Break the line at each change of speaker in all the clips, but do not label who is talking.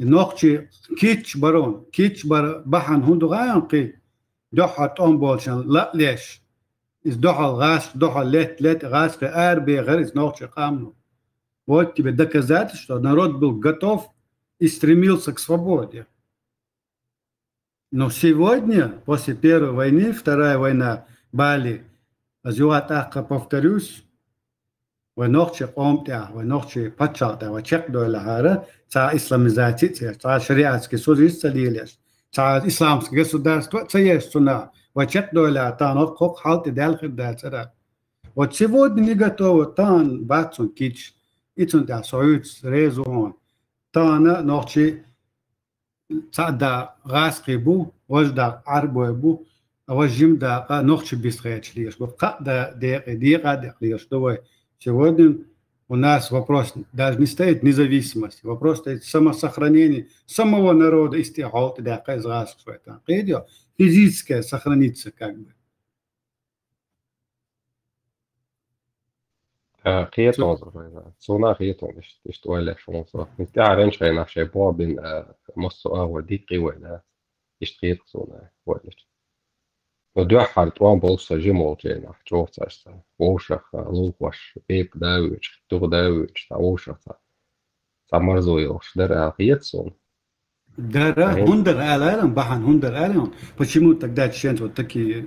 نوخشي كيتش برون كيتش بحن هندو غاينقي دوحة بولشان لا ليش إز دوحة غاس دوحة ليت غاس في بي غير إز نوخشي قامنو вот тебе доказать, что народ был готов и стремился к свободе. Но сегодня, после Первой войны, Вторая война, Бали, Азиатаха, повторюсь, ونوخشي قومتها ونوخشي باتشاتا وشق دولة هذا تا إسلامизация تا шариатский суд исцелились та исламское государство цеестуна وشق дойла та нот халты дальше дальше. Вот сегодня не готовы тан батсон кич итун да союз резон тана нохчи та да гасқибу вожда арбойбу вожим да нохчи бисхечлиш бка да дика лиш давай. Сегодня у нас вопрос даже не стоит независимости, вопрос стоит самосохранение самого народа из тех голод, да, физическое сохраниться как бы.
Қиетон сона қиетон ist alle schon so. Mit der Rennschrei nach Schebor bin muss so auch die Qiwela ist qiet so wirklich. ودو حالت وان بوصة جموتين جوفت أشتا ووشخ لوقوش بيب داوش دوغ داوش تا ووشخ تا مرزو يوش در قيتسون
در هندر آلان بحن هندر آلان почему тогда чеченцы вот такие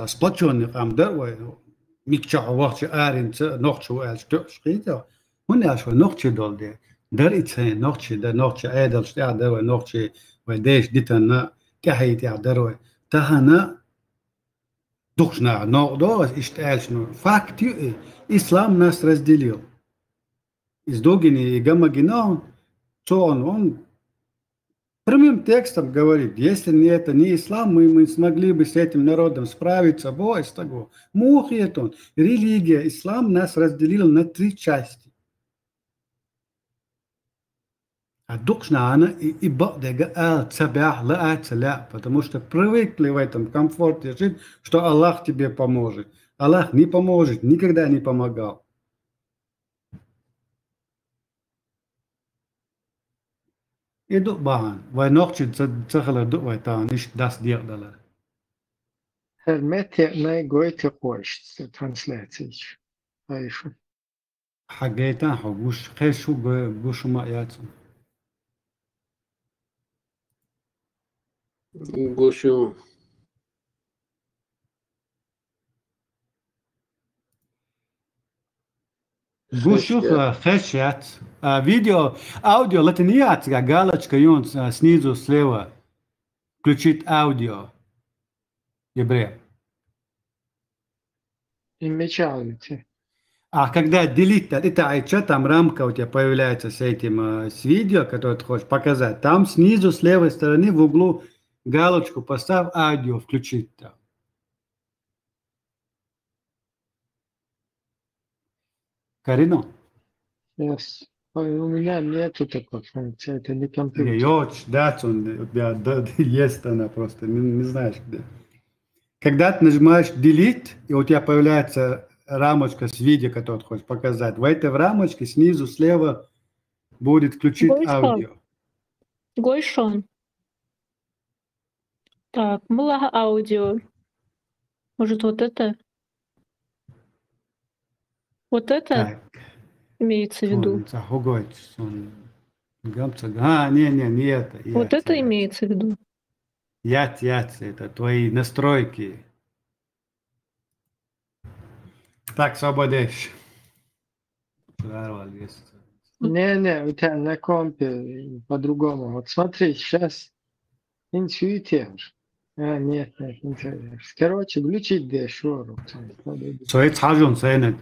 сплоченные قام در و ميكشع وقت آرين نوخش وآلش تقش قيتا هنا شو نوخش دول دي در إتسين نوخش در نوخش آدل شتاع در ونوخش وديش ديتنا كحيتي در تهنا Духна, но да, источно. Факт, ислам нас разделил. Из Дугини и Гамагина, что он прямым текстом говорит, если не это не ислам, мы смогли бы с этим народом справиться, бо из того. Мухиет он. Религия, ислам нас разделил на 3 части. А духна она и бадега цабях ла ацля, потому что привыкли в этом комфорте жить, что Аллах тебе поможет. Аллах не поможет, никогда не помогал. Иду баан, вай ночи цахала ду вай та ниш дас дердала.
Hermete nej goite qosh translation. Айшу.
حاجيتان حوش خيشو بوشو ما ياتسون.
Гушу.
Гушуха хешят. Видео, аудио латиният, галочка юн снизу слева. Включить аудио. Еврей.
И мечалите.
А когда делить, это айча, там рамка у тебя появляется с этим, с видео, которое ты хочешь показать. Там снизу с левой стороны в углу галочку поставь, аудио включить там. Карино?
Yes. У меня нету такой функции, это не компьютер.
Йоч, да, у тебя есть она просто, не знаешь где. Когда ты нажимаешь delete, и у тебя появляется рамочка с видео, которое ты хочешь показать, в этой рамочке снизу слева будет включить аудио.
Гойшон. Так, было аудио. Может, вот это? Вот это
Так.
имеется в виду?
Не это.
Вот это имеется в виду?
Это твои настройки. Так, свободишь.
Не, у тебя на компе по-другому. Вот смотри, сейчас интуитивно. Нет, интуитивно. Короче, включить дэшору.
Соец хажун, сейнек,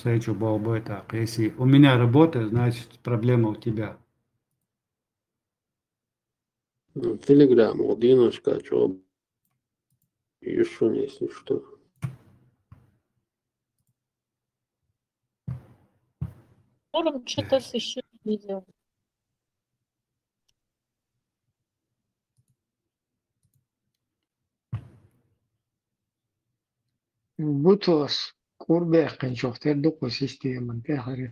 сейчу бобой так. Если у меня работа, значит проблема у тебя.
Телеграм, Удиночка, что еще если что.
Можем что-то еще видео.
Бутос, курбех, кончов, ты доку система, ты говоришь.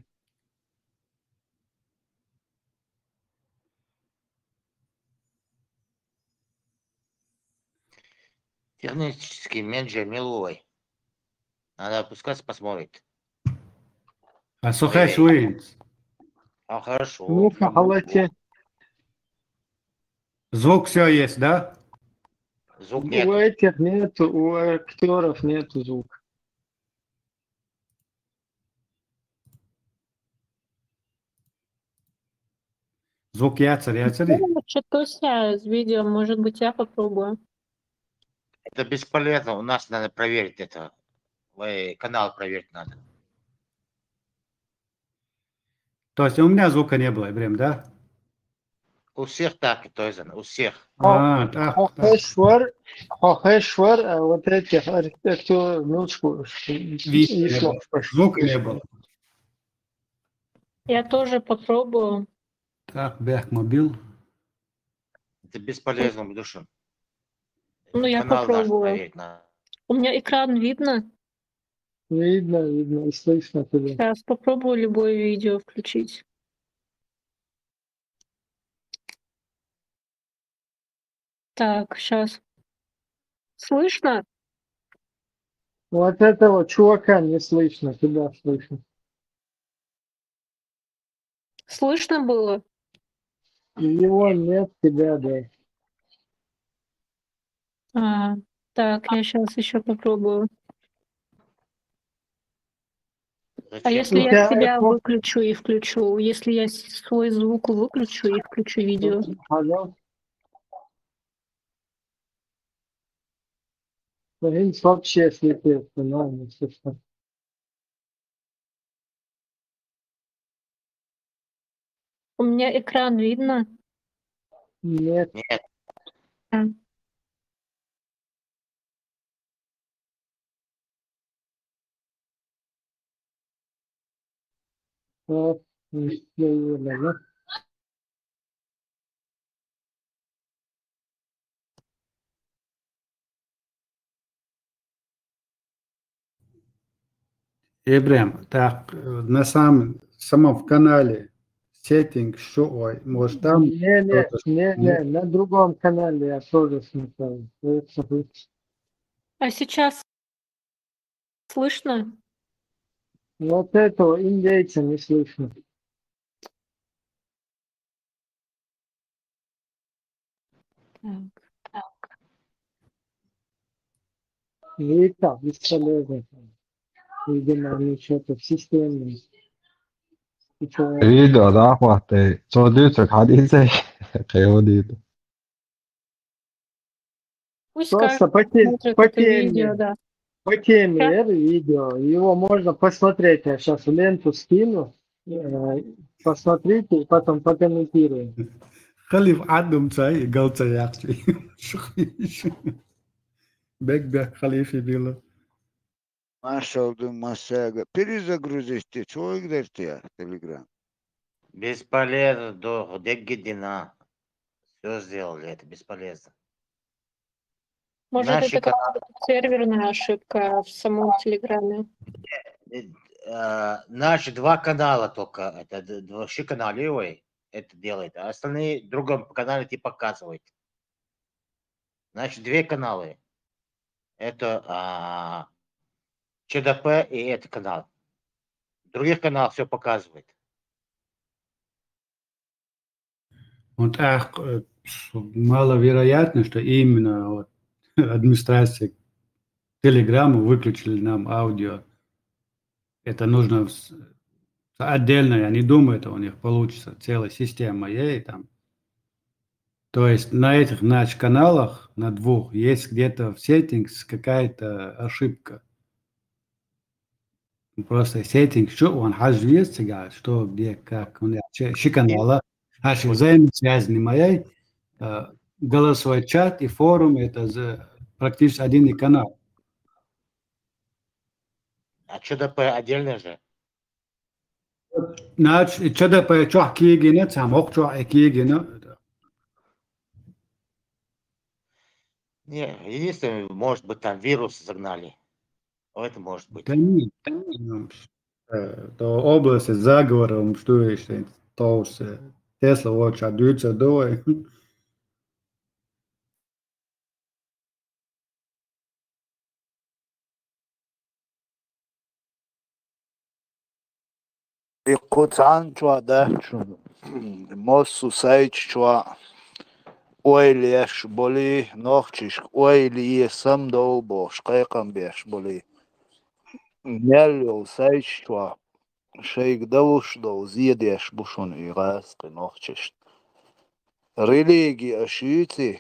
Технический менеджер Миловой. Надо опускаться, посмотрит.
А сухаш винс.
А хорошо.
Ну-ка, халате.
Звук все есть, да?
Звук
У
нет.
этих нету, у актеров нету звука.
Звук яцари.
Что-то с видео, может быть, я попробую.
Это бесполезно. У нас надо проверить это. Канал проверить надо.
То есть у меня звука не было, Ибрим, да?
У всех так, Тойзан, у всех.
Так.
Хохешвар, а вот этих архитектур, ну,
Видео не было. Звука не было.
Я тоже попробую.
Так, бег мобил.
Это бесполезно, душу.
Ну, я
Канал наш
попробую.
проверить надо.
У меня экран видно.
видно, и слышно тебя.
Сейчас попробую любое видео включить. Так, сейчас. Слышно?
Вот этого чувака не слышно, тебя слышно.
Слышно было?
Его нет, тебя, да.
Так, я сейчас еще попробую. А
Зачем?
если я
Я
себя
это-
выключу и включу? Если я свой звук выключу и включу видео?
Ага. Принц вообще слетел, не слышно.
У меня экран видно?
Нет.
Нет.
А.
Не видно, да?
Ибрим, так, на самом канале сеттинг, что, ой, может там что-то,
Не, на другом канале я тоже смотрел.
А сейчас слышно?
Вот этого индейца не слышно.
Так.
Вика, бесполезно. Видимо, они что-то в системе.
فيديو ده أخواتي صديقك حديثي خيوديته
Пусть
Просто
каждый смотрит это видео, да.
по теме видео. Его можно посмотреть. Я сейчас в ленту скину. Посмотрите и потом прокомментируем.
خلي في عندهم شيء قلت يا أخي شو خيش بك خلي في بيلا
Машалды Масага. Перезагрузишь чего играешь ты, Телеграм?
Бесполезно, до Деггедина. Все сделали, это бесполезно.
Может,
Наши
это какая-то серверная ошибка в самом Телеграме.
Наши два канала только, это вообще канале это делает, а остальные в другом канале тебе показывают. Значит, две каналы. Это ЧДП и этот канал. В других каналах все показывает.
Вот маловероятно, что именно вот, администрация Телеграма выключили нам аудио. Это нужно отдельно, я не думаю, это у них получится целая система ей там. То есть на этих наших каналах, на двух, есть где-то в settings какая-то ошибка. Просто settings, что он хажвится, что где, как, у меня ши канала, взаимосвязаны моей, голосовой чат и форум, это практически один канал.
А ЧДП отдельно же.
Значит, ЧДП, что кигина, самок, что кигина.
Не, единственное, может быть, там вирус загнали. Это может быть.
Да нет, то область с заговором, что еще, то Тесла вот отдаются до
يقوت عن شو ده شو موسو سايج شو ويليش بولي نوخشش ويلي سمدو بوش قيقم بيش بولي نيلو سايج شو شيك دوش دو زيديش بوشون إيغاس نوخشش ريليجي أشيتي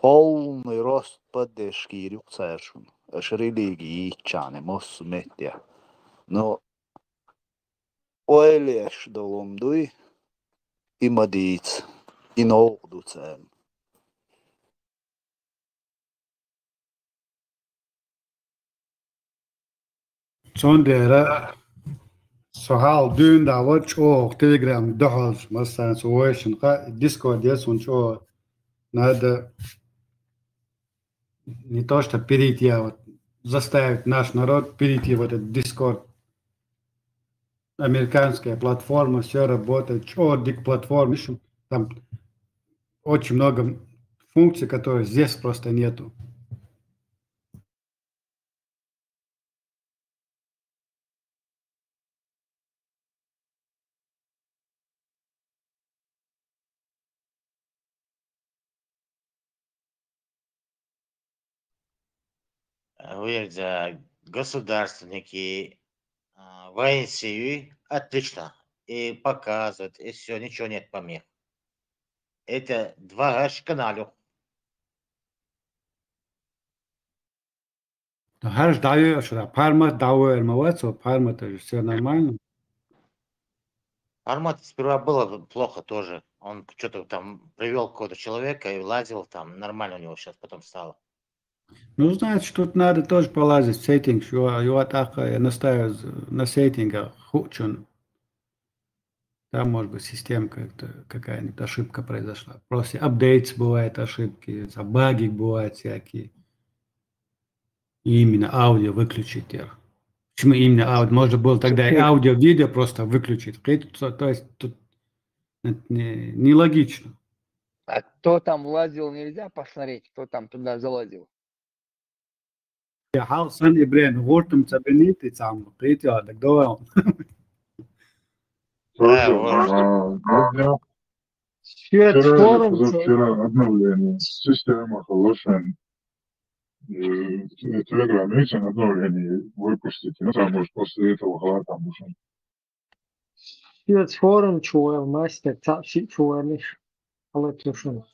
полный рост поддержки рюкзачун. Аж религии чане мос метя. Но ойлеш доломдуй и мадиц и ноудуцем.
Sondera سهال دون دعوت شو تليجرام دخل مثلا سويشن ديسكورد يسون شو надо не то что перейти, а вот заставить наш народ перейти в этот Discord. Американская платформа, все работает. Что дик платформа, там очень много функций, которые здесь просто нету.
Говорит, за государственники, военсилы, отлично. И показывают, и все, ничего нет помех. Это два каналов.
Har даю, что парма даю, эрмоваться, парма тоже все нормально.
Армат сперва было плохо тоже. Он что-то там привел какого-то человека и лазил там. Нормально у него сейчас потом стало.
Ну, значит, тут надо тоже полазить в сеттинг, его так я настаиваю на сеттингах, хучун. Там, может быть, система какая-нибудь ошибка произошла. Просто апдейтс бывают ошибки, баги бывают всякие. И именно аудио выключить их. Почему именно аудио? Можно было тогда и аудио-видео просто выключить. То есть тут нелогично.
А кто там лазил, нельзя посмотреть, кто там туда залазил.
Я حاول إبراهيم غورتم تبنيتي تعمل قيتي هذا دواء.
Свет форум.
Вчера обновление. Система хорошая. Телеграм этим обновление выпустите. Ну, там, может, после этого халата нужен.
Свет форум чуел, мастер, цапси чуэлиш. Але тушун.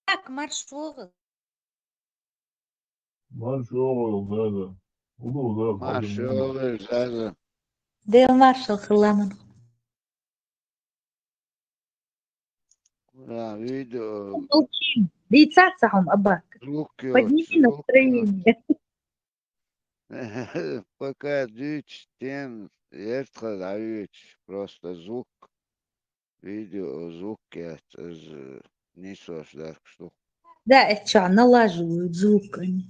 Так, маршрут.
Маршал, Заза.
Дел маршал Халаман.
Да, видео,
Молчим. Бейцацахом, Абак.
звук,
Подними настроение.
пока дичь, тем, просто звук, видео, звук, это не сложно, что.
Да, это что, налаживают звук они.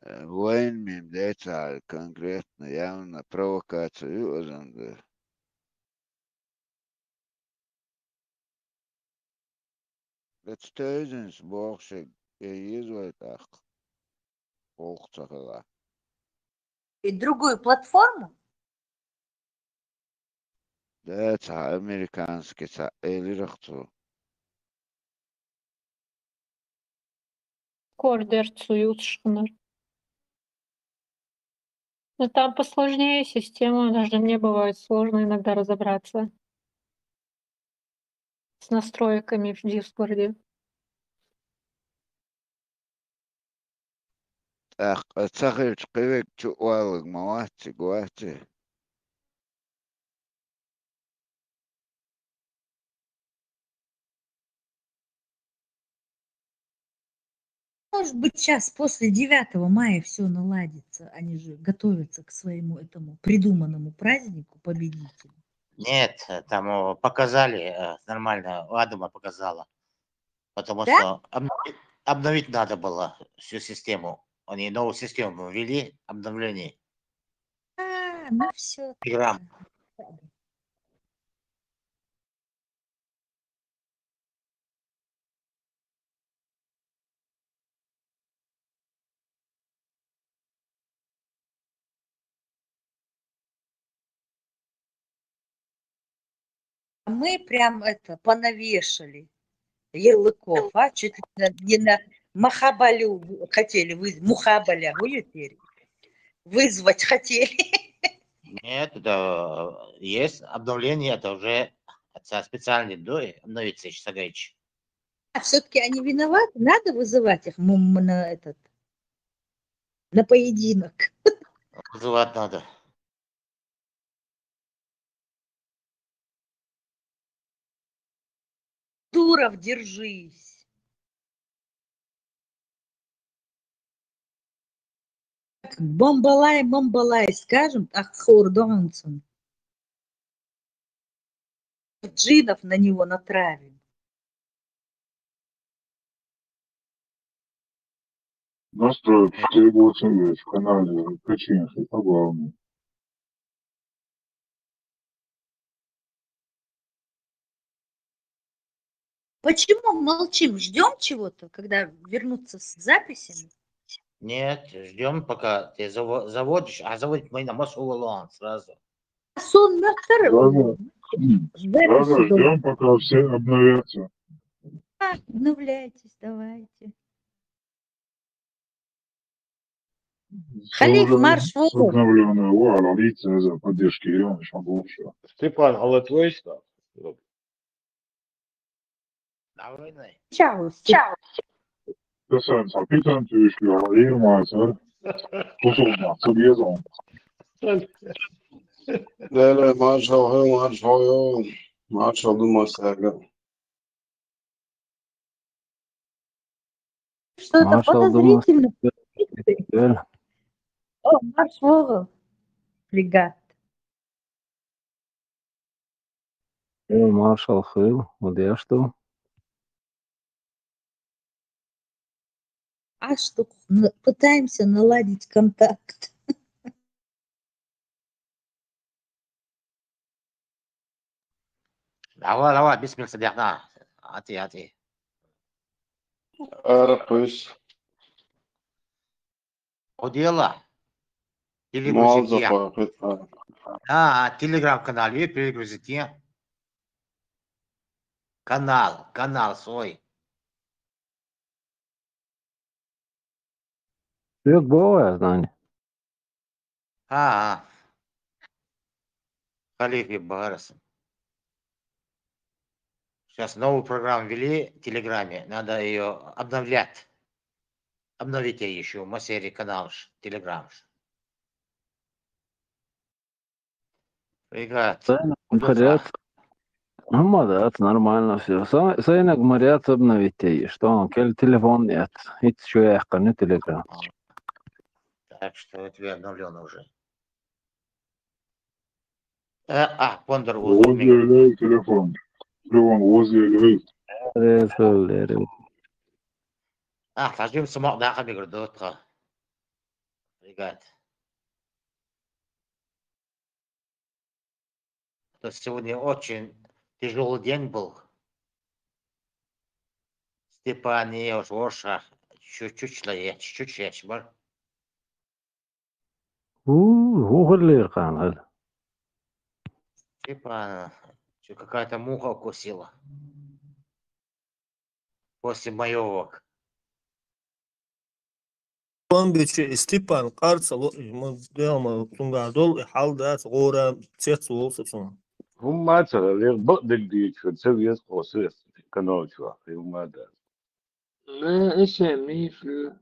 Войн деца конкретно явно провокацию özünde. Это özünüz bu akşam izleyip полчаса.
И другую платформу?
Это американский или рахту.
Кордерцуют шнур. Но там посложнее система, даже мне бывает сложно иногда разобраться с настройками в Дискорде.
Цагач кывек чуалык мавати гуати.
Может быть, сейчас после 9 мая все наладится. Они же готовятся к своему этому придуманному празднику победителю.
Нет, там показали нормально, Адама показала. Потому
Да?
что обновить надо было всю систему. Они новую систему ввели, обновление.
Ну все.
Телеграм.
Мы прям это понавешали ярлыков, чуть ли не на Махабалю хотели вызвать, Мухабаля, вы теперь вызвать хотели.
Нет, это есть обновление, это уже специальный дой обновится еще Сагаич.
А все-таки они виноваты, надо вызывать их на этот, на поединок.
Вызывать надо.
Туров, держись. Бомбалай, бомбалай, скажем, Ахурдонсон. Джинов на него натравим.
Настроить требовательность в канале причин, это главное.
Почему молчим? Ждем чего-то, когда вернутся с записями?
Нет, ждем, пока ты заводишь, а заводить мы на Масулалан сразу.
Сон
Сразу ждем, пока все обновятся.
Обновляйтесь, давайте.
Все
Халиф,
уже
марш в угол.
обновленное. О, лица за поддержки Ирина Шамбулша.
Степан, але твой став.
Давай.
Чао, Чао.
Sen sapiten tüyüşlüyor. İrmazı. Kusulma. Sıbiyazon.
لا لا ما شاء الله ما شاء الله ما شاء الله ما استعجل.
Что-то подозрительно. О, марш в угол. Фрегат.
Маршал Хилл, где что?
А что, пытаемся наладить контакт.
Давай, бисмилlah садяхна. Ати.
أرقص
Удела.
موظفة قطعة.
Телеграм-канал, перегрузите. Канал свой.
Как бывает, Даня?
Халиф и Барасом. Сейчас новую программу ввели в Телеграме. Надо ее обновлять. Обновите еще. Масери канал Телеграм. Фрегат.
Сайнак
Удуца.
моряц. Моряц, нормально все. Сайнак моряц обновить. Что он? Кель телефон нет. Ит шуя не телеграм.
Так что это обновлено уже. Кондор
возле Элей телефон. Телефон возле Элей.
Тажим самок да ками гордотка. Фрегат. То сегодня очень тяжелый день был. Степания, Жоша, чуть-чуть шешбар.
Гуглер кан.
Степана, какая-то муха укусила. После маевок.
بيتشي ستيبان قارصة مدام تنقادول حال دات غورا تيت وصفون
هم ما ترى ليه بقدر دي شو تسوي قصيص كانوا شو أخي وما ده
لا إيش مثل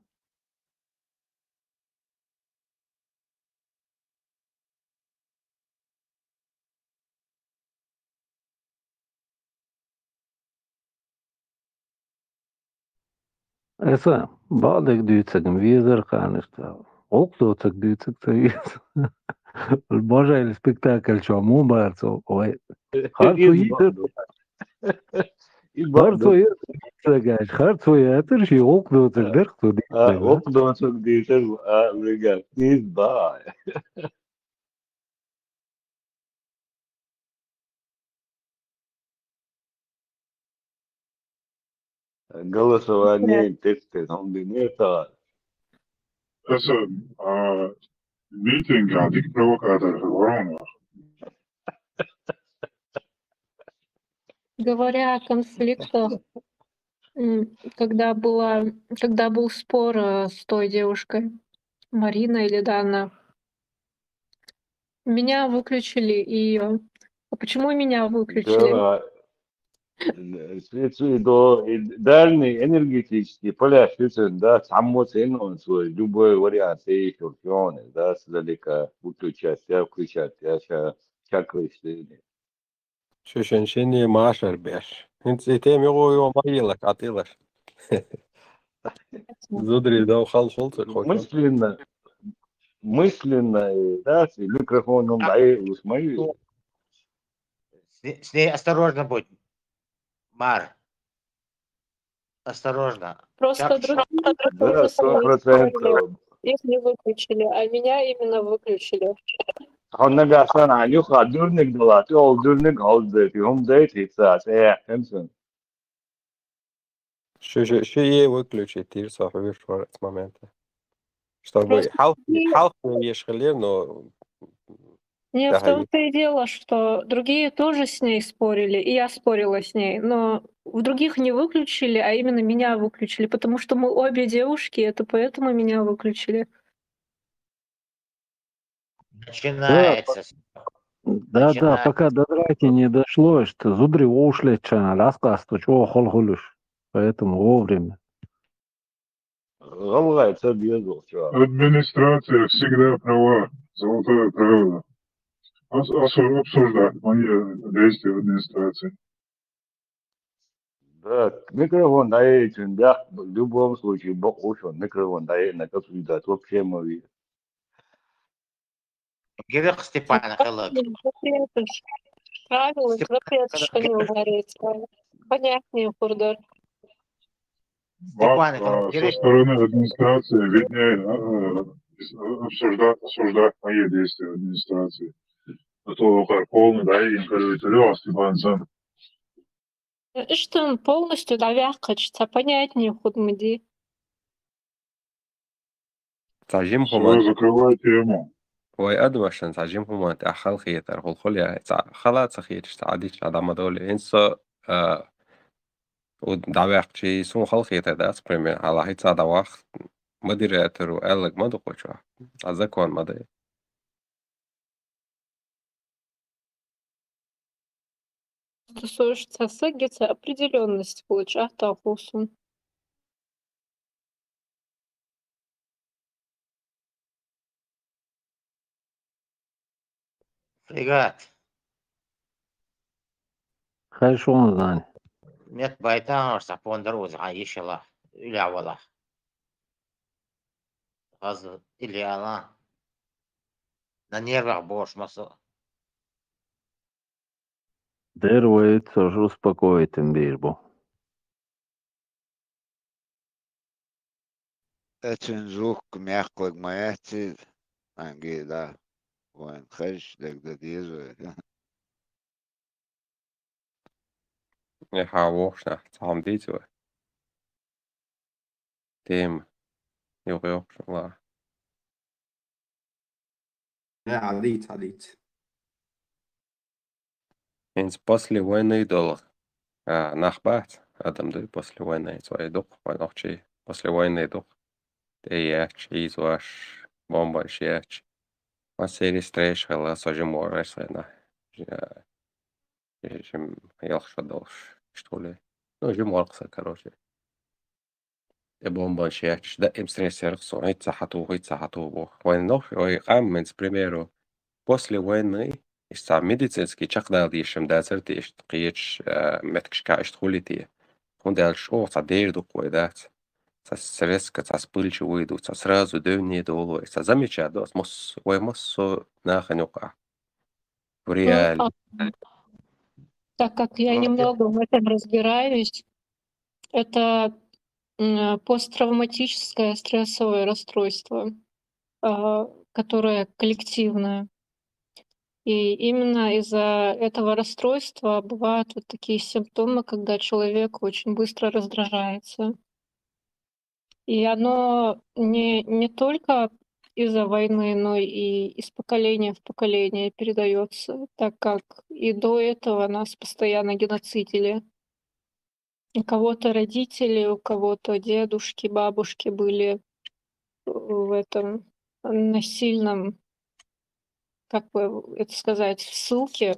Esa bağlık düğütsek vizer kanışta. Oklootsek düğütsek seviyiz. البرجع السبكتاكل شو مو بارسو خارسو يتر خارسو يتر خارسو يتر شي oklootsek derkto دي
oklootsek ديتر رجع كيس باع голосование тексты هم بنيتا
هسه ميتنج عندك провокатор في Воронеж.
Говоря о конфликтах, когда был спор с той девушкой, Марина или Дана, меня выключили ее. А почему меня выключили?
Да, до дальний энергетический поля шутен да самоценно он свой любой вариации шурфион да сдалека выключать чакры штыни
شوشنشيني ماشر بيش انت زيتيم يوم مايلك عطيلك زودري ده وخلص
мысленно да с микрофоном ضعيف اسمعي
С ней осторожно будь, Мар. Осторожно.
Просто другие
да,
тоже со мной
100%.
спорили. Их не выключили, а меня именно выключили.
هناك عشان عليك دورنك دلوقتي أو دورنك عاوز يوم دايت هيتساعد إيه خمسة
شو выключить тир صاحبي в этот момент. Чтобы халк ешхали, но
Не, в том-то и дело, что другие тоже с ней спорили, и я спорила с ней, но в других не выключили, а именно меня выключили, потому что мы обе девушки, это поэтому меня выключили.
Начинается.
Да, пока до драки не дошло, что зудри ушли чана, ласкасту, чего холхулюш. Поэтому вовремя.
Администрация всегда права. Золотое правило. Обсуждать мои действия в администрации.
Да, микрофон дает, да, в любом случае, бог ушел, микрофон дает, на как видать, вообще мови.
Герех Степана Хеллок.
Правила, запрет, что не угорит. Понятнее, Хурдор.
Со стороны администрации виднее обсуждать мои действия в администрации. А то полный, да, и инкарвителю, Степан сам.
Что он полностью довякачится, понятнее, Худмади.
Все, закрывай тему.
وي أدمشن تعجبهم ما تأخل خيتر هو خليا خلاص خيتش تعديش على مدولي إنسا ودعوق شيء سون خل خيتر ده أسبرمي على هيت صعد وقت مديراتر وقالك ما دقوش عزكوان مدي
Стосуешься сагица определенность получа тахусу.
Фрегат.
خير شلون زاني
Нет байта, сапон дороза, ишала, или авала. Газ или ала. На нервах бош масо.
دير ويت شو успокоить بيربو
اتنزوك ميقلق ما يحتي انجي دا وين خش دك دا ديزو
يحاووشنا تعم ديتو تيم يغيوش الله
لا عديت
Инц после войны доллар. Нахбат, адамды после войны свои дух, войнохчи после войны дух. Тэяч, изваш, бомба шияч. Масери стрейш, хала сожимор, эсэна. Жим ялша долш, что ли. Ну, жиморкса, короче. Тэ бомба шияч, да им стрейсерхсо, хитсахату, войнох, ой, амменс, примеру, после войны Issa medicinski čakdēldīšam dēcert iešt qieč metkškā iešt hulitī. Un dēļ šo ca dērdu koi dēc. Ca sreska, ca spilči uidu, ca sразу дövni долу. Ca замечадос, ой моссо наханюка. В реале.
Так как я немного в этом разбираюсь, это посттравматическое стрессовое расстройство, которое коллективное. И именно из-за этого расстройства бывают вот такие симптомы, когда человек очень быстро раздражается. И оно не только из-за войны, но и из поколения в поколение передается, так как и до этого нас постоянно геноцидили. У кого-то родители, у кого-то дедушки, бабушки были в этом насильном, как бы это сказать, в ссылке.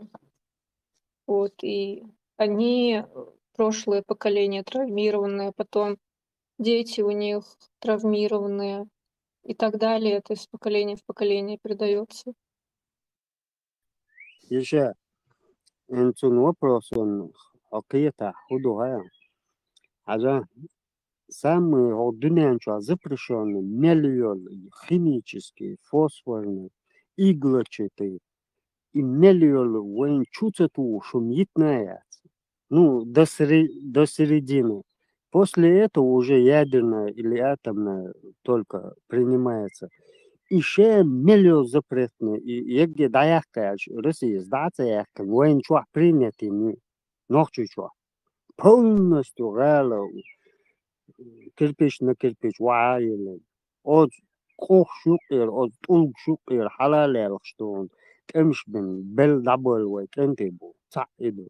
Вот, и они, прошлое поколение, травмированные, потом дети у них травмированные и так далее. Это из поколения в поколение передается.
Еще инцун вопрос он окей-то худая. А самые ординарные запрещенные миллионы химические, фосфорные, иглочатые и миллионы войн чувствуют шумитная. Ну, до середины. После этого уже ядерная или атомная только принимается. Еще миллион запретные. И егде даяхка, Россия сдаться яхка, войн чуа принятый, ночью чуа. Полностью гала, кирпич на кирпич, ваили. От кох шукер, от улг шукер, халалел, что он. Кемш бен, бел дабл вой, кентебу, цаиду.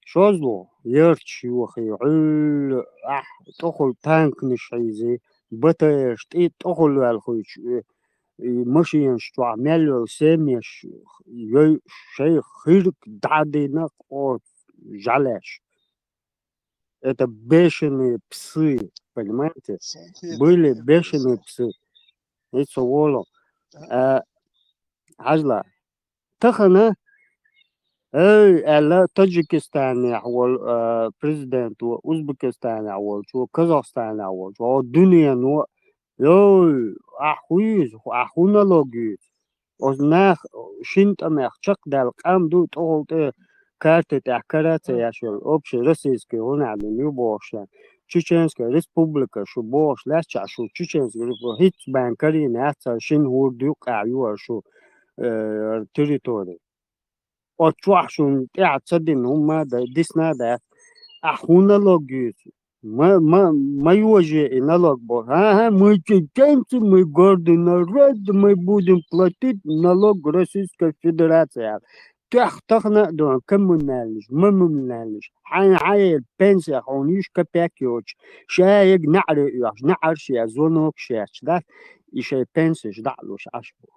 شازلو يرتشي وخي عل تأخل تانك نشيزي بتاش تأخل والخيش ماشي ينشتوع مليو ساميش شيء خيرك دعدينك أو جلاش это бешеные псы, понимаете? Были бешеные псы. Это воло. عجلة تخنا لا طاجيكستان أول بريزيدنت وأوزبكستان أول شو كازاخستان أول شو الدنيا نو يو أخونا لوجي أزناخ شنت أمخ شق دال قام دو تقول كارت تحكرات يا شو أوبش روسيسكي هنا على نيو بوشان تشينسكا ريسبوبليكا شو بوش لا شو تشينسكا هيت بانكري ناس شين هو ديوك أيوة شو تريتوري أتوحشون تعتصدين هم ديسنا ده أخونا لوجيس ما يواجه إن لوج ها ما تجنس ما جاردنا رد ما بودن بلاتيت نلوج روسيسكا فيدراسيا تختخنا دون كم منالج ما منالج حين بنسى خونيش كباكيوش شايق نعر شيء زونوك شيء ده يشي بنسى دعلوش عشبو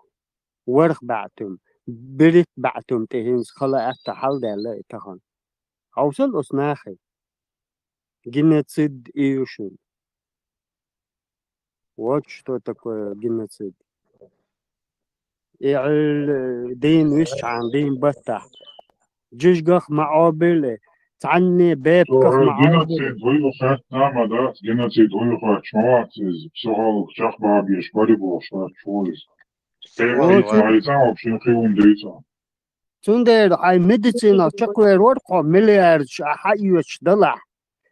ورخ بعتم بريت بعتم تهينز خلاص تحل ده لا تخن أوصل أصناخي геноцид إيشون вот что такое геноцид دين وش عن دين بتح جيش قخ معابلة تعني بيب كخ معاود
جنسيت هو خات نعمدات جنسيت هو خات شواتز بسوغل شخ بابيش باري بوشات شويز كيف مايزا وبشين خيون ديتا
تندر هاي ميديسينا تشكوير ورقة مليارش حيوش دلع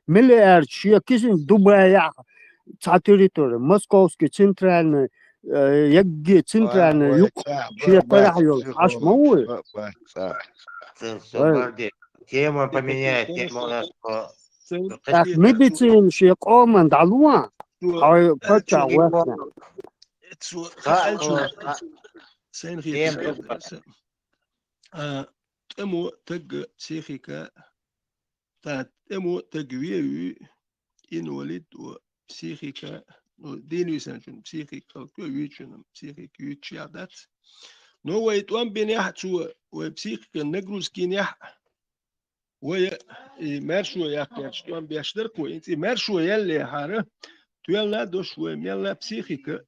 مليارش يا كيسن دبي تعتريتور موسكوسكي центральный يجي центральный юг شيء طرح يول عش موي
Тема поменяет, тема у нас по...
ميديسين شيء قومن دعلوان هاي فتح وفنا
تمو تج سيخيكا تمو تجويو إن ولد وسيخيكا دينو سنجن بسيخيكا كويتشن بسيخيكا يتشيادات نو ويتوان بينيح تو وبسيخيكا نجروس كينيح ويا مارشو يا كيرش توان بيشترك وانت مارشو يلي هاره تويلنا دوش وميلنا بسيخيكا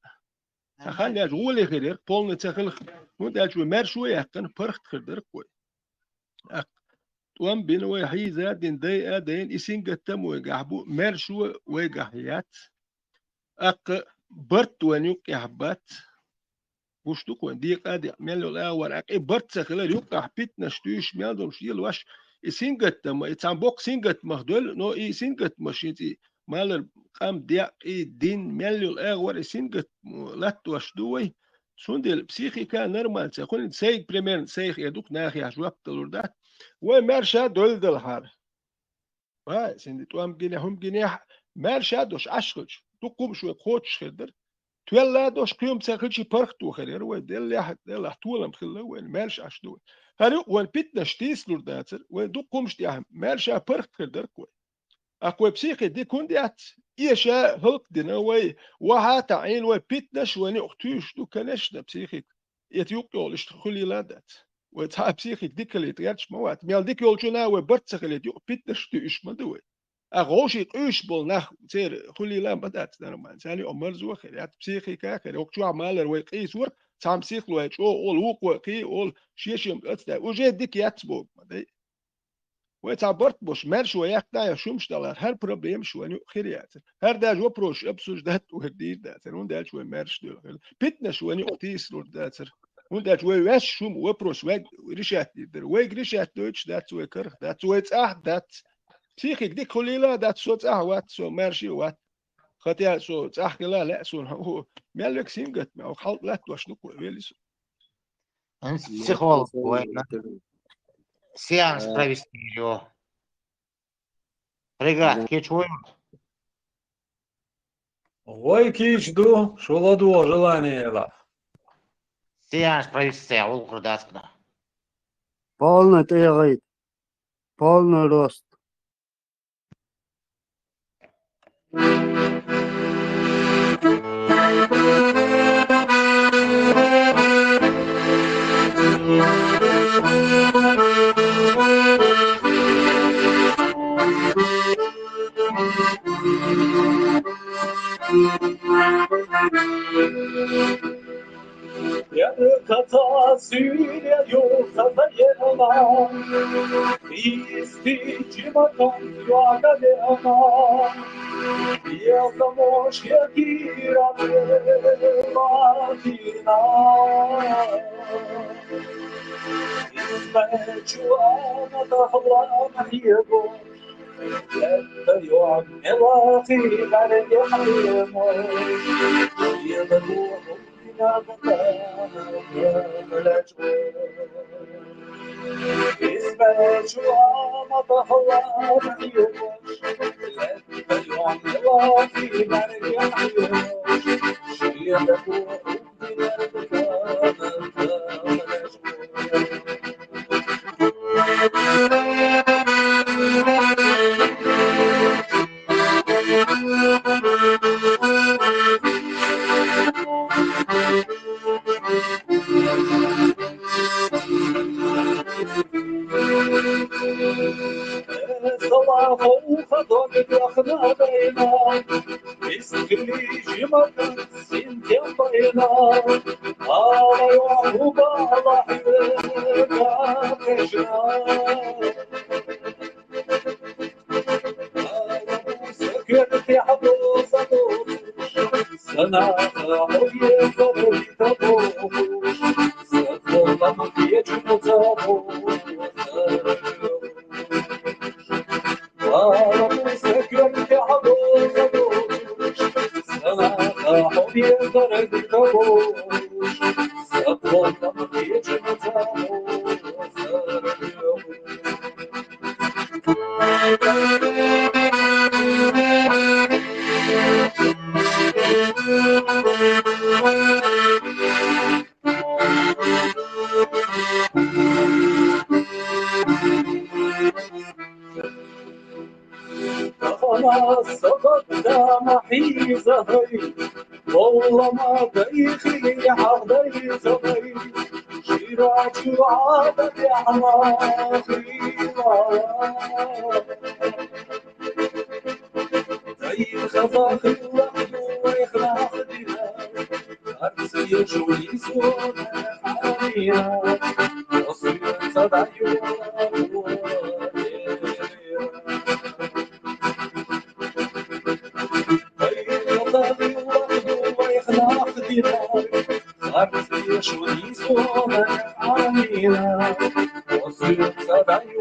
خلينا جولي غير بولنا تخلخ وداج مارشو يا كان فرخت خدر كوي توان بين وهي زادين داي ادين اسين قتم ويقحبو مارشو ويقحيات برت ونيوك يحبات وشتوك ونديق ادي ميلو لا ورق برت سخلا يوك حبيت نشتوش ميلدم شيل واش اسين قتم اتسام بوك سين قت مخدول نو اي سين قت مشيتي مال قام ديق اي دين ميلو لا ور اسين قت لات واشدوي سوندل بسيخيكا نورمال تكون سيك بريمير سيخ يدوك ناخي عجواب تلوردات ومارشا دول دلهار سندي توام جنيه هم جنيه مارشا دوش عشقج تقوم شو قوتش خدر تولا دوش قيوم تاخدش برختو خير ودل يحد دل طولم خلا وين مارش عشدو هارو وين بيتنا شتيس لورداتر وين دقوم شتيهم مارشا برخت خدر كوي اكو بسيخي دي كونديات ايشا هلق دينا وي وها تعين وي بيتناش وين اختوش دو كانش بسيخي يتيوق يولش خلي لادات وتها بسيخي ديك اللي تغيرش موات ميال ديك يولجنا وبرتسخ اللي يوق بيتناش تيش مدوي اغوشي قيش بول نخ تير خلي لا بدات نورمال ثاني امر زو خيرات بسيخي كاكر وقتو عمال وي قيس ور تام سيخ لو اتش اول وق وقي اول شيشم اتدا وجي ديك ياتبوك مدي وتعبرت بوش مارش وياكتا يا شومشتلر هر بروبليم شو انو خيريات هر داج وبروش ابسوش دات وهدير داتر وند داج مارش دول بيتنا شو انو قتيس لور داتر وند داج واش شوم وبروش واج ريشات دير واج ريشات دوتش دات وكر دات ويتصح دات بسيخيك ديك كليلا دات صوت وات سو مارشي وات خاطر سو صح لا سو هو مالك سيمغت ما خلط لا توشنو ويلس
Психолог, сеанс провести ее. Ребят, кичу.
Ой, кичду, шоладу желание ла.
Сеанс провести, улку даскна.
полный тегает полный рост
Yarı kata sürüyor satayana İstici bakan yuağalayana Yazamoş yakirane latina İzme çuana da hlana yego Letta yuağ elati gare yahayemo Yadabu في حبوس سنة حوية فرد تبوش سفر لما يجب تبوش سكر في حبوس سنة حوية فرد تبوش سفر لما يجب خلاص سقطت محيزة والله ما بيخي حظي صغير شراك وعادك يا حماخي زي الخفاخ الوحد ويخلع خدنا أرسي يشوي سوى حاليا وصير صدعي أرسي يشوي سوى حاليا وصير صدعي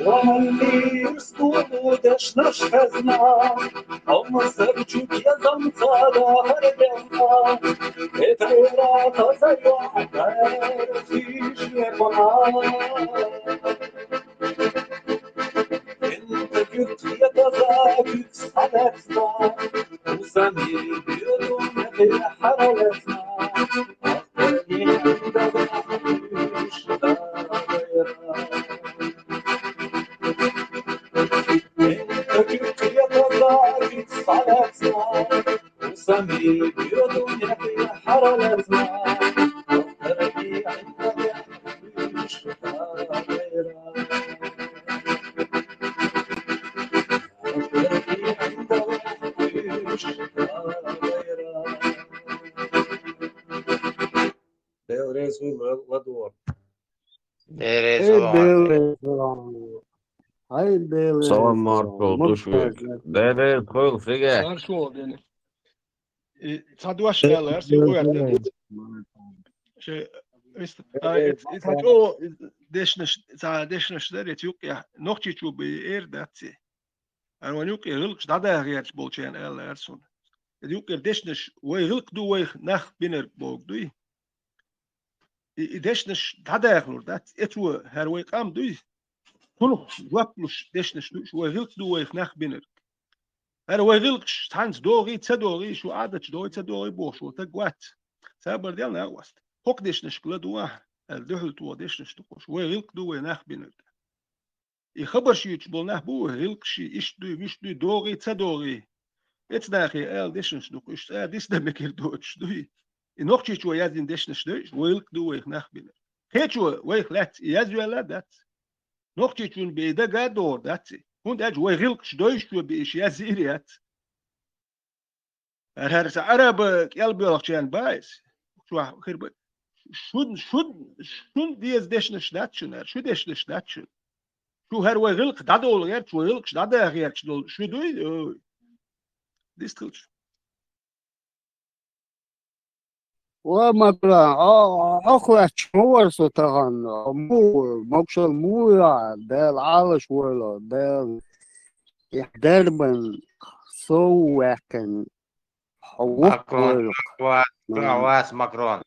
ومن لي يسكت دشنش خزنا هم سرچوك يزم صدا هردنا اتغيرا تزيو عبر فيش لقنا انت كنت يتزاكت حدثنا وسمي بدون حرلتنا أخبرني عندك حبيش وسمي بدون حرلتنا أخبرني عندك حبيش
Salam Marko, dušvijek. Dede, koju fige?
صار شو يعني تصدواش لا ارسي وقت شيء يتحكوا ديشنش در يتيوقع نوختي شو بير داتسي انا ونيوقع غلقش دادا غيرش بولشين الا ارسون يتيوقع ديشنش ويغلق دو ويخ نخ بينر بوك دوي ديشنش دادا غلور دات اتو هر ويق ام دوي كله وابلوش ديشنش دوش ويغلق دو ويخ نخ بينر هر ويغلقش تانس دوغي تدوغي شو عادتش دوغي تدوغي بوش وتقوات سابر ديالنا اغوست هوك ديشنش كلا دواه الدحل تو ديشنش تقوش ويغلق دو وينخ بينر يخبر شيء بول نه بو هلك شيء إيش دوي مش دوي دوغي تدوغي إتناخي آل ديشنش دوش ديس دمكير دوش دوي إنوخ شيء شو يازين ديشنش دوش ويلك دو ويخ نخ بينر هيك شو ويخ لات يازو لا دات نوخ شيء شو بيدا قادور داتي هون داج ويغلق شدوش شو بيش يازيريات هرس عرب قلبي لخشان بايس شو خير شو ديز ديشنش داتشن شو ديشنش داتشن شو هر ويغلق دادا ولا غير شو ويغلق دادا غير شو دوي ديستلش
ومثلا أخوة شمور ستغن مو مقصد مو دال عالش ولا دال يحدربن سوكن حوق
ماكرون واس ماكرون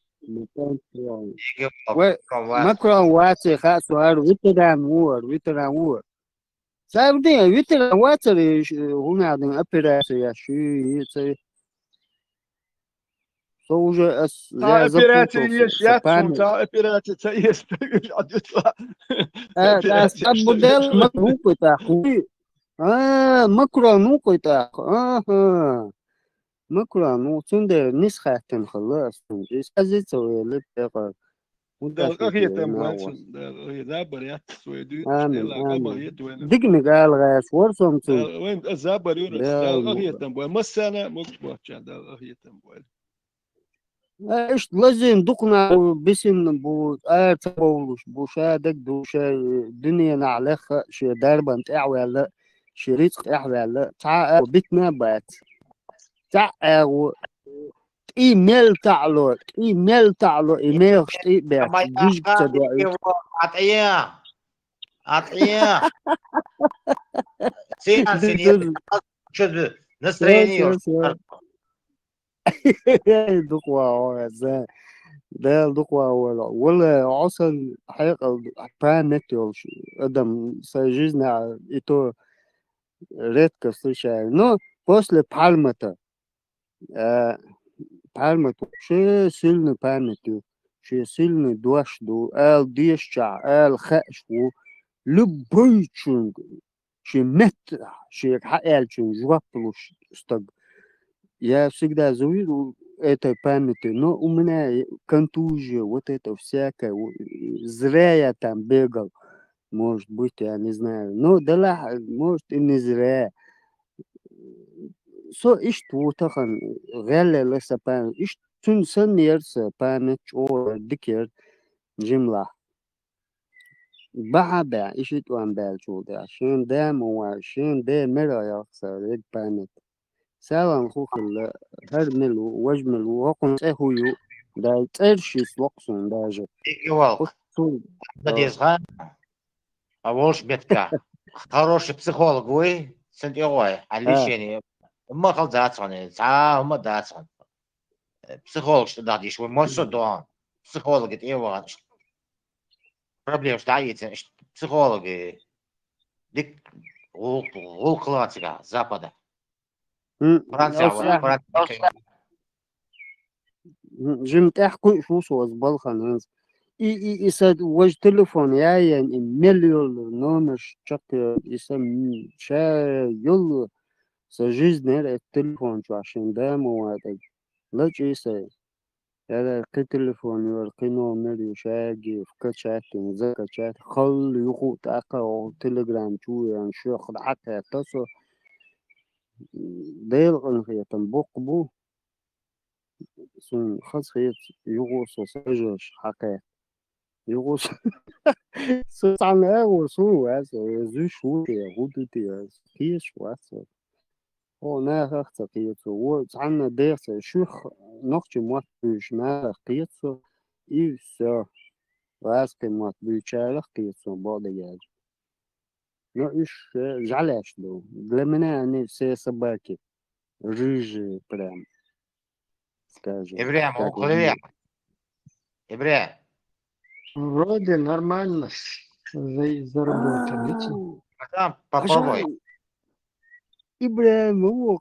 ماكرون واسي خاص وهر ويتران وور سابدين ويتران واتري هنا عندنا أبيراسي يا شيء سوجة
تا أبيراتي يش ياتسون تا أبيراتي تيس عاد يطلع
أبو دل مكروه تاخوي ماكرون تاخ ماكرون سندر نسخة خلاص إيش أزيد سوي لبتقى
ده
وده شو
الأغية
في
تنبوال
ناوس
ده الأغية ده بريات سويدي
آمن
اشتغل على
آمن
أغية وين
دقنق قال غاس ورسمتو
وين الزابر يورس
ده
ده الأغية تنبوال ما السنة مكتبوش ده الأغية تنبوال
ايش لازم دقنا بسن بو بولش بو شادك دو شا دنيا نعلخ شي داربن تعوى لا شي رزق احوى لا تاع بيتنا بات تاع ايميل تعلو ايميل تعلو ايميل شتي بات
ما
جيج تدعي
عطيه عطيه سيان سينية شد настроение
دقوا زين ده دقوا ولا عصن حقيقة بانت يولش ادم سجزنا ito редко встречаю. Но после Пальмата, Пальмата ще сильный памятью, ще сильный дождь, эл деща, эл хэшву, любой чунг, ще метра, ще хаэл чунг, жваплуш стаг. Я всегда завидую этой памяти, но у меня контузия, вот это всякое, зря я там бегал, может быть, я не знаю. Но да, может и не зря. So ich totahan relle lesa pan ich tun sen yerse pan or diker jimla بعد إيش توان بالجودة عشان دام وعشان ده مرة يخسر بانت سلام خوخ هرمل وجمل وقم تهويو دا ترشيس وقصون داجة
Ивалк, надезга, а волш бетка. Хороший психолог вы, сентиой, а лечение. ما خلصان ما داتان психолог что дадишь вы можешь доан психолог это его проблем что есть психологи дик классика запада Франция
جم تحكي شو صوص بالخناز إسد وجه تلفون يعني مليون نومش شق اسم شا يلا سجزنا التلفون شو عشان ده مواد لا جيسي هذا كتلفون يورقي نومر يشاقي في كتشات نزكا شات خل يخو تاقا أو تليجرام شو يعني شو ياخد حتى يتصل ديل غنخية تنبوق بو سون خاص خيط يغوص سجش حقيقة يغوص سوسان وسو واس زو شو تي غودو تي كيش واس هو نا خاص قيت و عنا ديس شو نقش موت بيش ما قيت إيش واس كموت بيشال قيت بعد جاج نو إيش جعلش لو لمنا يعني سباكي ريج برام скажем.
Евреям, евреям.
Вроде нормально заработали.
Попробуй.
إبراهيم هو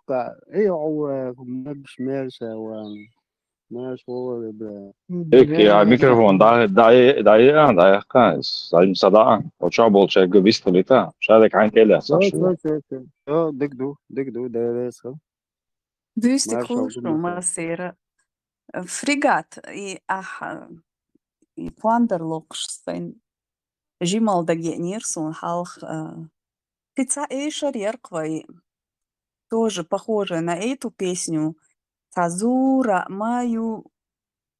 إيه مش ماشي ماشي هو إبراهيم
هيك ميكروفون داي كاس داي صداع وشعبول شيء قبيست لتا شارك عن كلا صح شو
دقدو ده راسه
Düste Krušno masera. Frigat и Пуандерлокшстайн. Жимал да генерсон халх. Пица Эйшер Ярквай. Тоже похоже на эту песню. Тазура маю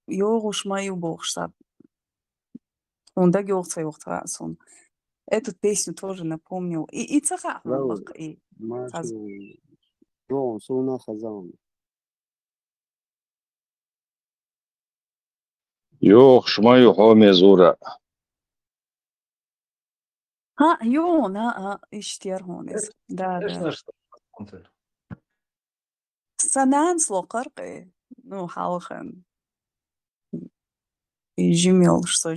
Йоруш маю богшта. Он да гёрцайохтрасон. Эту песню тоже напомнил. И цаха лак и
Jo, Sona Khazan.
يوخ شمايو حومي زورا
ها يونا اشتير هونس دا سنان سلوقرقي نو حالخن جيميلش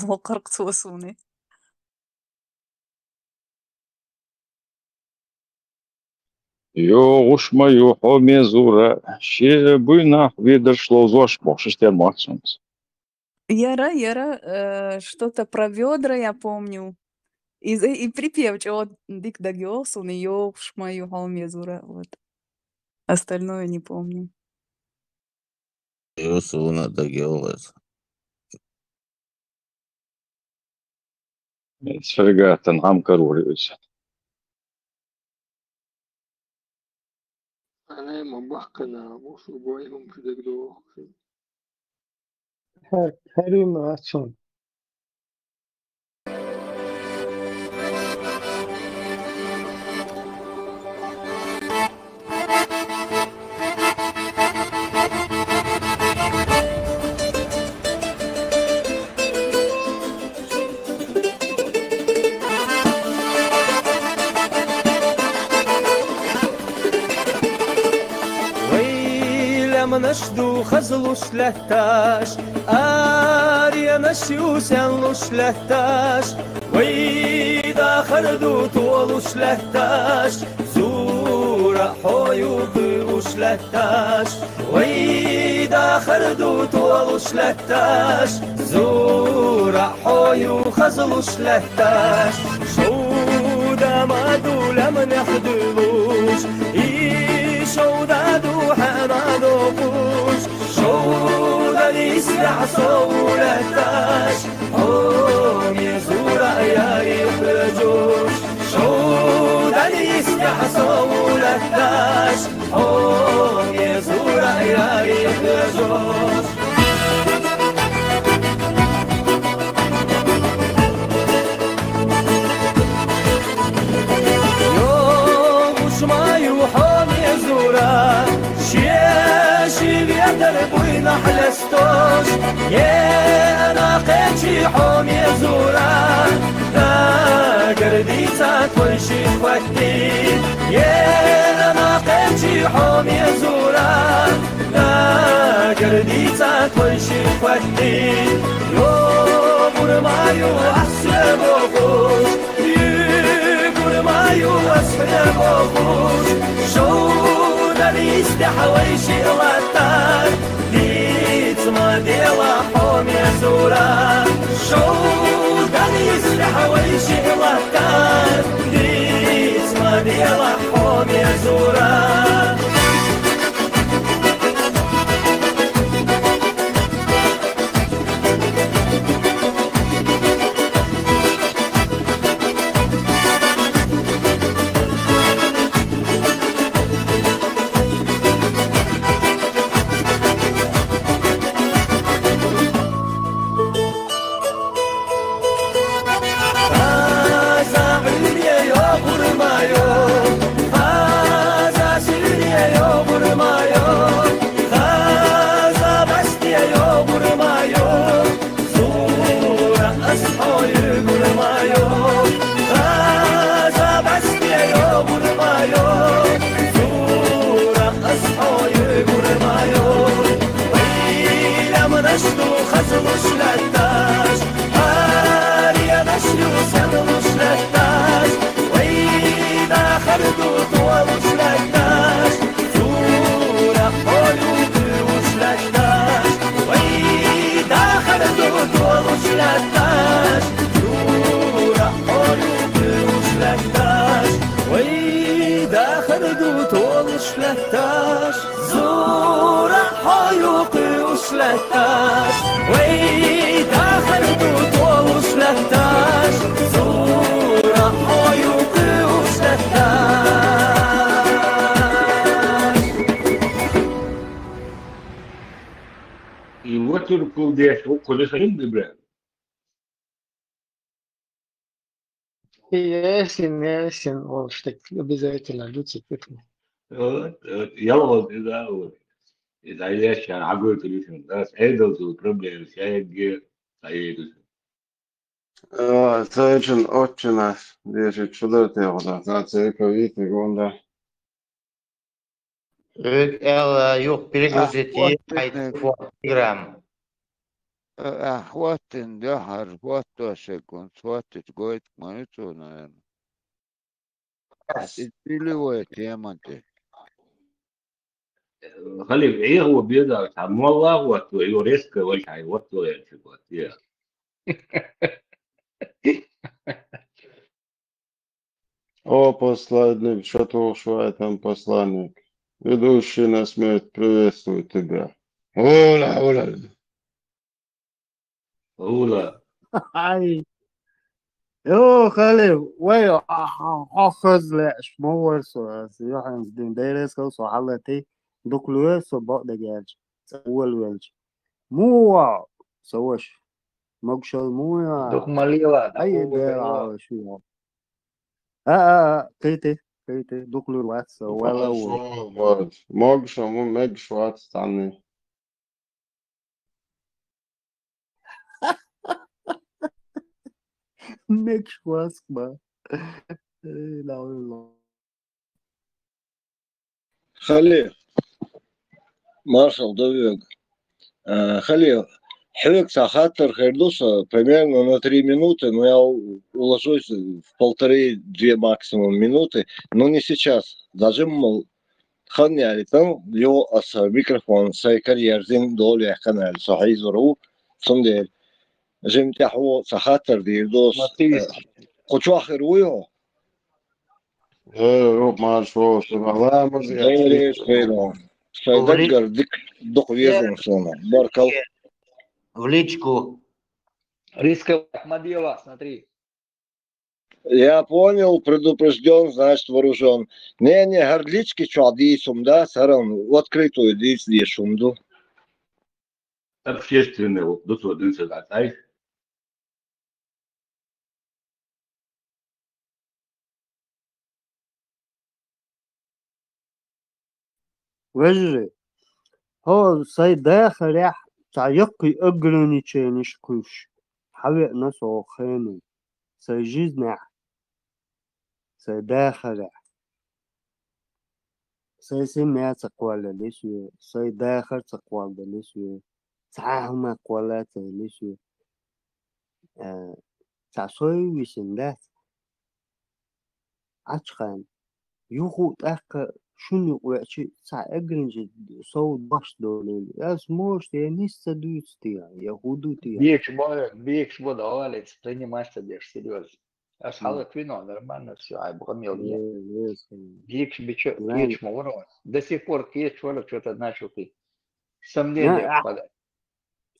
لوقرق توسوني
يوغ شمايو حومي زورا شي буйна видершло зош бошштер мацунс
Яра, что-то про ведра я помню. И припев, вот дик да гёсон, и ёвш мою халмезура. Вот. Остальное не помню.
Юсуна да гёвас.
Сфрегат нахам каруривич.
أنا مبحكنا مش بويهم في دقدو
Karim Atson.
Вейлем нашду хазлуш лехташ, ария нашюсен луш лехташ. Вейда харду толуш лехташ, зура хою куш лехташ. Вейда харду толуш лехташ, зура хою хазлуш лехташ. شودا ما دولا من يخدلوش شودا دوحة ما دوقوش شودا يسرع صولتاش حوم يزورا يا يخرجوش شودا يسرع صولتاش حوم يزورا يا يخرجوش دربوي نحلستوش يا ناقيتي حوم يزورا دا قردي تاكل شي خوتي يا ناقيتي حوم يزورا دا قردي تاكل شي خوتي يو برمايو أحسن بوغوش برمايو أسفل بوغوش شو يستحوي شغلتك ديت ما ديلا حوم يزورا شو قال يستحوي شغلتك ديت ما ديلا حوم يزورا
Ясен, вот что обязательно люди пикнут.
يلا إذا إذا ليش يعني عقول تلوشن ده سعيدة وبروبلم سعيد سعيد
Seitchen otchenas, deze chudoteuda, zeker weten gonda.
Yok перегрузите 4 грамм.
أحواتن دهر واتوشكون سواتت قويت مانيتونا تدري ويت يا منتي
خلي إيه هو بيقدر تعمل والله واتو يوريسك وش هاي واتو يعني يا
О, посланник, что ты ушла, там посланник. Ведущий на смерть приветствует тебя. Ула, ула.
Ула.
Ай. يو خلي ويا أخذ لعش مورسو يوحنا دين ديرس كوسو حالتي دوكلوس بعد جالج أول ولج مو سوش مقشل مو
دوك ماليلا
أي
دقوة
دير
بيوا
على شو كيتي دوكلو واتس ولا و
موقش مقش واتس عني
ميكش واتس ما لا والله
خليه مارشال دويق خليه حرك خاطر خيردوس примерно на 3 минуты, но я уложусь в 1,5-2 максимум минуты, но не сейчас. Даже خلني там لو أس ميكروفون ساي كارير زين دول يحكنا صحيح زرو صندل جيم تحو سخاطر دير دوس قوش آخر وياه
روح مع شو والله مرزي
ليش خيرهم سيدقر دق ويزن صونا باركل
В личку.
Рисковать Мадьева, смотри.
Я понял, предупрежден, значит вооружен. Не, гордлички, что дисум, да, сарам, в открытую дисум, да.
Общественный опыт, вот один сагатай.
وجري هو سيداخل يح تعيقي أجرني تشينش كوش حوق نسو خانو سيجيزنا سيداخل سيسمع تقوال ليشو سيداخل تقوال ليشو تعاهم أقوالات ليشو تعصوي ويسندات عشقان يخو تأخ شنو وعشي سا أجرنج صوت باش دولي أس موش تيانيستا دوستيا يهودوتيا
Бейкш бодовали, принимайся, беж, серьезно. А шалок вино, нормально все, ай, богомил я. Бейкш бичо, кеч моворон. До сих пор кеч вора что-то начал ты. Сомнения впадать.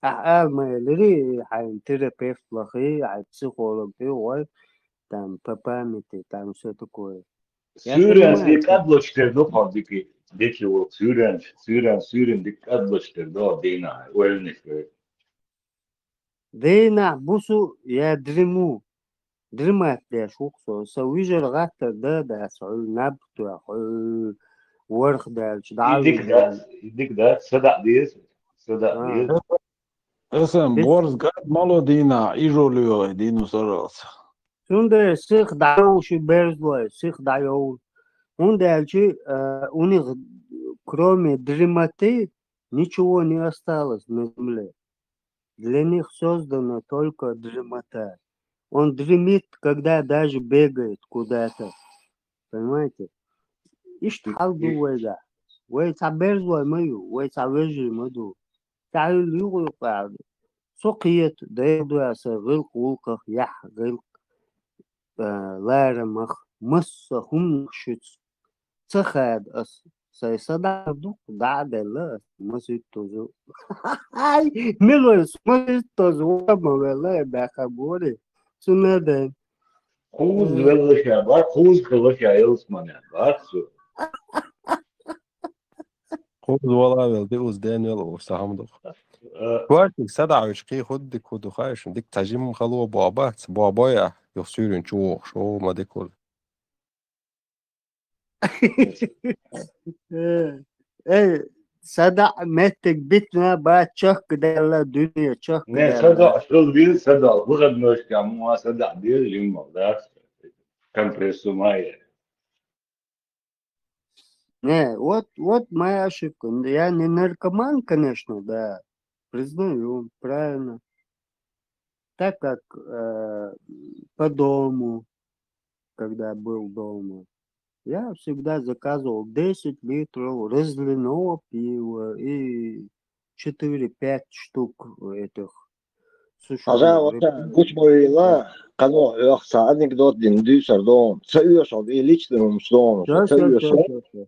ما لري حين تيرابيست لخي حين بسيخولوج واي там папамити там все такое.
Syrien dikkat başlıyor da fabriki. Deki o Syrien dikkat başlıyor da dina. Öyle
دينا بوسو يا دريمو دريمات يا شوخسو سويجر غاتر دا سعول نبتو يا ورخ دا شدعوي
يديك ده صدق ديز
اسم بورز قد مالو دينا ايجوليو دينو سراس
شونده سيخ دعو شي بيرزوي سيخ دعو он дальше у них кроме дремоты ничего не осталось на земле. Для них создана только дремота. Он дремит, когда даже бегает куда-то. Понимаете? Иштхалду вейга. ويتعبرزوا ميو ويتعبرزوا مدو تعال يغو يقعد سقيت دايدو ياسا غلق ولقخ يح غلق لارمخ مس هم شتس تخاد أس سيصدع دوك دعد الله مسيط توزو هاي ملوس مسيط توزو ما والله باخبوري سنادين
خوز velika, bak خوز kılıç ayılsman ya, bak su.
خوز والله بلدي وز دانيال وسامدو كوارتك سدع وشقي خدك ودخايش ديك تجيم خلوه بابايا يصيرون شو ما ديكول
ايه صدع ماتك بيتنا بعد شك دالة دنيا شك
Ne sada şol bir sada bu kadar noşka ama sada bir limon da kompresumaya.
Не, вот моя ошибка. Я не наркоман, конечно, да, признаю, правильно. Так как по дому, когда был дома, я всегда заказывал 10 литров разливного пива и 4-5 штук этих
Aga
сушеных
kuch boyla kano yoksa anekdot din düser don. Sayıyorsan iyilikten don. Sayıyorsan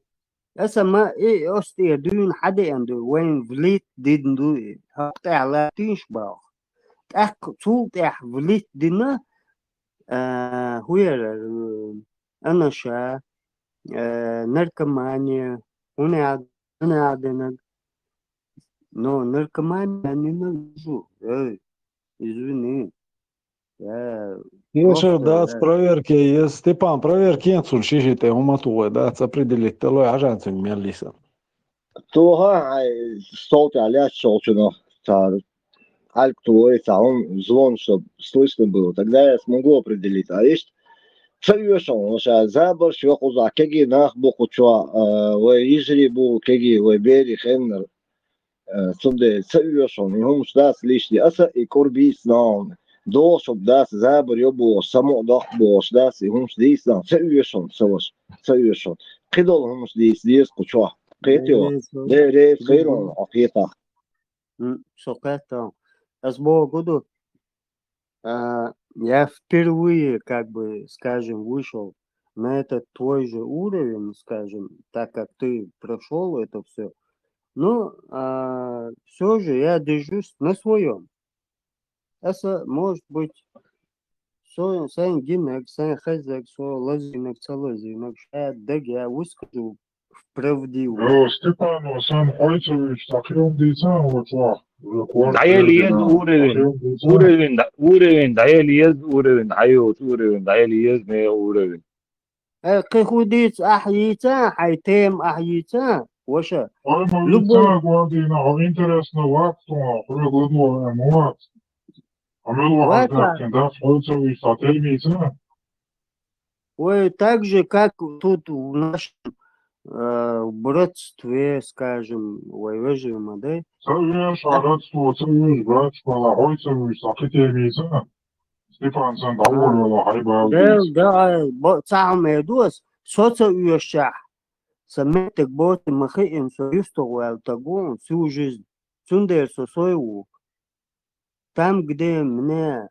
هسه ما ايه قصدي دون حدا عنده وين فليت دين دو هقطع لا تنشبع تأك صوت فليت دينا هوير أنشا наркомания هنا عندنا но наркомания не належу. Извини. Я
يشر
просто
دات проверки есть. Степан, проверки нет, шишите, уматуе, дат определить, телой ажанцин мерлиса.
توها صوتي عليها щелчено. Альк твой, он звон, чтобы слышно было. Тогда я смогу определить. А есть цельёшон, лоша забор, швехуза, кеги нахбу кучва, выезжали бу, кеги выбери хемнер. Сунде цельёшон, и он штас лишний аса и корбис наун. До, чтоб дас забор ёбу, само дахбу, штас, и он штис наун. Цельёшон, саваш, цельёшон. Кидол он штис, дис кучва. Кетио, рейс хейлон, ахета.
Сокета. Году я впервые, как бы, скажем, вышел на этот твой же уровень, скажем, так как ты прошел это все. Но все же я держусь на своем. Это может быть сайн гинек, сайн хазек, лазинек, целозинек, я выскажу правдивость.
Степан, Сан Хойцевич, таким дитям, вот вам.
Дайелиез уровень, дайелиез уровень, айот уровень, дайелиез не уровень.
Кихудиц ахица, хайтем ахица, воша.
Любой година, интересно, вактума, пригодно, эмоат. А да, Хойцевич, сательница.
Ой, так же, как тут в нашем братстве, скажем, выживем, да?
Цельвеш, братство, цельвеш, братство, Хойцевич, сательница. Степан, сан довольно, хайбал.
Да, самое дос, социующих, саметик боты махаем, союстовал тагон всю жизнь. Сундер сосоеву. Там, где мне,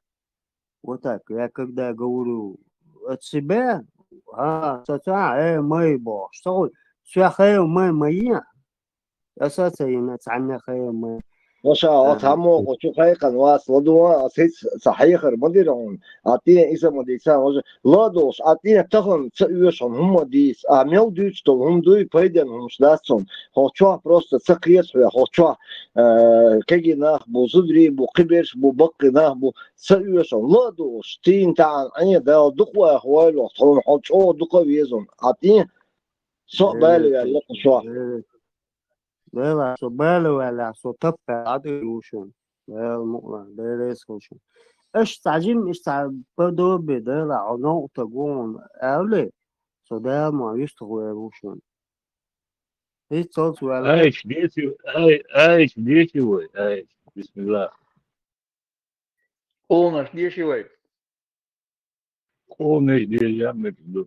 вот так, я когда говорю от себя, мой бог, что все хаю мои, أساسا عنا خير ما
وشا أتهمو وشو خيقا واس لدوا أسيس صحيحر مديرون أتيه إذا مديسان وش لادوش أتيه تهم تأيوشون هم ديس أميل ديش تو هم دوي بيدن هم شداسون هو شو просто سقيس هو شو كيجي ناخ بو زدري بو قبرش بو بقي ناخ بو تأيوشون لادوش تين تاعن أني دا دقوا هوايلو تقولون حد شو دقوا بيزون أتيه سو بالي يلا شو
لا سبالة ولا سطبق عادي وشون لا المقلع لا ليس وشون إيش تعجين إيش تعبدو بدل عناق تقون أولي صدا ما يشتغل وشون إيش صوت ولا
ايش ديتي وي ايش بسم الله
Полночь дешевый.
قومي دي يا مجدو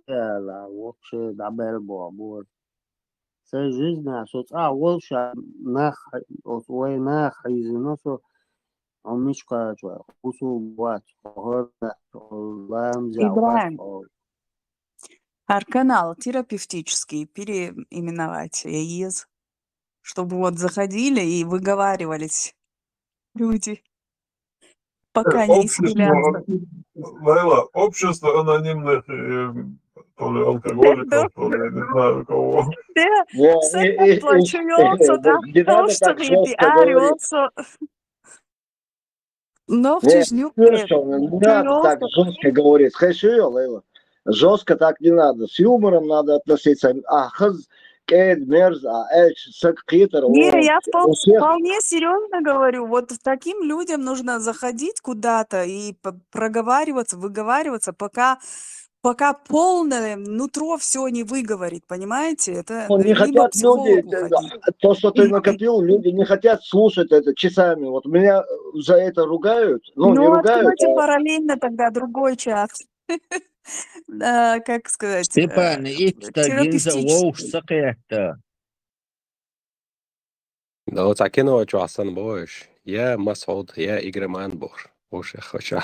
لا وقش دعبال بوابور سي جيزنا صوت وقش ناخ وصوي ناخ يزنوسو عميشكا جوا وصو بوات هرنا لامزع
Ибраим, арканал терапевтический переименовать ЕИЗ, чтобы вот заходили и выговаривались люди, пока не исцелятся.
Лейла, общество анонимных то ли алкоголиков, то ли не знаю кого.
Все плачутся, там толстые орётся. Но в Чижнюке
не надо так жестко говорить. Хорошо, Лейла. Жестко так не надо. С юмором надо относиться.
Не, я вполне серьезно говорю. Вот таким людям нужно заходить куда-то и проговариваться, выговариваться, пока полное нутро все не выговорит, понимаете? Это
не хотят люди, то, что ты накопил, люди не хотят слушать это часами. Вот меня за это ругают, не ругают.
Откройте параллельно тогда другой чат. Как сказать?
Степан,
терапевтический.
لو تعكينا وجو عصان بوش يا مسعود يا إجرمان بوش بوش يا خوشا.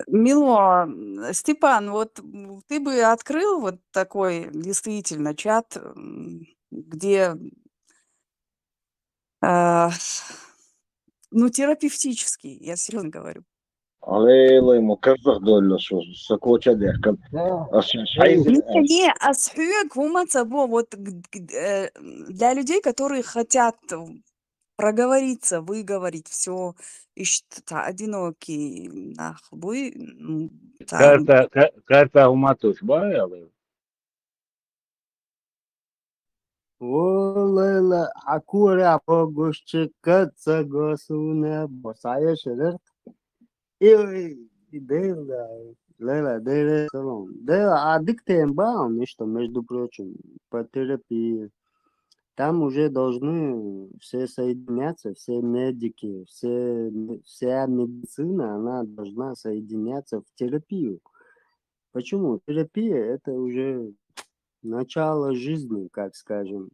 Мило, Степан, вот ты бы открыл вот такой действительно чат, где Ну, терапевтический, я серьезно говорю.
علي ما كرفخ دول شو سكوتشا ديك
Не, асхюк, умацабо, вот для людей, которые хотят проговориться, выговорить все, ищут одинокий нахуй,
كارتا وماتوش باي
والله حكورة بوغوشتكت سغوسونا بوسايا شرق إيه Лейла, салон. Да, аддикты баун, что, между прочим, по терапии. Там уже должны все соединяться, все медики, вся медицина, она должна соединяться в терапию. Почему? Терапия – это уже начало жизни, как скажем.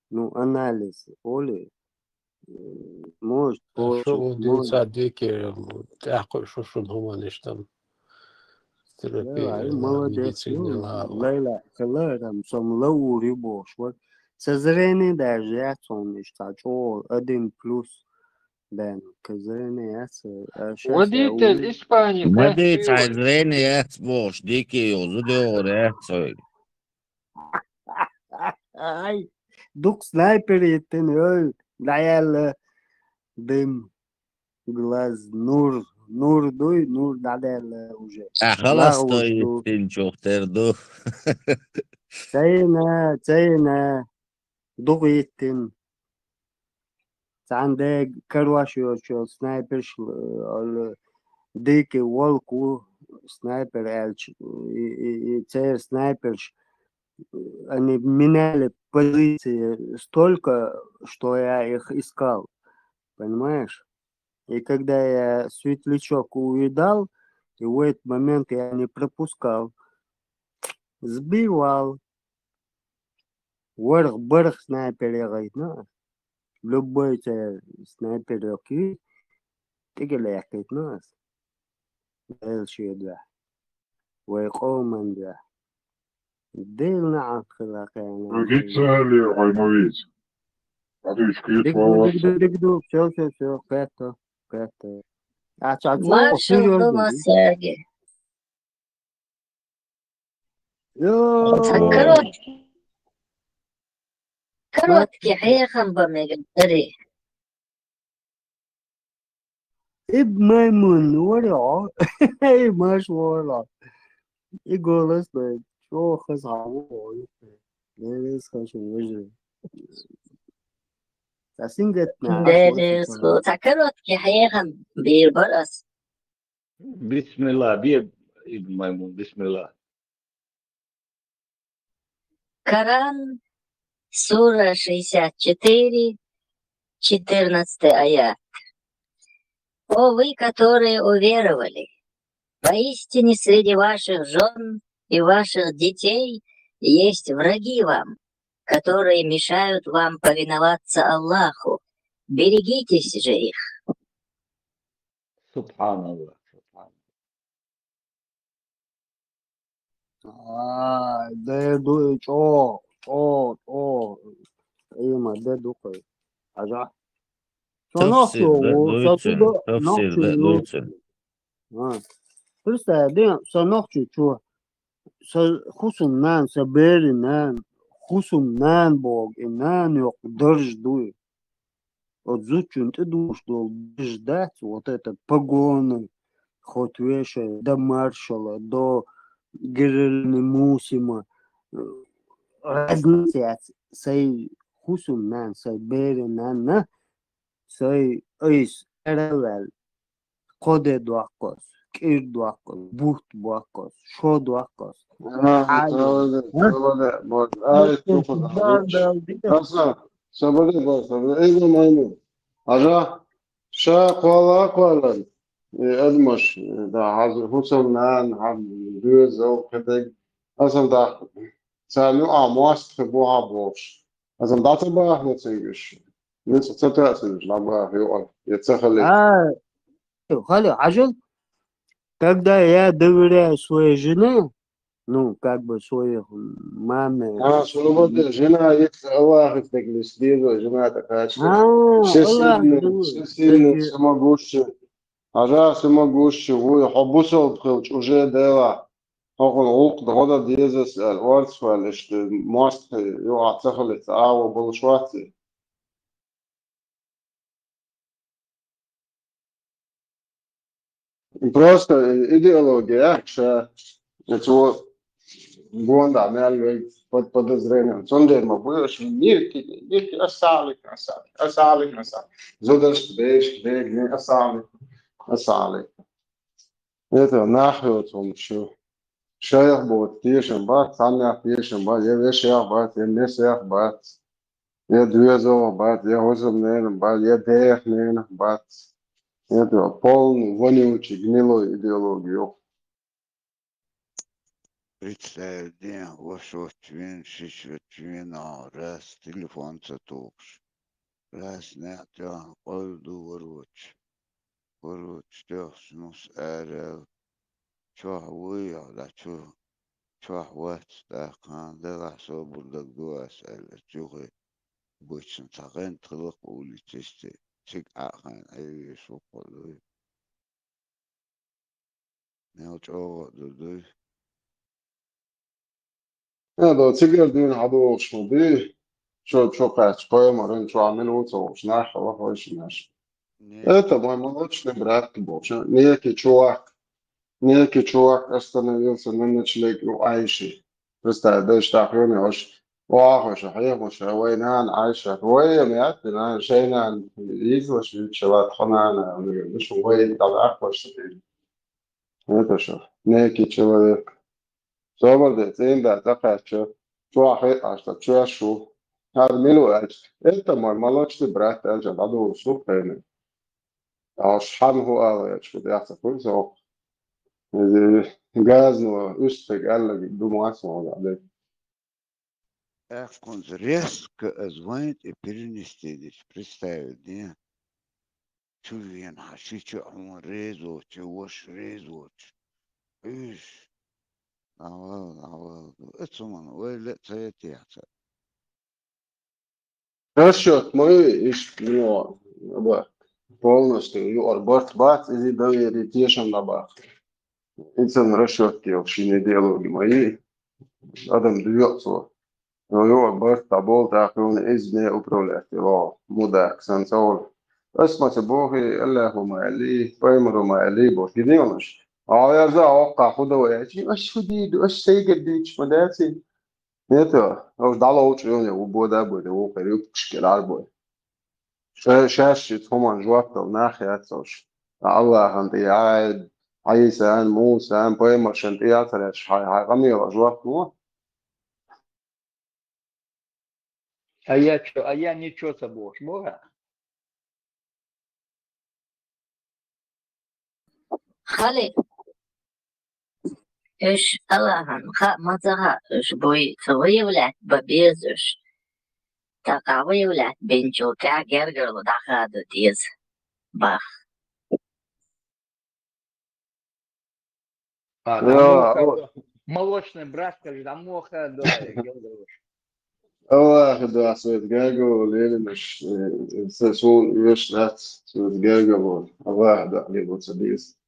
Ну, анализ, Оли, может,
شو دين صديق تعقل شو هم نشتم терапия
молодец.
медицина
Лейла, хелла, там, сам лаури бош, вот. Со зрения даже я солнечный, что 1+, да, к зрению
وديت الإسباني
بديت
كان
عذرين يا بوش ديكي وزدور يا سوي
Ай, дух снайпер, ты, даял дым, глаз, нур дуй, нур даял уже.
خلاص طيب تنشوف تردو
تينا дух يتن. عندك كرواش شو سنايبر ديكي волку снайпер эльч и снайперш они меняли позиции столько, что я их искал, понимаешь? И когда я светлячок увидал, и в этот момент я не пропускал, сбивал. Варх снайпер говорит, ну, любой снайпер окей, ты говоришь, ну, эльчи да, вайкоман да. ديلنا عن خلاك يعني
جيت سالي وحيمويت عطيش كيت
دقدو شو كاتو
Маршал Домасяги. كروتكي حيخن بمقدري
اب ميمون ورع اي ماش ورع يقول اسمه شو خز عمو ليس خش وجه تسينجتنا
دارس كروتكي حيخن بيربرس
بسم الله بيب ابن ميمون بسم الله
Коран, сура 64, 14 аят. О вы, которые уверовали, поистине среди ваших жен и ваших детей есть враги вам, которые мешают вам повиноваться Аллаху. Берегитесь же их.
Субханаллах.
ده دو ايه ما ده دوكي اجا
تفسير لوتسن
Просто да, санохчу чу, хусум нан, сабери нан, хусум нан бог, и нан yok дырж дуй. Вот зучун ты душ дол ждать вот это погоны, ход вешая до маршала, до Геральны Мусима, разница сей хусум нан, сей бери нан, на сей эйс эревел, коде дуакос, кир дуакос, бухт дуакос, шо дуакос.
Ego maymun. Aja, şa kuala. Admaş da hazır Husum'dan düz o kadar azam da sanu amas bu haboş azam da tabii ne çekiş ne satıyorsunuz la bu yok yetsakhli
خلي عجل когда я доверяю своей жене ну, как бы своих маме.
شنو بدي جنا يكسر الله يفتك السديد جنا تكاتش
Allah
شسين سماغوش عجا سماغوش هو يحبسه بخوش وجه دوا هو العقد غدا ديزس الورس والاشت ماست يو تخلص او بالشواتي просто идеология что это Гонда, мелвей под подозрением. Сондер мы будешь нирки асалик. Зудаш беш бегни асалик. Это нахуй он что. Шаях будет тишин бат, саня тишин бат, я вешаях бат, я несаях бат, я двезов бат, я озумнен бат, я деяхнен бат. Это полный вонючий гнилой идеологию.
Представь день, вашего твин, шишва твина, раз телефон цатукш, раз нет, я пойду ворочь, техснус, чуахуя, да чуахуат, да кан, да ласо бурдак дуас, чухай, бычен цаген, трылык улицесте, чик ахан, шоқолы. Неуч оға дудуй.
هذا تقدر دين عدو شو دي شو قاعد مرن شو عملوا تو شناح وهو شناش это мой молочный брат боже некий чувак остановился на ночлег у Айши представь да что ахрони ош واخش حيخش وينان عايشة وين يأتنا شينا يزوش شباب خنانا مش وين طلع أخوش это что некий человек Соболде, цинда, такачо, чуахе, ашта, чуашу. Армилуач. Это мой молочный брат, Эльджа, баду супейны. Ашхамху алач, кудяца, кузок. Газну, устек, эллаги, думасу, да.
Он резко звонит и перенести. Представить, не? Чувен, хашичу, он резоч, вош резоч. Ишь. Это он, вы летаете.
Расчет мой, иш, ну, полностью, юр, бат, изи доверие тешам на бах. Инсан расчет, я вообще не делаю мои. Адам двигаться. Но юр, бат, табол, так он из не управлять его. Мудак, сансол. اسمه بوخي الله ما لي بايمر ما لي بوخي ديونش يرجع وقع خده ويأتي اش فديد اش سيجديش مداتي نيتو او دالو تشوني وبودا بودا وقريو تشكيل عربوي شاش تهمان جوابت وناخي اتسوش الله انتي عاد عيسى ان موسى ان بايمر شنتي اترش هاي غميرة جوابت مو
А я ничего собой, бога.
خالي إيش الله خا ما تها إيش بوي سوي ولا ببيزش تقاوي ولا بنشو كأجرجر ودخل ديز بخ
Молочный брат, скажи, да моха, да,
الله ده سويت جاجو ليلة مش سون يش نات سويت جاجو الله ده عليه بوتسديس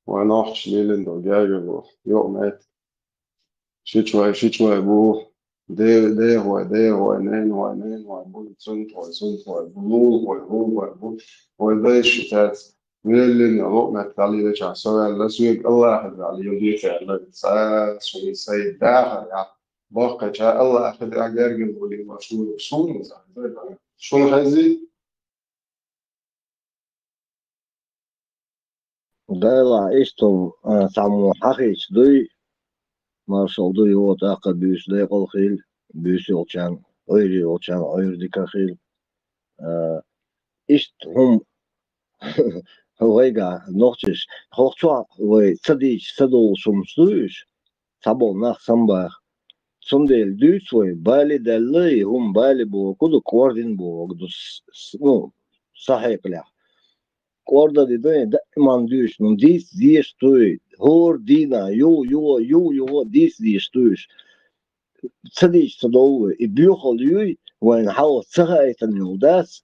ونوحش ليلة ده جاجو يوم مات شيت شوي بو ده هو نين هو بو سنت هو بو هو ده شتات ليلة نروح نتعلي ده شاسوي الله سويت الله ده عليه يديك الله ساس ويسيد ده يعني باقي جاء الله أخذ أجر قولي مشهور شون هذي
دايلا إستو تعمو حقيش دوي مارشال دوي هو تاقد بيش دايقل خيل بيش يلچان غير ديكا خيل إست هم هويقا نوختش خوختوا وي تديش تدول شمسدوش تابول ناخ سنباخ Sondel duitsoi bali dalli hum bali bo kudu kwardin bo kudu no sahip la orada dedi daiman diyorsun dis diyeştü hor dina yo dis diyeştü تصدق صدوه بيوخل يوي وين حاول سخايت النوداس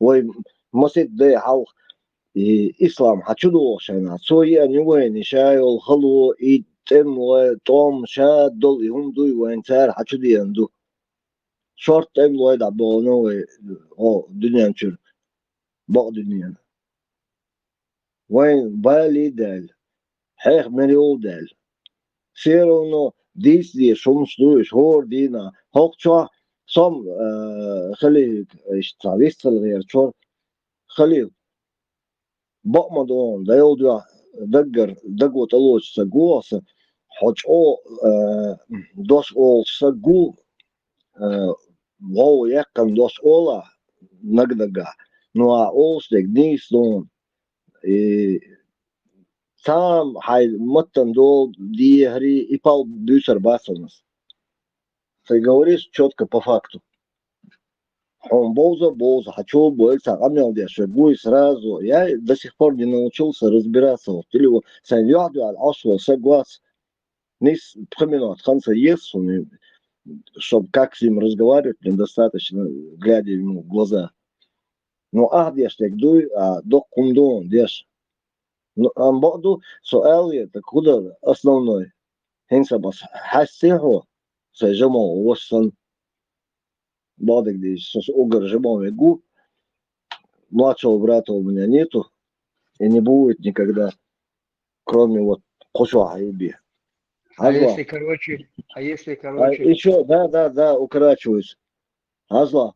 وين مسيت دي حاول إسلام حشدو عشان سوي أن وين شاي الخلو يتم وطوم شاد دول يهم دوي وين سار حشدي عندو شرط تم لويد عبونو أو دنيا نشر بق دنيا وين بالي دال حيخ مريو دال سيرونو ديس دي شمس دوش هور دينا هوكشوا صم خلي اشتريست الغير شور خلي بقمدون دايودوا دقو تلوش سقوس حج او دوش اول سقو واو يقن دوش اولا نقدقا نوا اولستيك ديس دون сам хай маттан дол диехри и пал бюсер басанас. Ты говоришь четко по факту. Он болза, хочу больше, а мне он сразу. Я до сих пор не научился разбираться. Вот, или вот, сайдиаду аль-ашва соглас. Нис пхаминат ханса есу, чтобы как с ним разговаривать, недостаточно, глядя ему в глаза. Но ахдеш так дуй, а док кундон деш. عم بقضوا سؤالي تقدر основной هنسى بس حسيه سجمعوا وصل بعضك دي أجر جمعوا يجو младшего брата у меня нету и не будет никогда, кроме вот кушуа иби.
А если короче?
Еще, да, укорачиваюсь. Азла,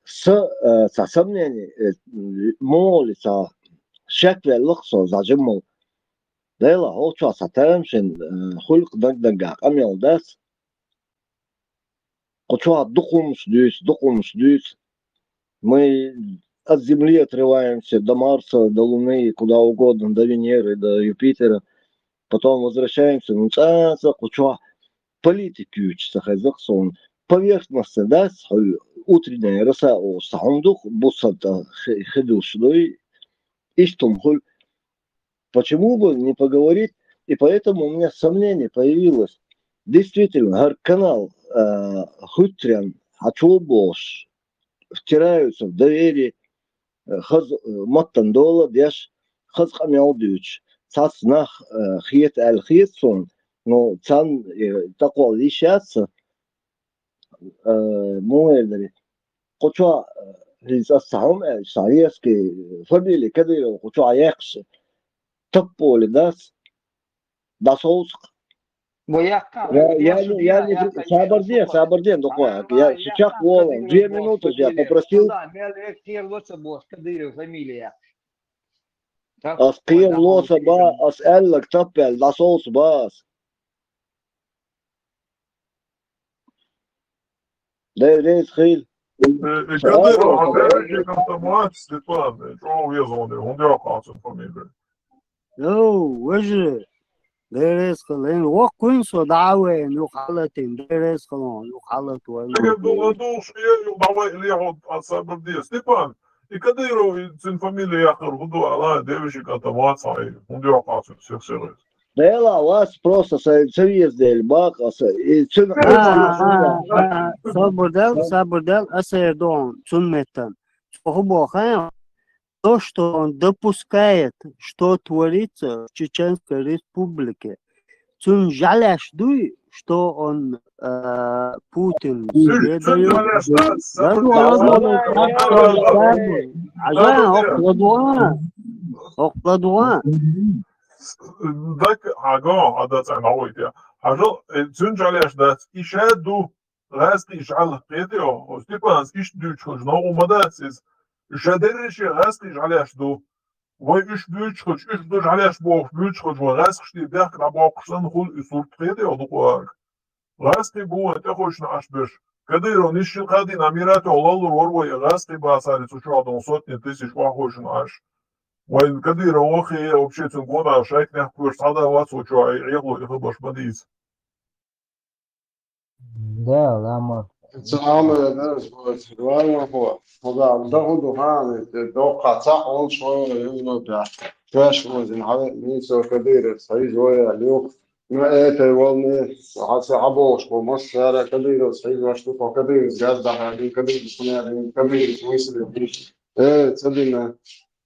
с сомнений молится شكل اللقصة زعجمو دايلا هو شو ستامشن خلق دق أميال داس قطوع دقومش دوس мы от Земли отрываемся до Марса, до Луны, куда угодно, до Венеры, до Юпитера, потом возвращаемся, قطوع политики учится, хазаксон поверхностно, да, утренняя роса, сахундух, бусата хидуш, Иштумхуль. Почему бы не поговорить? И поэтому у меня сомнение появилось. Действительно, канал Хутрян, Хачулбош втираются в доверие Маттандола, Деш, Хазхамялдюч, Цаснах, Хиет Аль-Хитсон, но Цан такой лишаться, Муэльдери, Кочуа, الصحوم الصعيسكي فبيلي كده وقطع يقص تبو لداس داسوس يعني صابردين دقوا я сейчас волон 2 минуты я попросил أسقير لوسا با أسألك تبل داسوس باس ده خيل
Кадыров, опять автомат, Степан, что увезли? Он делал фамилию.
وجه ديريس خلين وقن صدعوين يخلطين ديريس خلون يخلط وين
Я думал, что я давай лягу от Сабарди. Степан, и Кадыров, и фамилия Яхар Худу, Алла, девочек автомат, он делал всех сервис.
Дела вас просто съездили бакаса и
Сабурдел Асердон Цунметан. То, что он допускает, что творится в Чеченской Республике. Цун жаляш дуй, что он Путин
Так, هذا تعود يا حاجة تنجلش ده إشادو غاست إشعال قيديو وستيبانس إيش دوش خج نو مداسس إشادرش غاست إشعالش دو وإيش دوش خج إيش دوش عليش بوف دوش خج وغاست خشتي داخل عباقشان خل إصول قيديو دقوار غاست بو أنت خوش نعش بش كديرو نيش القادين أميرات الله الوروي غاست باسالي تشوف عدم صوتني تيسي شوا خوش نعش وين كدير وخي وبشيت نقول شايك نحكي صعدا واتسو شو يغلو يخبش بديس
Да, лама.
تعامل درس وين هو هذا ده هان دوقة صح أول شوية يوم بتاع كاش وزن على ميسو كبير صحيح شوية اليوم ما إيه والله حاسس عبوش ومصر كبير صحيح واشتوك كبير جاد هذا كبير سنة كبير ويسر إيه تصدقنا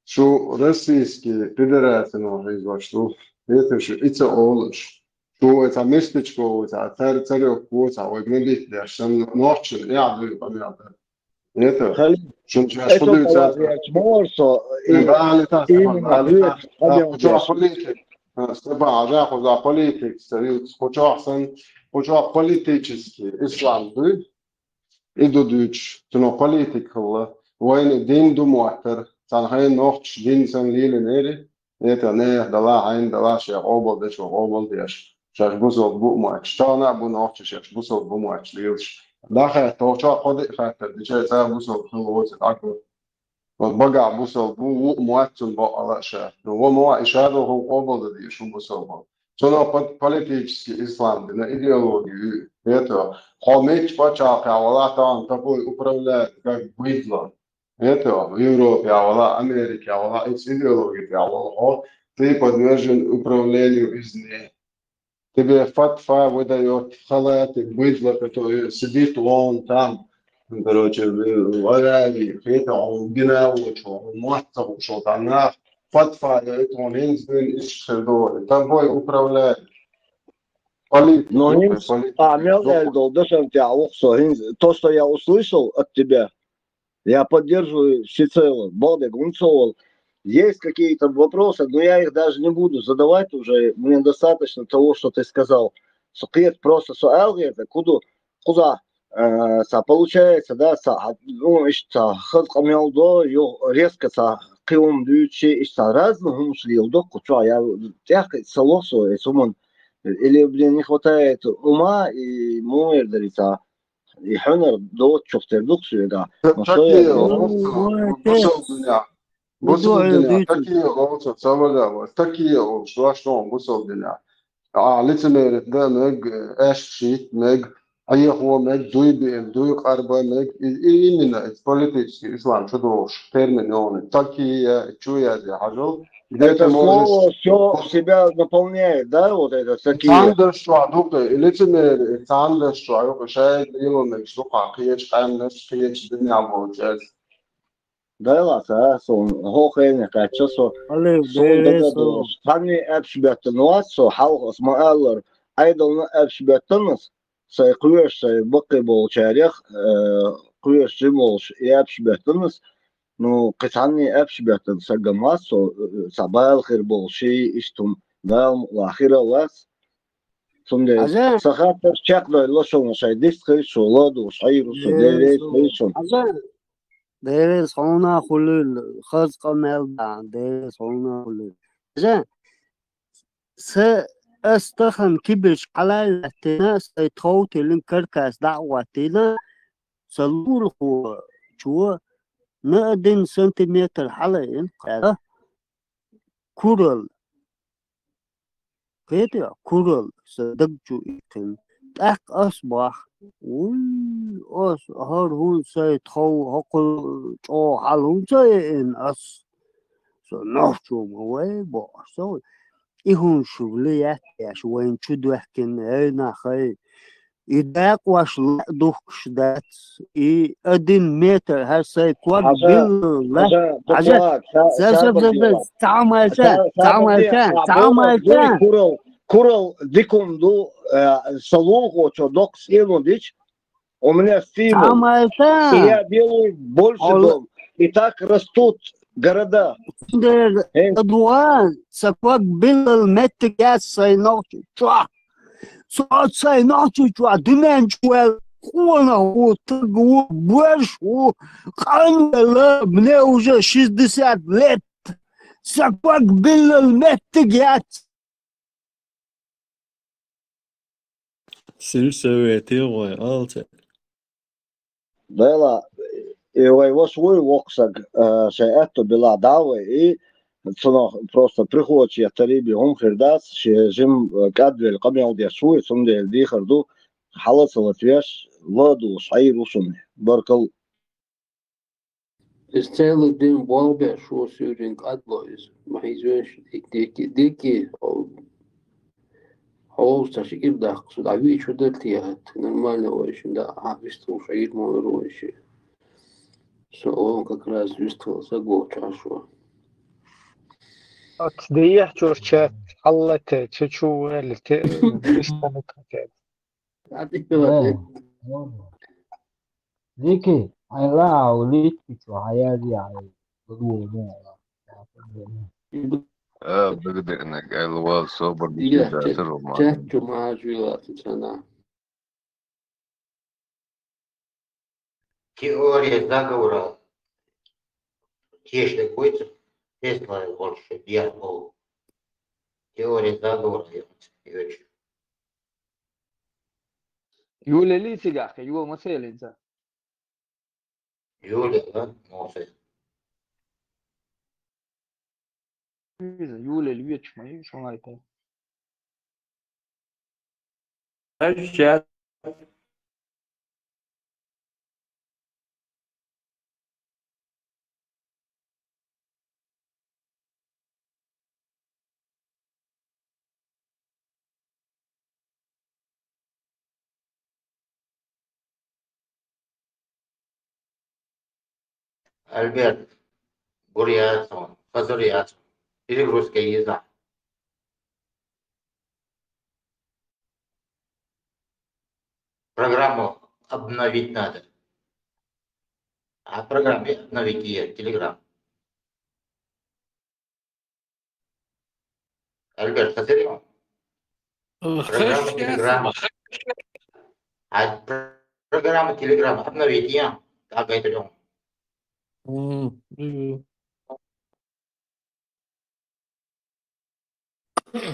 شو روسيسكي فيدراسيون صحيح واشتوك إيه شو إتس أولش شو إذا مستشفى إذا ترى قوة أو يمديك عشان نوتش يعني يبقى إيه
خلي
شو مش
это
خذوا يسافر
полагается морсо
بالي تاسع
именно
بالي
ответ
خذوا
объем
بوليتيك استبع جا خذوا بوليتيك سريع خذوا أحسن خذوا بوليتيكسكي إسلام دود إدو دوتش تنو بوليتيك الله وين دين دو موتر تان هاي نوتش دين سن ليل نيري إيه نه دلا عين دلا شيء قابل ده شو قابل ديش شاش بوسو بو ماتش تانا بو نوتش شاش بوسو بو ماتش ليش داخل توشا قد خاطر دي شيء سا بوسو خلوص أكبر وبقى بوسو بو مواتن بقى شاف هو مو إشارة هو قابل ده شو بوسو بو شنو политический إسلام ده идеологию это хометь почав ولا там такой управляет как быдло это в Европе ولا Америке ولا эти идеологии ولا ты подвержен управлению извне тебе фатва выдает халаты быдло которое сидит вон там короче в Аравии это он генерал что мастер что там фатва это он инсбен исчердо тобой управляет политик
Но Хинз,
политик
Мелдол, даже тебя Оксо, то, что я услышал от тебя, я поддерживаю всецело. Бодек, Гунцовал, есть какие-то вопросы, но я их даже не буду задавать уже. Мне достаточно того, что ты сказал. Сукет просто суал, это куда получается, да, ну, ишта, хазка Мелдо, резко قيوم دючи, ишта, разным шлил, до куча, я тяхкать солосо, и сумон. Или, блин, не хватает ума и муэрдерица, и хонор до чофтердуксу, да. Но что я
بوصل الدنيا تكيه غوصة سوالة تكيه شلون بوصل الدنيا لتمر دمج اش شيت مج اي هو مج دوي قربة مج именно политический ислам شدوش термин такие чуя за حاجة
это слово все себя наполняет, да, вот это такие.
Цандер что, лицемер, цандер что, шесть миллионов штука, киеч камнеш, киеч дня будет.
Да ладно, сон, хохен, качесо, сон дагадо, хани эпшбетнуасо, халхос мааллар, айдолна эпшбетнус, сайкуеш, бакы болчарях, куеш жимолш и эпшбетнус. Ну, قطعني أبشبت سجماسو صباح خير بولشي إشتم دام الأخيرة واس ثم سخات شكله اللي شو نشاي ديسك شو لادو شعير وصديري شو
ده صونا خلول خاص قمل ده صونا خلول زين استخدم كبش على الناس توت لنكركاس دعوتنا سلول هو شو نقدن سنتيمتر حلقين كورل كده كورل صدقجو إيكن تاك أصبح هار هون سايت خو هقل جو حالون سايين أس نحشو موي باشو إيهون شغليات ياش وين شدو احكن اينا خي إداك واش دوخش دات إي أدين متر هسه كواب بيل لا عجب تعمل
كورل ديكم دو салуго что док съедешь у меня фильм и я делаю больше дом и так растут города
Эдуан саквак бил метгас сайночи صوت ساي نعطي جوا دمان جوا خونا هو تقو برشو قانو لا بنوجه 60 لت ساكواك بال المتجات
سلسويتي غوي آلتا
دايلا и его свой воксаг шеето била даве и просто приходит я тариби он хердас жим кадвел камел дяшуй сумде дихарду халат салатвяш ладу صعير وصني بارك الله.
Es cēlu dienu bolbē šo sūrinku atlojas. Maizvēš diki, Олсаш ирдах сюда вичу дельтиат нормально очень, да, вистул шаир рощи. Он как раз вистул за год чашу.
تصديح شورشات حلت تشو اللي تستمت كده.
ديكي لا وليت في حياتي على
بقدر انك الوال سوبر
Iya,
بتأثرهم
chat cuma juga di sana.
Теория заговора. Тешный койцев. Тесла больше. Дьявол. Теория заговора.
يولا لي تقاخ يولا ما سيل انت.
يولا موسى.
يولا الويتش ما يشو هاي.
Chat.
Альберт. Бурятсон. Хазурятсон. Перегрузка языка. Программу обновить надо. А в программе обновить ее, Телеграм. Альберт, Хазарев. Программа Телеграма. А программа Телеграма обновить ее. Так, это дом.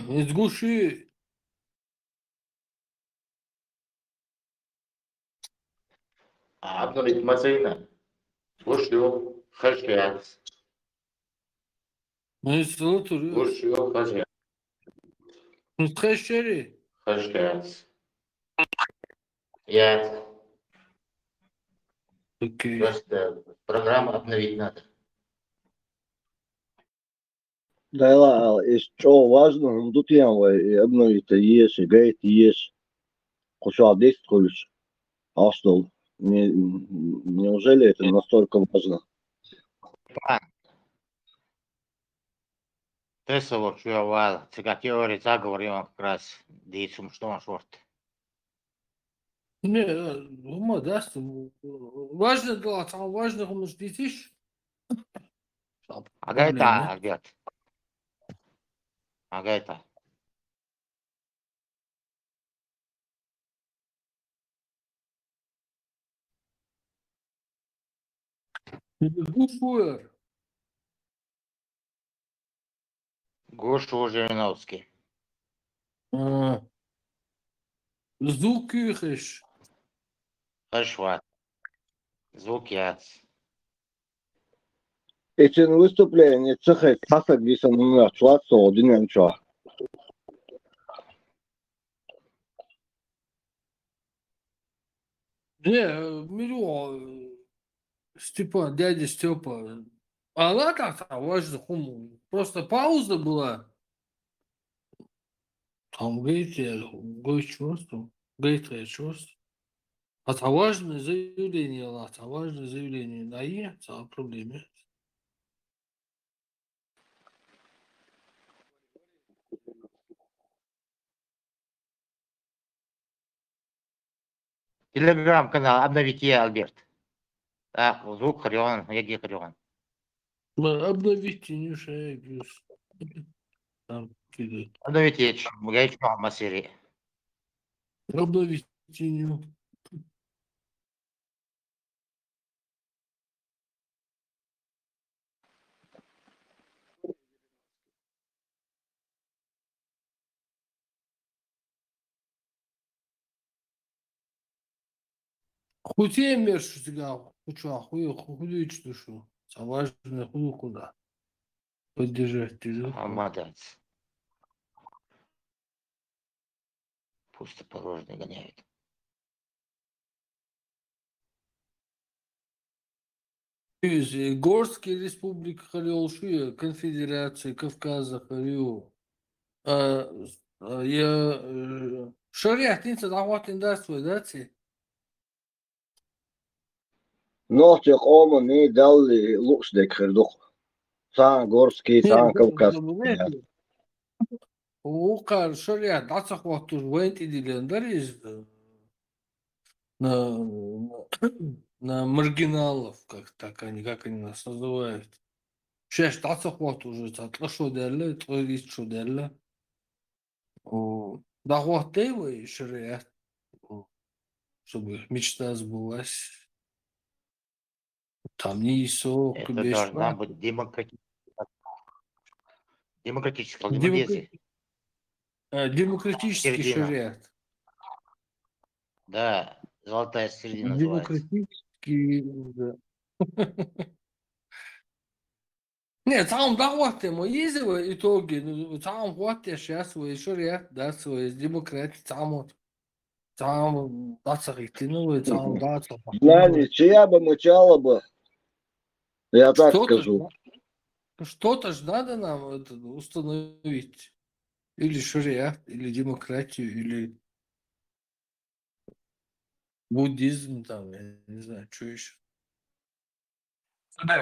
Из гуши.
обновить машина. Слушаю, хэшпиат.
Из лотуры.
Слушаю, хэшпиат.
Из хэшери.
Хэшпиат. Я.
Окей.
Просто программу обновить надо.
Да لا что важно هم тут я обновить есть гайд есть кусок десять колешь Arsenal неужели это настолько важно?
Тесла чувал, цыга теория заговора, он как раз дейцем, что он шорт.
Не, ума даст. Важно было, там важно, он ждетишь.
Ага, это, Альберт. Ага, это.
Гуфуэр.
Гошу Жириновский.
Зукюхеш.
Хэшват. Звукиац.
Эти выступления цехает хасад висан номер 21 ничего.
Не, миллион. Степан, дядя Степа. Она как-то важно, просто пауза была. Там говорит, чувство. Говорит, чувство. Это важное заявление, это важное заявление. Да и это проблема.
Телеграм-канал обновите, Альберт. Так, звук Харион, я где Харион.
Обновите, не шагишь. Там кидают.
Обновите, я чё, Масери.
Обновите, не. Худей мершу тебя, что, худеешь душу. Важно худу куда. Поддержать тебя.
Молодец. Пусть порожный гоняет.
Горские республики Халилшуя, Конфедерации Кавказа Халил. Я шариат инца дават индастриал, да, ти?
نوتي قوم ني دالي لوكس ديك خردوق سان غورسكي سان كوكاس
وقال шариат дацах вот тут вент и дилендарис на маргиналов, как они нас называют. Сейчас дацах вот уже что дерле, то есть что дерле. Да вот ты вы шариат, чтобы мечта сбылась. Там не ИСО,
Это должна быть демократическая демократия.
Демократический шариат.
Да, золотая середина называется.
Демократический, да. Нет, там вот мы есть в итоге, там вот я сейчас свой шариат, да, свой демократия, там да, царитиновый, там да,
Знание, чья бы мычала бы, я так скажу.
Что-то же надо нам это установить. Или шариат, или демократию, или буддизм, там, я не знаю, что еще.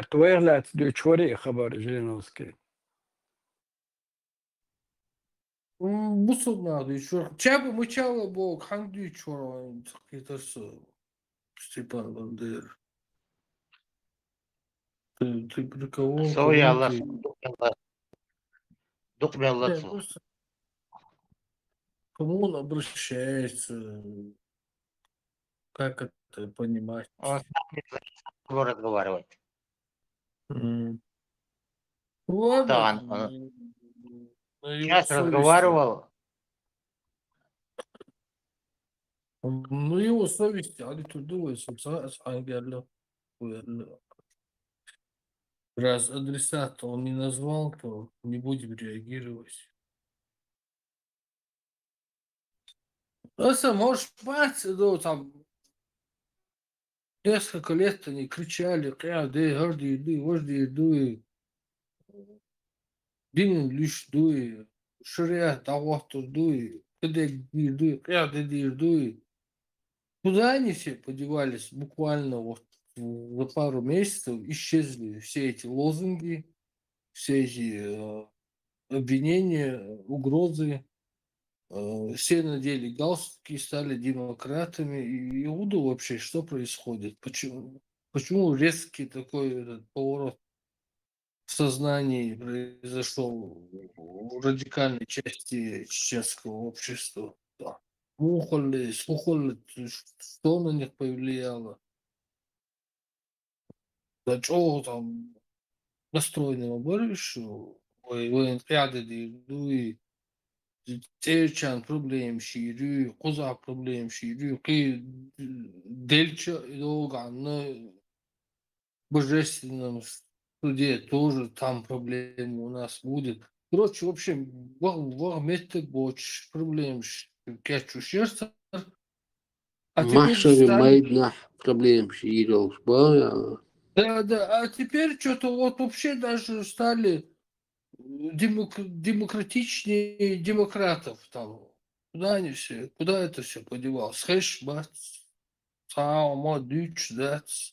Твоя чвори хабар Жириновский.
Бусу надо еще. Чабы мычала бог, ханду чора, какие-то Степан Бандер. Ты при кого? Кому он обращается? Как это понимать?
Он разговаривает.
Ладно.
Да, он сейчас разговаривал.
Ну, его совесть, а ты думаешь, раз адресата он не назвал, то не будем реагировать. Просто, может, мать, ну, там, несколько лет они кричали, Дин лишь дуй, шариат, давату дуй, дуй. Куда они все подевались? Буквально вот за пару месяцев исчезли все эти лозунги, все эти обвинения, угрозы. Все надели галстуки, стали демократами. И Иуду вообще, что происходит? Почему резкий такой этот поворот в сознании произошел в радикальной части чеченского общества? Да. Слухали, что на них повлияло? Да что там настроено больше? Терчан проблем ширю, коза проблем ширю, дельча на божественном суде тоже там проблемы у нас будет. Короче, в общем, вагметик больше проблем кячу сердце.
Машари майдна проблем ширил,
Да, а теперь что-то вот вообще даже стали демократичнее демократов там. Куда они все? Куда это все подевалось? Хэш, бац, саума, дюч, дац.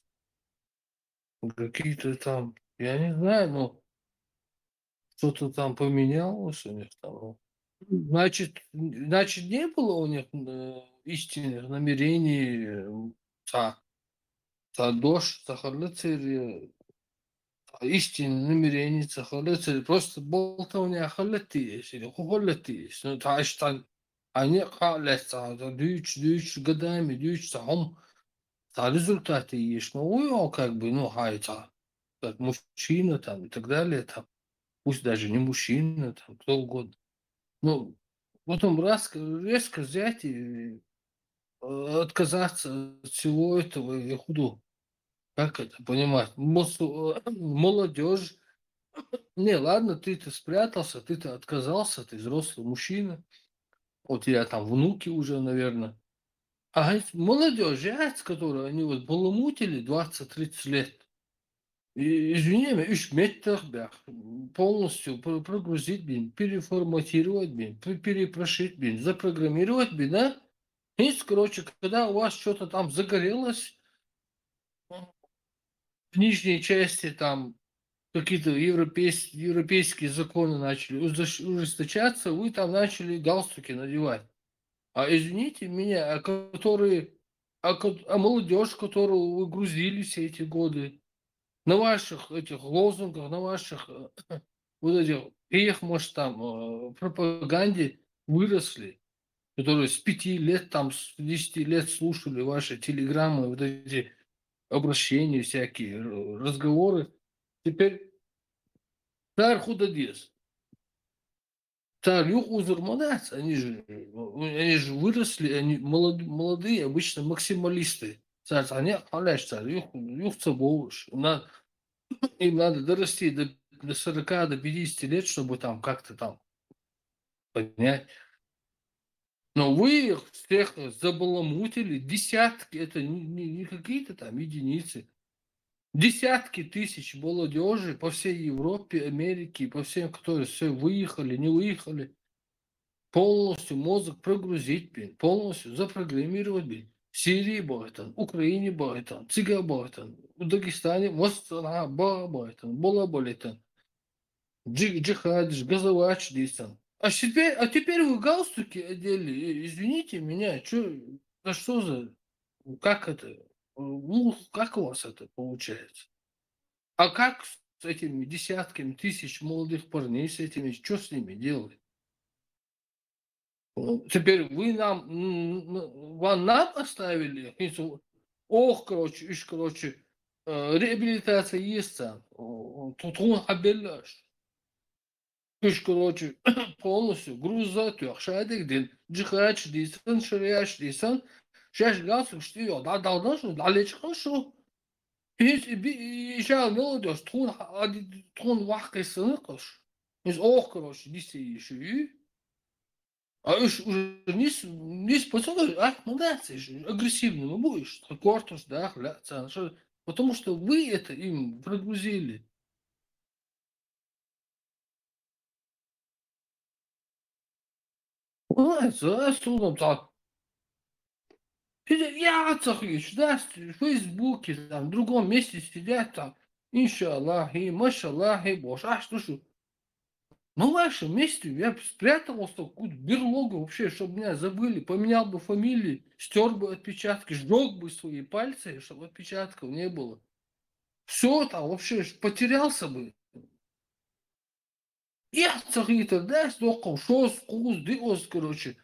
Какие-то там, я не знаю, но что-то там поменялось у них там. Значит, не было у них истинных намерений дождь, истинные намерения цахалцы, просто болтовня халатись или хулатись. Ну, там они халятся, дюч годами, дюч сам. Результаты есть. Ну, как бы, ну, хайца, как мужчина там и так далее, там, пусть даже не мужчина, там, кто угодно. Ну, потом резко взять и отказаться от всего этого и худу. Как это понимать? Молодежь. Не, ладно, ты-то спрятался, ты-то отказался, ты взрослый мужчина. У тебя там внуки уже, наверное. А молодежь, которую они вот баламутили 20-30 лет. Извини меня, 3 метрах полностью прогрузить, переформатировать, перепрошить, запрограммировать, да? И, короче, когда у вас что-то там загорелось, в нижней части там какие-то европейские законы начали ужесточаться, вы там начали галстуки надевать. А извините меня, молодежь, которую вы грузили все эти годы, на ваших этих лозунгах, на ваших вот этих, может, там, пропаганде выросли, которые с 5 лет, там, с 10 лет слушали ваши телеграммы, вот эти обращения всякие, разговоры. Теперь царь худодес. Царь узурманец, они же выросли, они молодые, обычно максималисты. Царь, они халяш царь, юх цабоуш. Им надо дорасти до 40, до 50 лет, чтобы там как-то там понять. Но вы их всех забаламутили, десятки, это не какие-то там единицы. Десятки тысяч молодежи по всей Европе, Америке, по всем, которые все выехали, не выехали. Полностью мозг прогрузить, полностью запрограммировать. В Сирии бойтан, Украине бойтан, Цига бойтан, в Дагестане Мостана бойтан, Бола болитан, джихадиш, газовач дейсан. А теперь вы галстуки одели, извините меня, что за, как это, как у вас это получается? А как с этими десятками тысяч молодых парней, с этими, что с ними делать? Теперь вы нам оставили, короче, реабилитация есть, тут он обеляш. Короче, полностью груза, шадик, джихач, дейсан, шариаш, дейсан, шаш галсук, что да, должно, далеч хорошо. И сейчас молодежь, тун вахкой сыныкаш. Короче, действие еще. А уже не способен, молодцы же, агрессивным будешь, кортуш, да, хляться, потому что вы это им прогрузили. За судом так. Я цахлиш, да, в Фейсбуке, там, в другом месте сидят там, иншаллах, и машаллах, и бош, что? На вашем месте я бы спрятался в какую-то берлогу вообще, чтобы меня забыли, поменял бы фамилии, стер бы отпечатки, сжег бы свои пальцы, чтобы отпечатков не было. Все там вообще потерялся бы. Я цагита, да, стоком, шос, куз, диос, короче,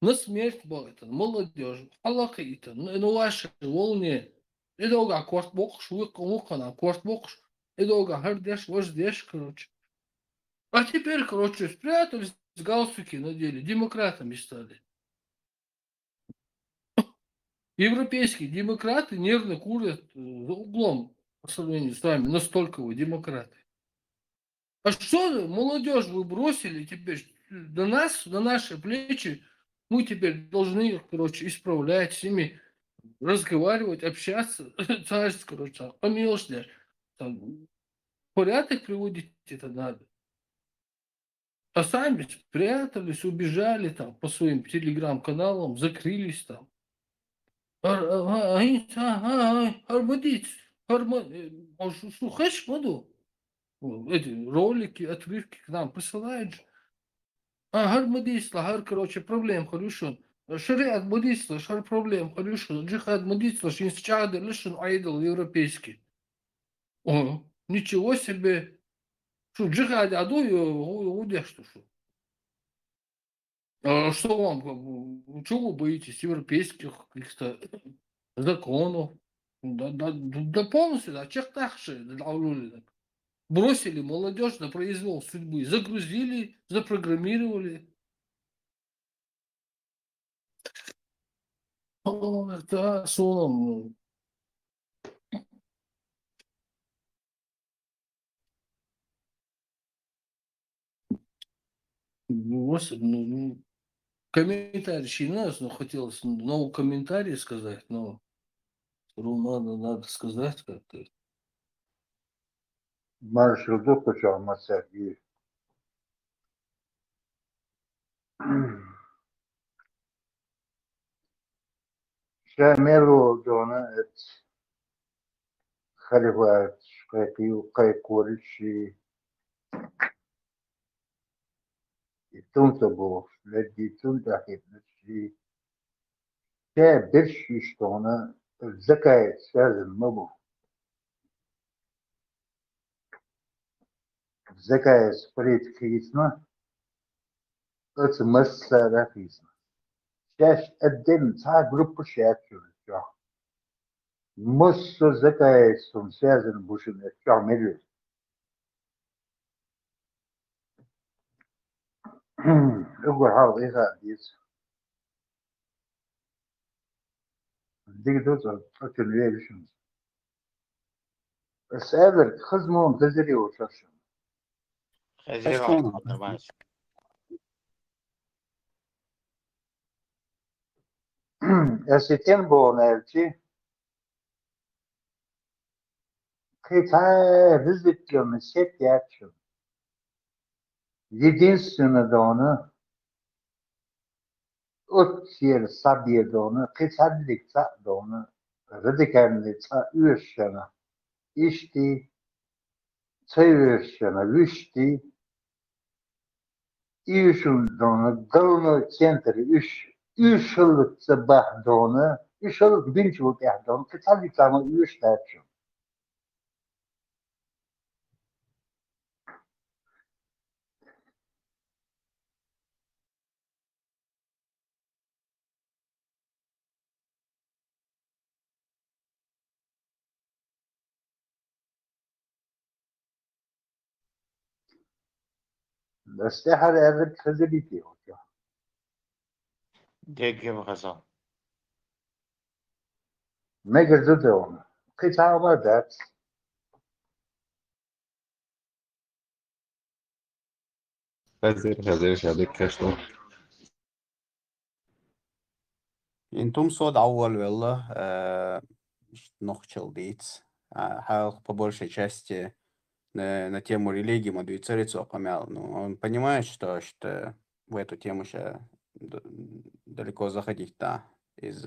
на смерть будет, молодежь, аллахита, на вашей волне. И долго кварт бокш, выконуха кварт бокш, и долго хардеш, вождеш, короче. А теперь, короче, спрятались, галстуки надели, демократами стали. Европейские демократы нервно курят за углом по сравнению с вами, настолько вы демократы. А что молодежь вы бросили теперь до нас, на наши плечи, мы теперь должны, короче, исправлять, с ними разговаривать, общаться, короче, помилуйте, там, порядок приводить это надо. А сами спрятались, убежали там по своим телеграм-каналам, закрылись там. Армадиц, слухаешь, Маду? Эти ролики, отрывки к нам присылают же. Гармадиц, короче, проблем решен. Шариат мадиц, шар проблем решен. Джихад мадиц, инсчады решен, айдол европейский. О, ничего себе. Что, джихад адую, где что? Что вам, чего вы боитесь европейских каких-то законов? Да полностью, да, чертахши, бросили молодежь на произвол судьбы, загрузили, запрограммировали. Да, соном. Господи, комментарий ще нас, но хотелось новый комментарий сказать, но надо сказать как-то.
Маршруту хочу масяки. Шамеру дона эт халиват шкайпил кайкоричи и тунта был леди тунта хитничи. Ша бирши штона закает связан мобу. Закает сприт хисна. Это масса рафисна. Шаш один та группа шачу. Моссо закает сон связан бушин шамеру. Ugur hal iga dit. Dik doet dat continuation. السابق خزمون تزري وشاش.
خزيرة ماشي.
Asiten bonelci. Kıta vizitliyorum set yapçım. Единственное дона отчер сабир дона кıtalık ta dona radikallik ta ürşana işti çayırşana vüşti işun dona galno centri üşülük sabah dona üşülük binç bu ya dona kıtalık ama üşlerçim. بس ده هر evvel kızı diyor.
ديك غزال.
Ne gözü de onu. Kıtama da
هذا هذيك كاشتو.
انتم صوت أول والله нохчел дейц. Хайл по большей части на тему религии модует царицу помял. Но он понимает, что в эту тему сейчас далеко заходить, да, из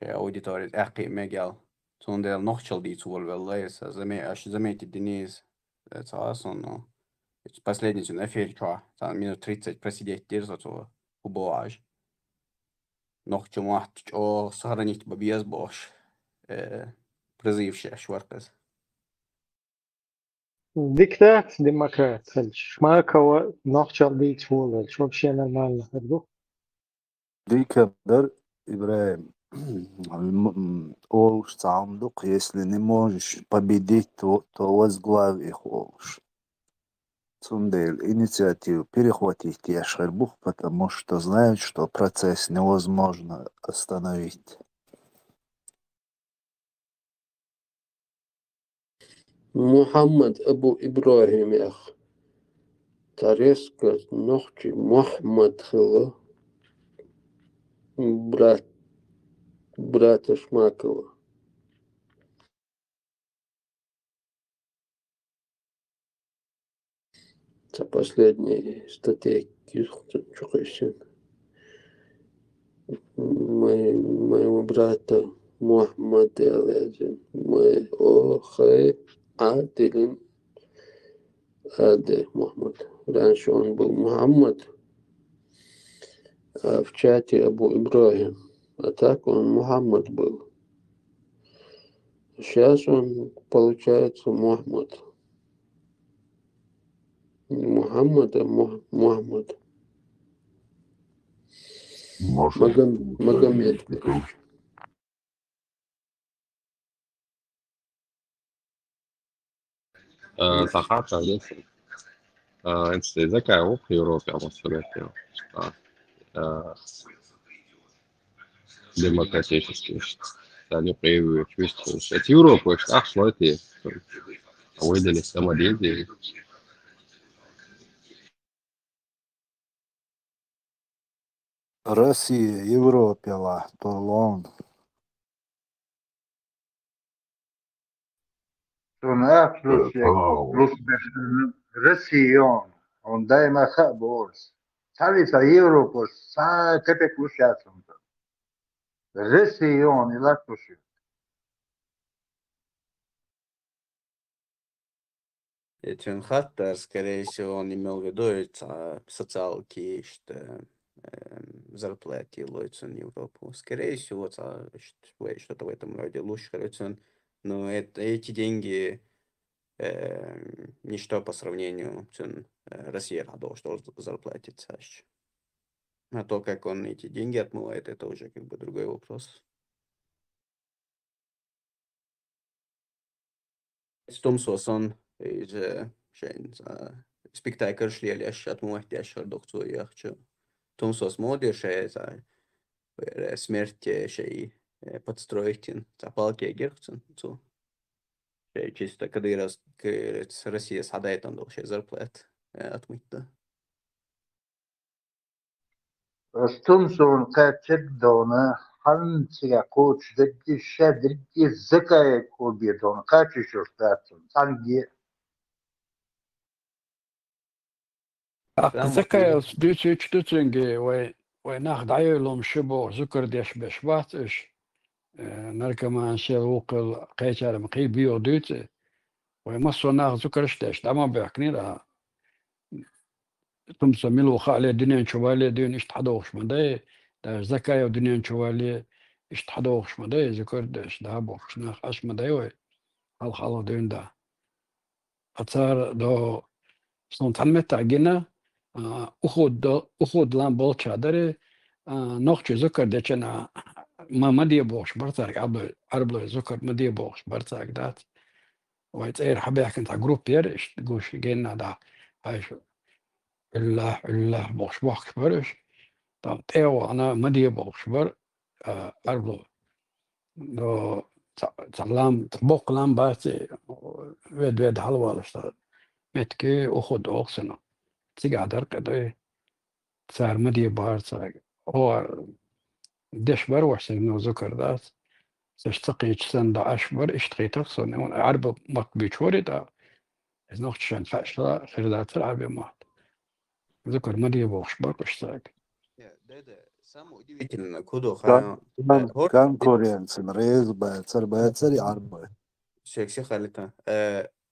аудитории. Ахи мегал. Сондел нохчел дейц والله. Аж заметить Денис. Это он, последний на эфире, там минут 30 просидеть держаться у Боаж. Нохчу махтич о сохранить бабьез бош. Призывший шварказ.
Диктат демократ. Шмакова нохчал бить волы. Что вообще нормально.
Диктатор Ибраим. Олш цамдук, если не можешь победить, то возглавь их Олш. Цундель инициативу перехватить Яшербух, потому что знают, что процесс невозможно остановить.
محمد أبو إبراهيم يا أخ تاريسك نحكي محمد خلا брата Шмакова. Это последняя статья Чухайсин. Моего брата Мухаммад Алязин. Мы охай Адилин Аде Мухаммад. Раньше он был Мухаммад, а в чате Абу Ибрахим. А так он Мухаммад был. Сейчас он получается Мухаммад. Не Мухаммад, а Мухаммад. Магомед.
صحات لسه انت ذكاء هو في اوروبا مسؤوليته демократический они проявляют чувствуют это Европа что шло эти выдали самолеты
Россия, Европа, Полон.
ثنائي بلس رسيون on دائما خبورس ثالثة يوروبوس كتك وشاتهم رسيون لا تشي
Этим хаттер, скорее всего, он имел в виду социалки, что зарплатилуются в Европу. Скорее всего, что-то в этом роде лучше, но эти деньги ничто по сравнению с Россией, что зарплатится. А то, как он эти деньги отмывает, это уже как бы другой вопрос. Stumsos on spektaakels lieliäs atmuehtiäs ordohtsuiahtu. Tumsos modešai смерть шей подстроить запалки герцен цу. Чисто когда раз Россия садает он дол шей зарплат отмыть-то.
Stumson kaçık dona hangi koç dedi şedir ki zekaya kobiye dona kaçışır dersin hangi
زكاة دوتي تشتوتنجي ويناخد عيلهم شبو ذكر ديش بشباتش نركا ما نشيل وقل قيتار مقي بيو دوتي ويمصو ناخ ذكرش ديش داما بيحكني لها تمسا ميلو خالي دنيا شوالي دين اشتحدوخش مداي داش زكاة ودنيا شوالي اشتحدوخش مداي ذكر ديش دابوخش ناخ اش مداي وي الخالو دين دا أتصار دو سنون تعلمت عجينا أخذ لان بولشة دري نوخش ذكر ديشنا ما مدي بوش برتاك عربلو ذكر مدي بوش برتاك دات ويتأير حبيح كنت جروب يرش تقولش جينا دا هايش الله بوش بوش برش طب تيو أنا مدي بوش بر عربلو دو تعلم تبوق لان باتي ويد حلوالش متكي أخذ أوكسنا تيجي درقدي صار مدي بار صار هو دش بر وحسن إنه ذكر ذات تشتقي تسند أشبر اشتقي تقصن عرب مقبي شوري دا إذا نختشان فاشلا خير ذات العربي مات ذكر مدي بوشبر واشتاق
Самое удивительное, куда
конкуренция рез байцер арбай.
Все халита.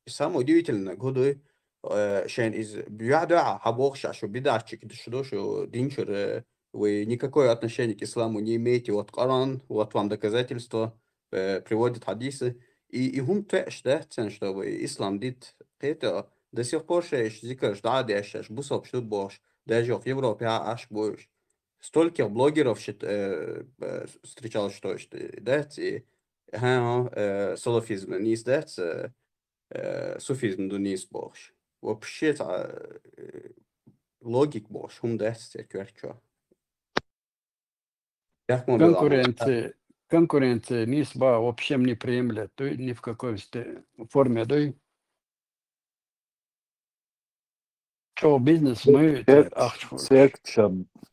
Самое удивительное, куда شان из бюада хабохша, что бедачик, что динчер, вы никакое отношение к исламу не имеете, вот Коран, вот вам доказательства, приводит хадисы, и هم تعش ده تن чтобы ислам дит это до сих пор шеешь зикр да дешешь бусов что бош даже в Европе аж бош столько блогеров встречал что да и салафизм не издать суфизм до не бош вообще логик бош هم ده تكرر
конкуренция низба вообще не приемлет, ни в какой форме, да? Шоу-бизнес мы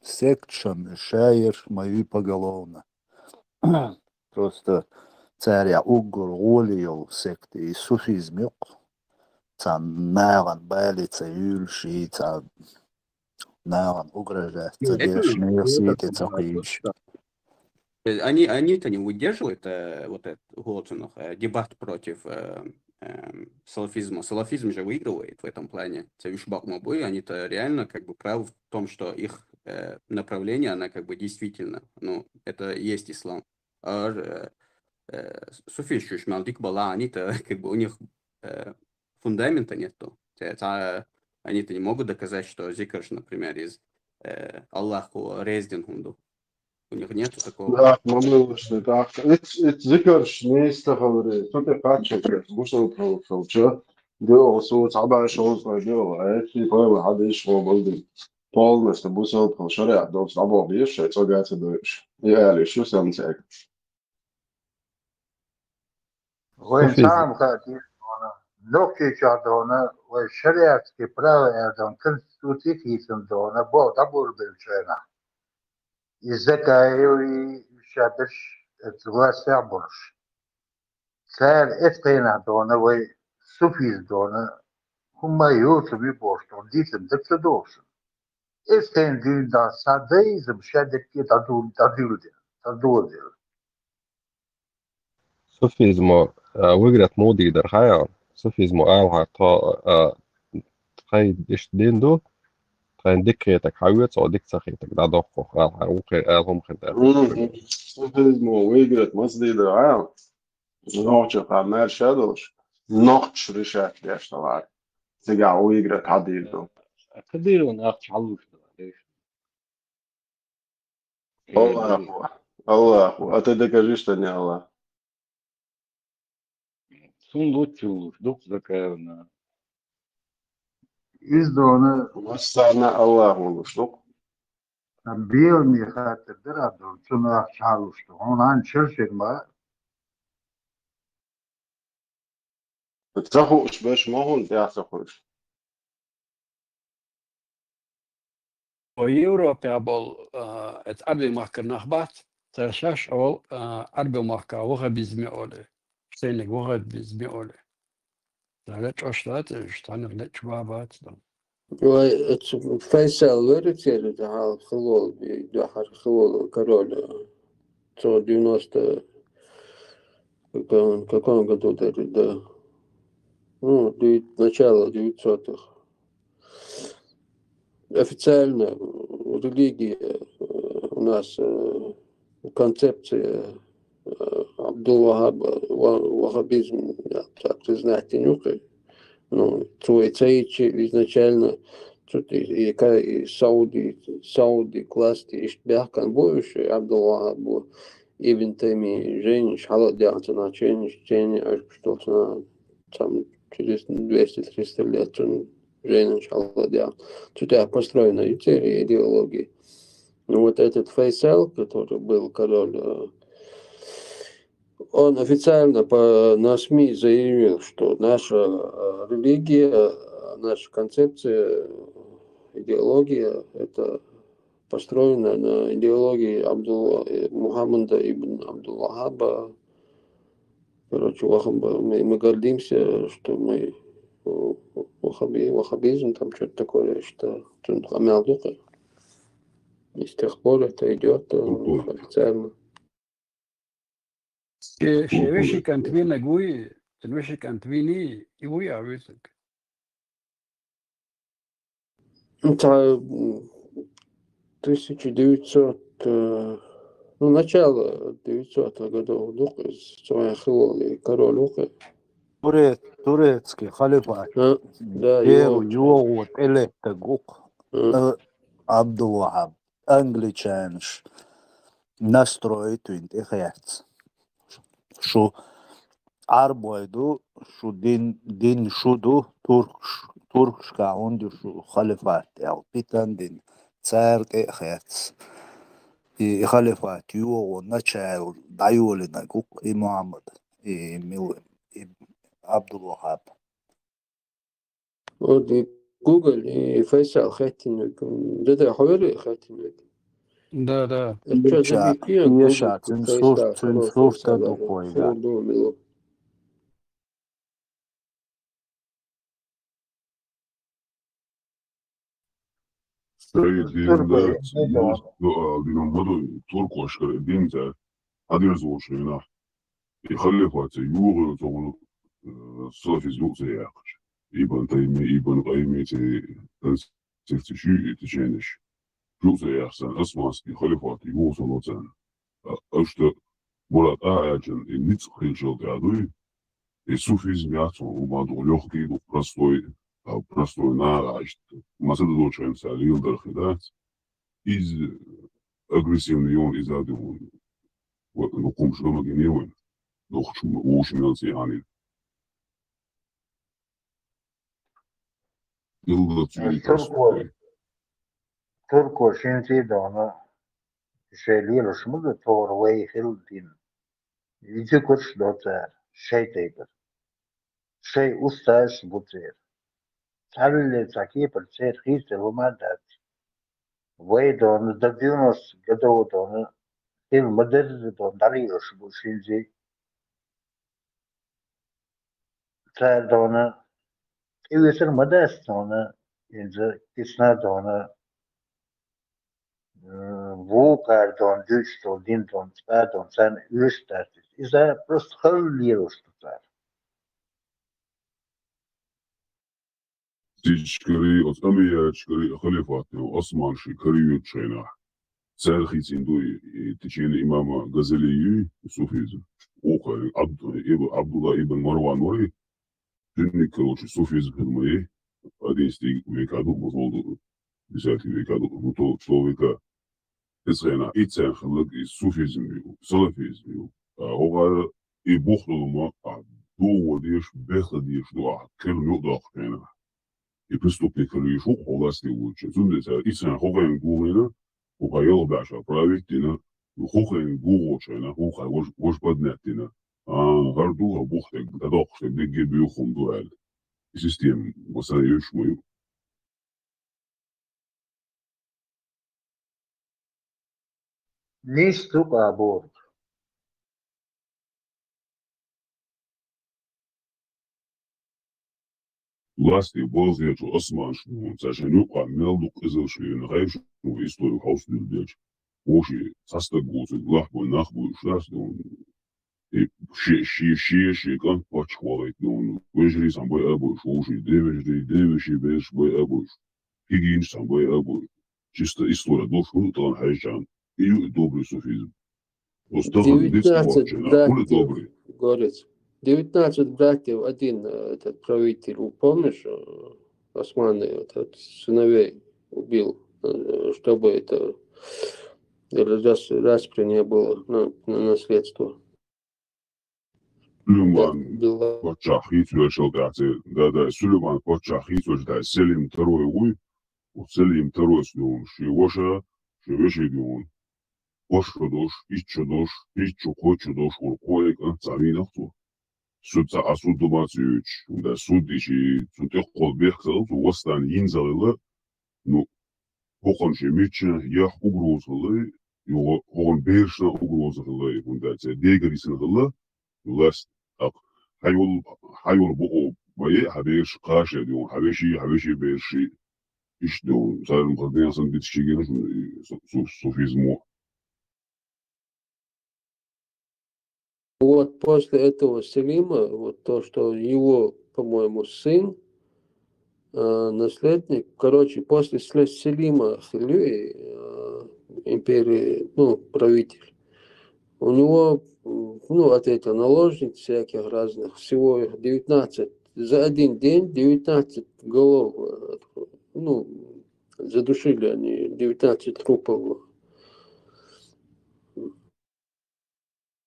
секчам шаер мои поголовно. Просто царя угол олиол секты и суфизм yok. Цан наган балица юльши, цан наган угрожается дешные сети цахиш.
Они-то не выдерживают вот этот дебат против салафизма. Салафизм же выигрывает в этом плане. Они-то реально как бы правы в том, что их направление, она как бы действительно, ну, это и есть ислам. А суфийские шмалдик бала, они-то как бы у них фундамента нету. Они-то не могут доказать, что зикр, например, из Аллаху рездин хунду. У них нету такого.
Да, мамлюшный, так. Это зикрш не истахаври. Тут и качек, мусор профилча. Делал су цаба шоу делал, а эти поэбы хады шоу балды. Полностью мусор профилча, да, цаба бьешь, это гайцы даешь. Я лишу сам цег.
وين سام خاتي لوكي شادونا والشريعة كبراوي أردن كنت توتي في سندونا بو دبور بالشينا الزكايوي شابش تغاسع برش سال اتقينا دونا وي Sufis dona هم يوصل بيبوشتون ديتم دكتور استين دين دا ساديزم شادك كي تدول دي
Sufismo wigret modi der hayan. Sufismo alha trai din do. Trai dikketek hawet so dik sachitek da dokko alha uke alhom khender.
Sufismo wigret masdi der hayan. Noche qab mer shadosh. Noch rishat yashtalar. Tiga wigret hadid do.
كديرون أخش علوش ليش
Allah أخوة الله أخوة أتدك تاني الله
سون دوتشوش دوك ذكرنا
إزدونا
وصلنا الله ونشتق
بيل ميخات الدرادون سنة شعلوشتو هون عن شرشر ما
تسخوش باش ما هون تسخوش
ويوروبا بول اتعربي ماكر نخبات ترشاش او عربي ماكا وغا بيزمي اولي سينك وغا بيزمي اولي تعالج اشتات اشتانق لك بابات
واي فيصل ورثير ده خلول بيدحر خلول كرول تو 90 каком году это да ну начало 900-х официально религия у нас концепция Абдул-Вахаба вахабизм так знаете нюхай ну твой цейчи изначально что-то и Сауди класти ишбяхкан будущий Абдул-Вахаб был ивентами женщин халат делаться на чень что там через 200-300 лет он женщин халат делал что-то построено идеологии. Ну вот этот Фейсал, который был король, он официально на СМИ заявил, что наша религия, наша концепция, идеология, это построена на идеологии Мухаммада ибн Абдул-Вахаба. Короче, мы гордимся, что мы ваххабизм, там что-то такое, что Амялдука. И с тех пор это идет официально.
شويشي كانت فينا قوي شويشي كانت فيني قوي عويتك
انت 1900 ну начало 900-х годов своя хилоли король Лука
турецкий халифат
да
его электор гук Абдул-Вахаб англичанш настроит интехец شو عربويدو شو دين شودو تركش كاوندو شو خليفات او بيتان دين تسارك اخيات خليفات يو ناتشاو دايولي ناكوك اي محمد اي ميل عبد الوهاب
ودي جوجل اي فيصل خاتم ده حوالي خاتم
да
يشا цензур такой
Söylediğinde dinamada Türk aşkı deyince adil zorşuyna يخلي خاطر يوغل تقول صافي زوج زي عقش يبان تيمي يبان قيمي تستشي تجانش زوج زي أحسن أسمع يخلي خاطر يوصل وتان أشتا مرات أعجن النيت خيجل قادوي السوفيزم يعطون وما دول يخدي وبرستوي نار عشت ما سددو شان ساليون در خدات إز أغريسيونيون إزادون ونقوم شلوما جنيوين وش ناس يعني يلا تجي
تركو شنتي دونا شيليل شمد تور وي هيلدين يجي كرش دوتر شيء تيبر شيء أستاذ بوتير تعلل تاكي برتير خيس الومادات وي دون دبيونس قدو دون هيل مدر دون داريوش بوشينجي Trädorna, USA modestona, inze kisnadona, vågardon, dyston, dindon, spädon, sen ystätis. Isä prost höllirustutär.
تشكري أمي تشكري خليفاتي وأسمان شكري تشينا سالخي تندوي تشيني إمام غزالي صوفيزم وقال عبد الله ابن مروان وري تني كروش صوفيزم هدمي أدين ستيك ويكادو مزولدو بساتي ويكادو مطول شلوكا تسخينا إتسان خلق الصوفيزم يو سلفيزم يو هو يبوخلو ما دو وديش بخديش دو كل نقطة خينا и преступник решил власти лучше. Зумдеца и сан хоган гурина, ухайол баша правительна, ухайн гурочена, ухай вож поднятина. Гардуга бухтек, дадохтек, деги бюхум дуэль. И систем, масаешь мою.
Nistuka abort.
Власти болзечу османшну, заженю мелдук изылшвен рейшу историю хаусдюльдеч. Оши састагузы, глахбой нахбой шлясну. И ши кан пачхвалайт, ну, вежри самбой абой, шуши, девежи беш бой абой. Пигинч самбой абой. Чисто история дошу, тан хайжан. И добрый суфизм. Остахан диск
19
вачена, хули
братьев,
добрый.
Горец. 19 братьев, один этот правитель, помнишь, Османы, этот, сыновей убил, чтобы это распри не было на наследство.
Süleyman
Была.
Патшахи Тюршелдати, да, Сüleyman Патшахи Тюршелдати, Селим второй уй, Селим второй снюн, Шивоша, Шивешидюн, Ошходош, Иччодош, Иччухочодош, Уркоек, Цаминахту. Судца Асудумацюч, да, Судичи, Сутехколбехсел, Востан Инзалила, ну, Хоханши Митча, Ях Угрозалы, Хоган Бершна Угрозалы, да, Дегрисинала, Ласт, حيول بقو باي حبيش قاشة ديون حبيشي بيرشي إيش ديون صار مقدمين أصلا بتشيجينا صوفيزمو.
Вот после этого Селима, вот то, что его, по-моему, сын, наследник, короче, после Селима империи, ну, правитель, у него, ну, от этих наложниц всяких разных, всего их 19, за один день 19 голов, ну, задушили они, 19 трупов.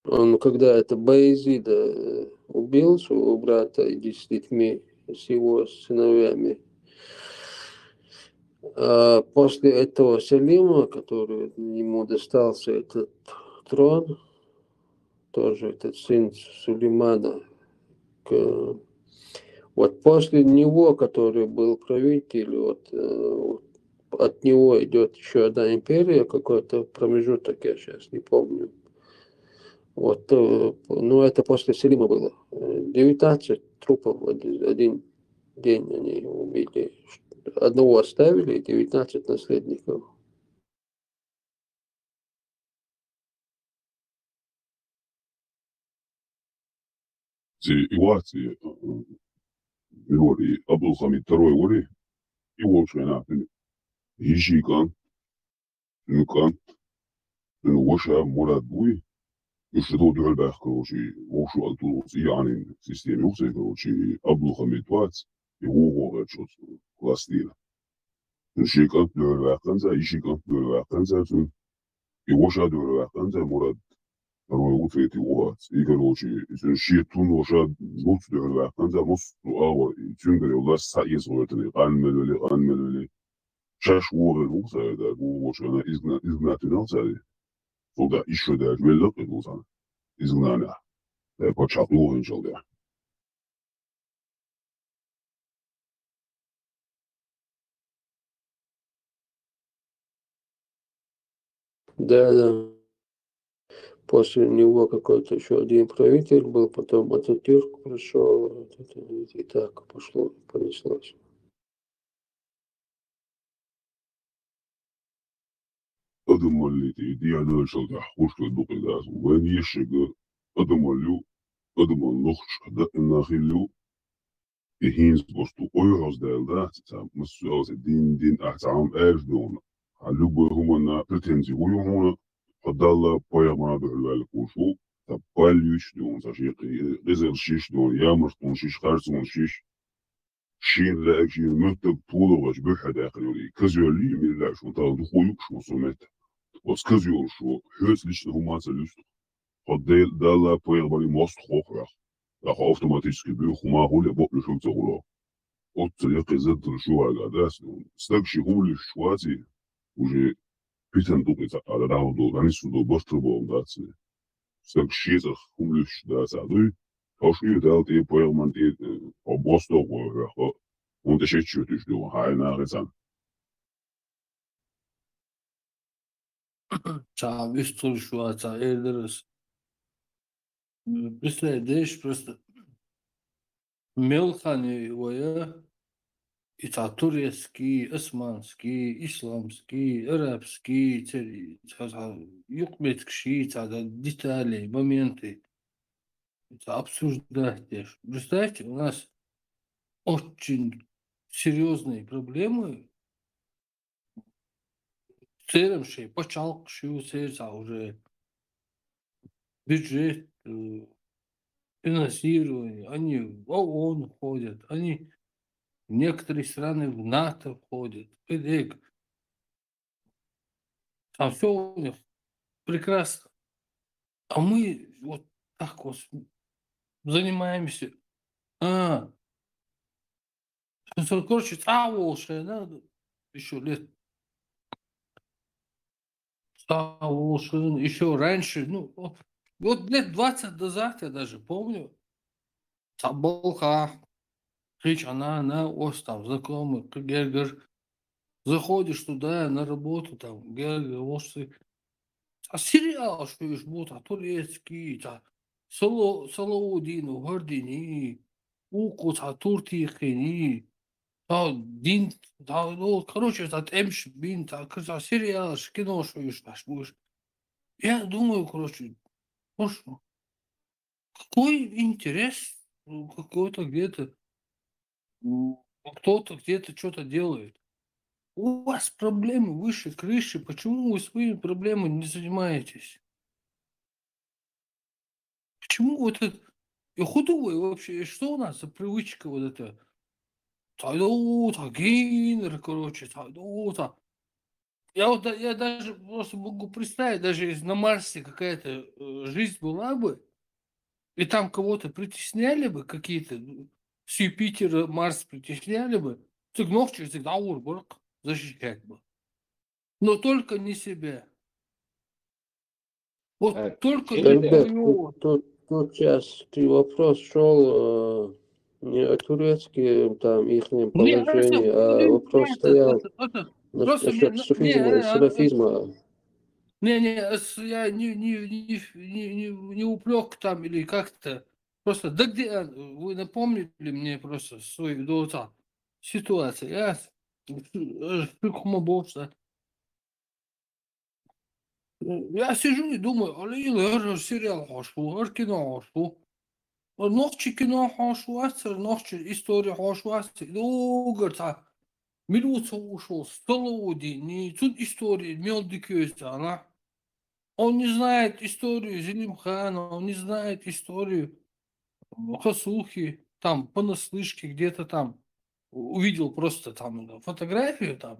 Он, когда это Баязида убил своего брата и с детьми, с его сыновьями, а после этого Селима, который ему достался этот трон, тоже этот сын Сулеймана, вот после него, который был правитель, вот от него идет еще одна империя, какой-то промежуток, я сейчас не помню. Вот, ну это после Селима было. 19 трупов в один день они убили. Одного оставили, 19 наследников.
Ситуации Вори Абдулхамид II Вори и Волшина Ишикан Нукан Воша Мурад Буй يشتغلوا دول بأخكروشي وشو ألتوس يعني سيستم يوسف كروشي أبلو خميتوات يوغو غيرشوت كلاستيلا نشيكا دول بأخنزا يشيكا دول بأخنزا تون يوشا دول بأخنزا مراد روي وفيتي وات يكروشي نشيتون وشا نوت دول بأخنزا مصر أو تونغري ولا سايس غيرتني قان ملولي شاش وغير وغير دا وغوشانا إزنا تنالسالي Soda еще да, велик идут изгнания. Почав лугин желдя.
Да. после него какой-то еще один правитель был, потом Ататюрк пришел, и так пошло, понеслось.
أضمن اللي تيدي أنا شلت حوش كدوق الناس وين يشجع أضمن له أضمن لخش هذا الناخلو يهينز بوستو أيهاز دالدا تام مسؤول دين أحترام إيش دون على بهم أن بريتنزي ويهون فضل بايع ما بحلال كوشو تبال يش دون تشيقي غزل شيش دون يا مرتون شيش خارسون شيش شين لا أكشين مكتب طول وش بحد آخر يولي كزولي من الله شو تاخذ خويك شو صومت وسكزيول شو حس ليش هم سلست قديل دالا بايع بالي ماست خوخ راح أوتوماتيسكي بيخو ما هو لبوك لشو تقوله الطريق زد شو على داس استكشي هو الشواتي وجي بيتن دوقي على داودو راني سودو بوستربو داتسي استكشي زخ هم لش داس عدوي أشوي دالتي بايع من تي أو بوستو وراح وانت شيء شو تشدو هاي ناقصان
Там историю шуаца элдерс. Представляешь, просто мелхани воя, и та турецкий, османский, исламский, арабский, юкметский, детали, моменты. Это обсуждать. Представьте, у нас очень серьезные проблемы. Целым шей, почалк шию сердца уже бюджет, финансирование, они в ООН ходят, они в некоторые страны в НАТО входят, там все у них прекрасно. А мы вот так вот занимаемся. Короче, надо еще лет. Еще раньше, ну, вот лет 20 назад я даже помню, Саболха, речь она, ось там, знакомый, Гергер, заходишь туда на работу, там, Гергер, ось, а сериал, что ешь, вот, а турецкий, Салаудин, Гордини, Укус, а Туртихини, Дин, ну, короче, этот Эмш Бин, сериал, кино, что ешь, будешь. Я думаю, короче, какой интерес, какой-то где-то, кто-то где-то что-то делает. У вас проблемы выше крыши, почему вы своими проблемами не занимаетесь? Почему вот это, и худое вообще, что у нас за привычка вот это? Гейнер, короче, я даже просто могу представить, даже если на Марсе какая-то жизнь была бы, и там кого-то притесняли бы, какие-то с Юпитера, Марс притесняли бы, ночью всегда Урбург защищать бы. Но только не себя. Вот только не
Ребят,
твоего.
тут сейчас вопрос шел не о турецком там их положении, а вопрос стоял насчет салафизма.
Я не упрек там или как-то. Просто, да где, вы напомнили мне просто свою ситуацию. Я сижу и думаю, алло, сериал хошу, кино хошу. Ночи кино хошу, ночи история хошу, говорит, минуту ушел, Столоудин, тут история, Мелдикёйся, она. Он не знает историю Зелимхана, он не знает историю Хасухи, там, понаслышке, где-то там, увидел просто там фотографию, там,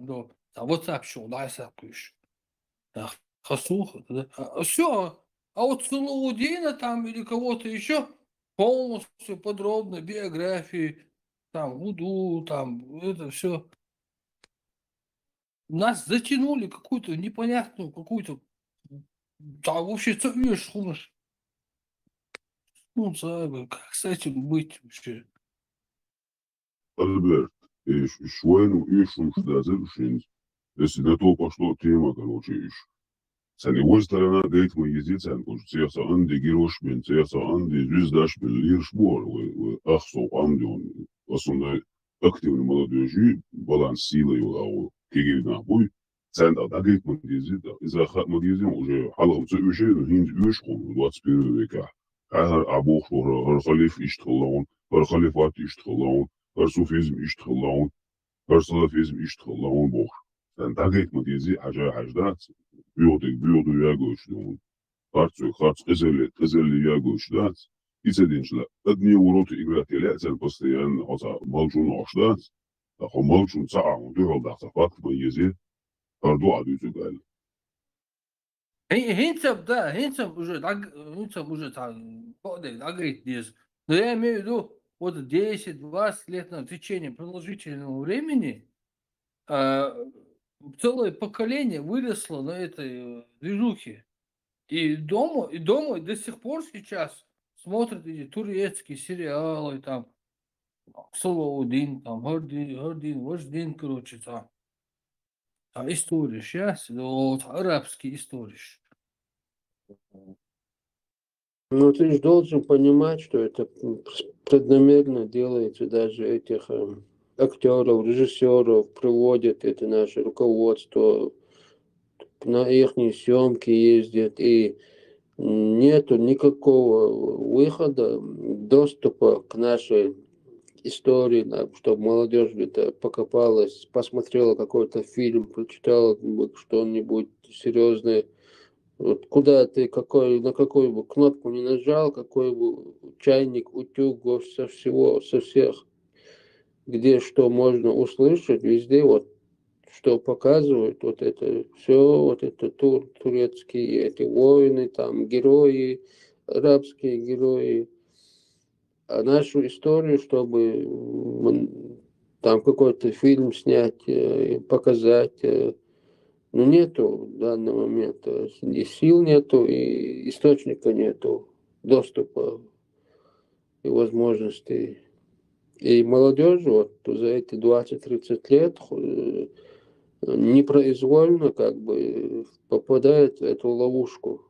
WhatsApp шел, да, Хасуха, все. А вот Салаудина там или кого-то еще полностью подробно биографии, там, Вуду, там, это все. Нас затянули какую-то непонятную, какую-то, вообще, видишь, как с этим быть вообще?
Альберт, швейну ищу, что за решение. Если на то пошло тема, короче, ищу. سني وسترنا جيت ميزيت سن كوش سياسة عندي جيروش من سياسة عندي جزداش بالليرش بور وأخصو عمدون أصلا أكتر من مرة دوجي بالانس سيلي أو كيجي نابوي سن دا جيت ميزيت إذا خد ميزيت وجه حلقة مسويشة هين يشقون دوات بيريكا هر أبوخ هر خليف يشتغلون هر خليفات يشتغلون هر صوفيزم يشتغلون هر سلفيزم يشتغلون بوخ سن دا جيت ميزيت حاجة حاجات بيوضو ياغوشدون خارج قزل ياغوشدات إيسادينشلا أدني وروت إغراتي لأسان بستيان عطا مالجون عشدات أخو مالجون ساعة ودوهل دعطفات ميزي أردو عدوزو قال
Hintsam уже подает, говорит, но я имею в виду, вот 10-20 лет в течение продолжительного времени целое поколение выросло на этой движухе. И дома до сих пор сейчас смотрят эти турецкие сериалы, там, Салаудин, там, Гордин, Вождин, короче, там. А история сейчас, вот арабские истории.
Ну, ты же должен понимать, что это преднамеренно делается, даже этих актеров, режиссеров приводят, это наше руководство, на их съемки ездят, и нету никакого выхода, доступа к нашей истории, чтобы молодежь где-то покопалась, посмотрела какой-то фильм, прочитала что-нибудь серьезное. Вот куда ты, на какую бы кнопку не нажал, какой бы чайник, утюг, со всех, где что можно услышать, везде вот что показывают, вот это все, вот это турецкие эти войны, там герои, арабские герои. А нашу историю, чтобы там какой-то фильм снять, показать, ну нету в данный момент, и сил нету, и источника нету, доступа и возможностей. И молодежь вот за эти 20-30 лет непроизвольно как бы попадает в эту ловушку.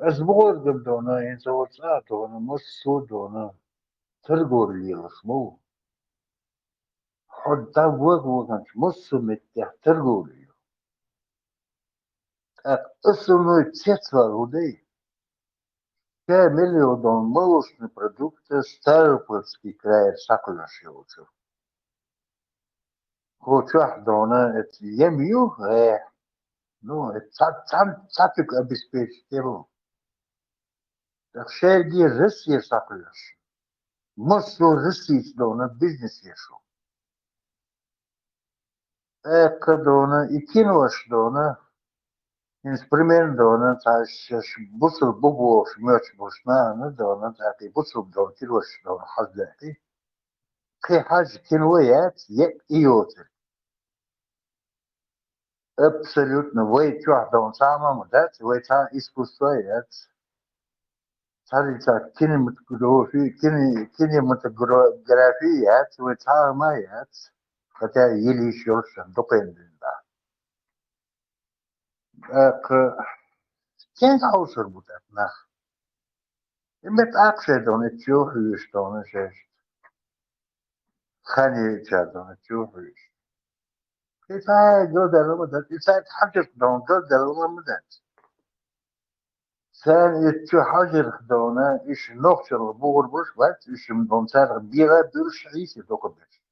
أسبوع قبلنا إن سوت ساعة وأنا مصود وأنا ترجور لي الأسبوع حد تابوك وكانش مص متح ترجور لي اسمه تسيطر ودي كامل يودون молочный продукт Ставропольский край саклашился хочу дона это емью ну это цапик обеспечить его так шерги Россия саклаш Москва Россия дона бизнес ешо дона и кинош дона инструмент дона таш бусл бубош мёч бушна дона таки бусл дон кинош дона хазлати كي حاجة كنويات يوتر абсолютно ويت واحدة ونسامة مدات ويتا إسكوستويات تاريخ كينيماتوغرافيات ويتا مايات حتى يلي شورشن دوبين دا كين أوصل بودات نخ إمت أقشى دون تشوف يشتون شاش خاني تشادون تشوف يش كيف هاي جودة المدات إنسان حاجة دون جودة المدات ثاني تشو حاجة خدونا إيش نوخشر بور بوش بات إيش من سار بيغا برش عيسي دوكبش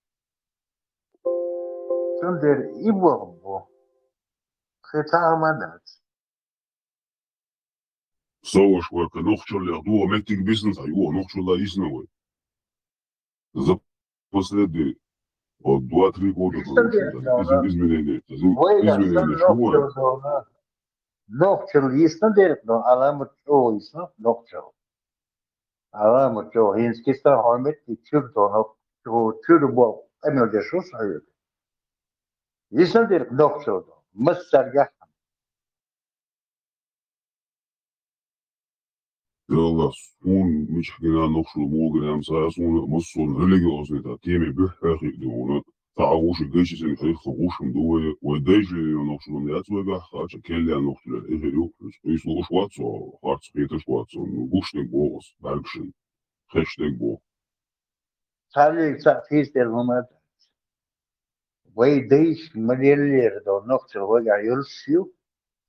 تندر إبوه بو خطا مدات
صوش ورك نوخشر لأخدوه ميتك بيزنس أيوه نوخشر لا يسنوي زب последние от 2-3 года изменения шмура.
نوخشر يسنا ديرتنا علامة أو يسنا نوخشر علامة أو هينس كيستا هامت تشوفتنا تشوفوا أمير جشوش هيك يسنا ديرت نوخشر مسترجع
يلا سون مش حكينا نقش الموجة يا مسا سون مصون هلقي أصلا تاتيمي بحاخي دونا تعوش الجيش سن خيخ خوش مدوي ودايش نقش المنيات وجا خاطر كل نقش الإغريو يسلو شواتسو خاطر سبيت شواتسو نقش تنبوغس بالكشن خش تنبوغ
تعالي تعفيز الهمات ويديش مليلير دون نقطة وجع يلسيو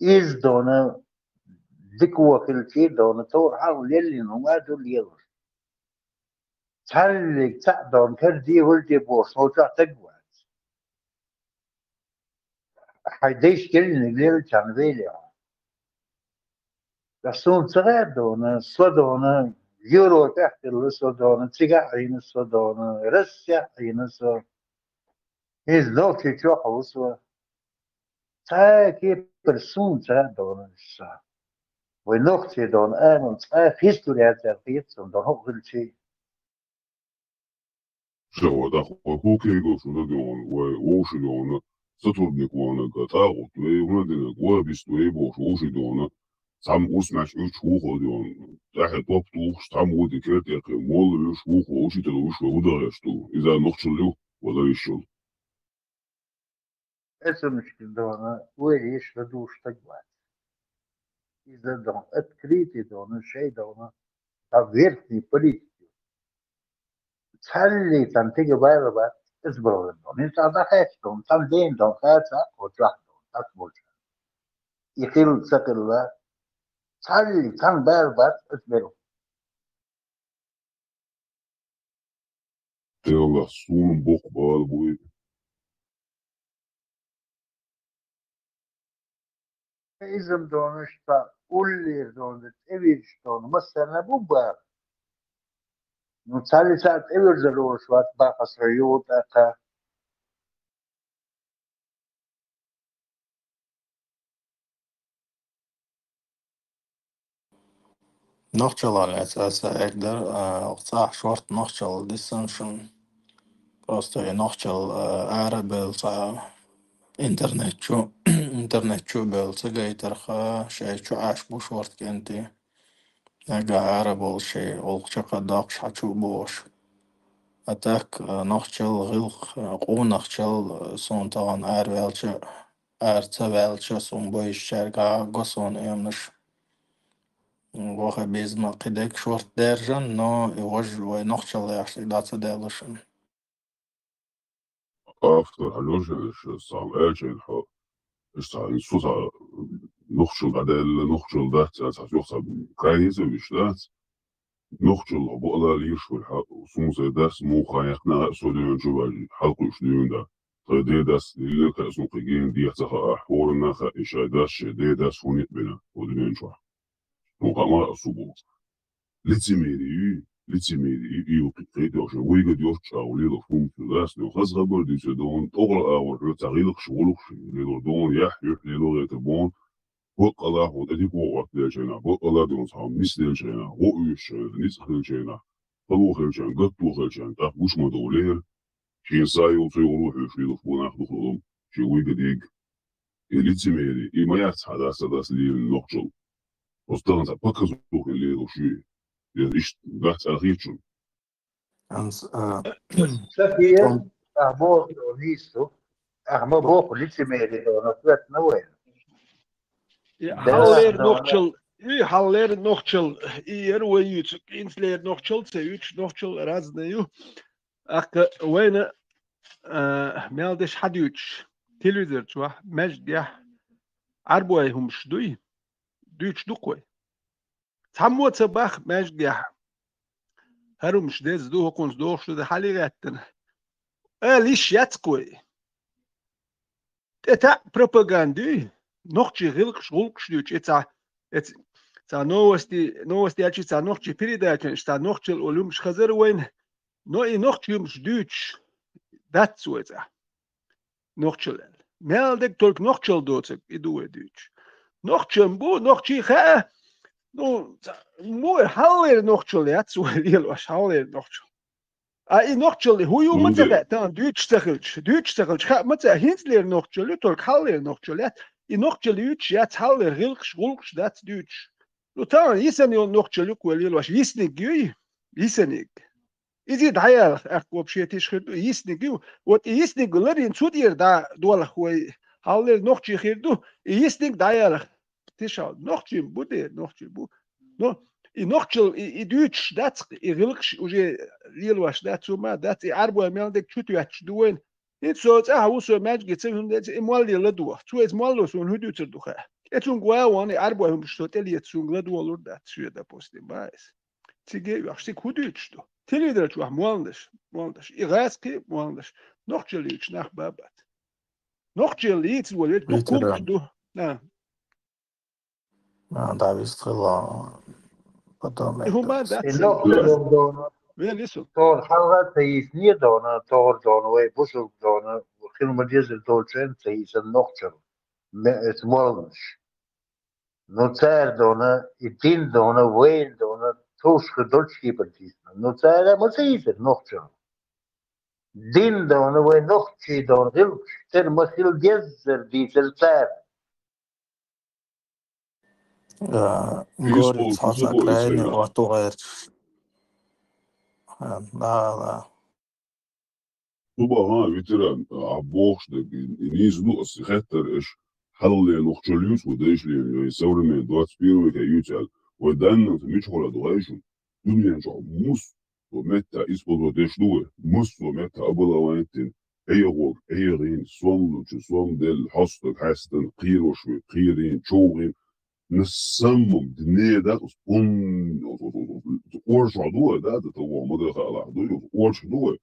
إز دون دكوا كلتي دون تور حاول يلي هما دول يلر تعالي تعدون كردي ولدي بوش نوجع تقوى حيديش كلني ليل كان فيلي بسون صغير دون صدون يورو تحت الصدون تيجاعين الصدون رسيا عين الصدون هز لوكي تشوح وصوه تا كي برسون تا دون الشا ونوختي دون آمن تا فيستوريا تغييرتون دون هو كل شيء
شو ده هو كيغو شو ده دون ووش دون ستورنيك وانا قطاغو توي ونادنا قوا بيستوي بوش ووش دون سام اسمعش ايش هو دون تحت توب توش سام ودي كرت يا مول ايش هو ووش تلوش ودا يشتو اذا نخشلو ولا يشل
اسم مشكل دون ويش ردوش تقوى إذا دون اتكريتي دون شيء دون تغيرتني بوليتي تخلي تنتج بايرة بات اصبروا لدون انت عدا خاش دون تندين دون خاصة وتراح دون تقبل يخيل سكر لا تخلي تن بايرة بات اصبروا
يلا سون بوق بال بوي
إذا دون اشتا قولي دون تقبلش دون مثلا بوبار نتخلي ساعة تقبل زلور شوات باقى سريوت اقا
نقشل على أساس أقدر أقطع شورت نقشل ديسنشن просто نقشل عربي إنترنت شو إنترنت شو بلسجى ترخى شيء شو عاش بو شورت كنتي نجا عربي شيء أولش قداقش حشو بوش أتاك نقشل غلق قو نقشل صون طبعا عربي أرتبالش صون بويش شرقا قصون يمنش واخا بيزما قدك شورت درجن نو يوج ونقشل يحشي داتا دالشن
افتر هلوش صام اجن حو اشتغل صوصا نخشل بدل نخشل ده تسعة يحسب كايزة مش ده نخشل بقلا ليش والحق وصوصا داس مو خايقنا سوديون شو حلق يشديون ده دي داس اللي كأسون قيجين دي يحتخى أحورنا خا إشا داس دي داس هونيت بنا ودنين شو مقامة الصبوط لتسميري إيو قيقيت وشا ويقا ديوش تشاولي لفهم ثلاث لو خاص غبر دي سدون تغرق أول تغيلق شغلق شي ليدو دون يحيح ليدو غيتبون بق الله ودي بوغت ليشينا بق الله دون صحام نس ليشينا وقوش شينا نسخ ليشينا طلوخ ليشين قطوخ ليشين تاقوش مدولير شين سايو سيو روحي شي لفبون أخدو خلوم شي ويقا ديق لتسميري إما يحتح داس داس لي النقشل وستغنى بكزوخ ليدو شي إيش بحث أخير
سفير أحبور دونيستو أحبور بوخ لتسميري دون أفلت نوين
Halleer nochtjel, halleer nochtjel, hier we je insleer nochtjel, ze nochtjel razne ju. Ak wena meldish haduch. Televizier twa majd ya arboy hum shduy. Duch dukwe. Tamot sabach majd ya. Harum shdez do kons do shdu haligatten. Lish yatskwe. Eta propaganda. Ногчи гилк шулк штуч эца новости ачица ногчи передача ста ногчи олум шхазер вайн но и ногчи штуч датсуэца ногчил мелдек толк ногчил доцек иду эдуч ногчим бу ногчи ха ну му халер ногчил яцу ел ваш халер ногчил а и ногчил хую мца тан дуч цехилч ха мца хинслер ногчил толк халер ногчил И nog je lucht, ja, het haal er gilks, wolks, dat Duits. تان يسني نقشل يقول يلواش يسني يسني يزيد حياة أقوى بشيء تشخد يسني وات يسني لرين سودير دا دول خوي حاول نقشي خيردو يسني داير تشال نقشي بودي نقشي بو نقشل يدوش دات يغلقش وجي يلواش دات ما دات يعربوا مالدك شو تياتش دوين إنسوت وصل ماجي تسمهم دات مالي لدوا شو مالو سون هدو تردوخه اتون قوان يعربوا هم شتوتل يتسون لدوا لورد شو ده بوستي بايس تيجي يحشي هدوش دو تليدر شو مالدش يغاسكي مالدش نقشل يتش نخ بابات نقشل يتس ولد نقوم دو نعم
Da visst skilla
هما دات
النقطة دونا
وين يسون
طور حلقة تيسنية دونا طور دونا ويبوسل دونا وخلو مديزل دولشين تيس النقطة اسمولنش نوتسار دونا الدين دونا وين دونا توش خدولش كيبر تيسنا نوتسار ما تيس النقطة دين دونا وين نقطة دونا غلش تر مخيل جزر ديس السار
Gori tsasa krajini o tu għer. Da.
طبعا فيتران عبوش ده نيز نقص خطر إيش حل نقشليوس ودايش لي يسوي من دوات سبيرو كيوتال ودان مش ولا دغايشون دنيا جو موس ومتى إسبوع دايش دوه موس ومتى أبلا وانتين أي غور أي غين سوام لوش سوام دل حصل حاستن قيرو شوي قيرين شوغين نسمم دنيا ده ورجع دوه ده هو مدرسة على دوه ورجع دوه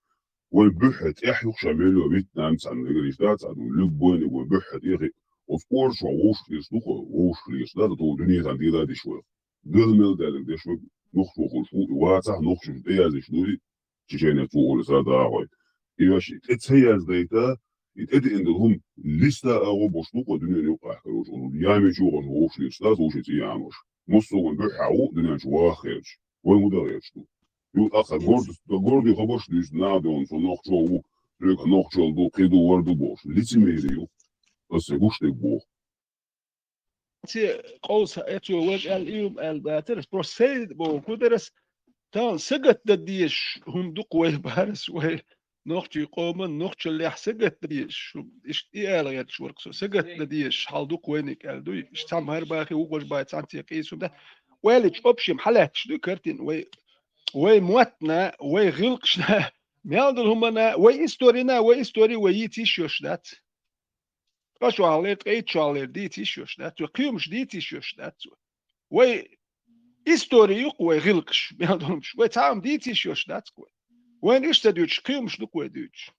والبحث يحيق شامل وفيتنام سان نجريشتات سان لبون والبحث يخي وسبورش ووش يسلوخ ووش يسلات تو دنيا سان ديدا دي شوي قلمل دالك دي شوي نخشو خلشو واتح نخشو ديازي شنوري تشيني تقول سادا عوي إيواشي تتسياز ديتا يتأدي إن هم لستا أغو بوشلوك ودنيا نيوقع كروش يامي شوغن ووش يسلات ووش يتياموش مصو والبحث عو دنيا شواه خيرش والمدريش يقول أخر جورد يخبرش ليش نادون سو نخشو لك نخشو دو كيدو وردو بوش ليتي ميريو بس يقولش لك بو
تي قوس اتو وج اليوم الباترس بروسيد بو كودرس تان سجت دديش هم دو قوي بارس وي نخشي قوم نخشي اللي حسجت دديش ايش ايه يا شورك سو سجت دديش حال دو قوينك الدو اشتام هر باخي وقوش بايت انتي قيسو ده ويلك اوبشي محلات شدو كرتين وي موتنا وي غلقشنا ميالدل همنا وي استورينا وي استوري وي تيشوش دات قاشو عليت اي تشالير دي تيشوش دات وقيومش دي تيشوش دات وي استوري يق وي غلقش ميالدلمش وي تعام دي تيشوش دات وين اشتدوش قيومش دوك وي دوش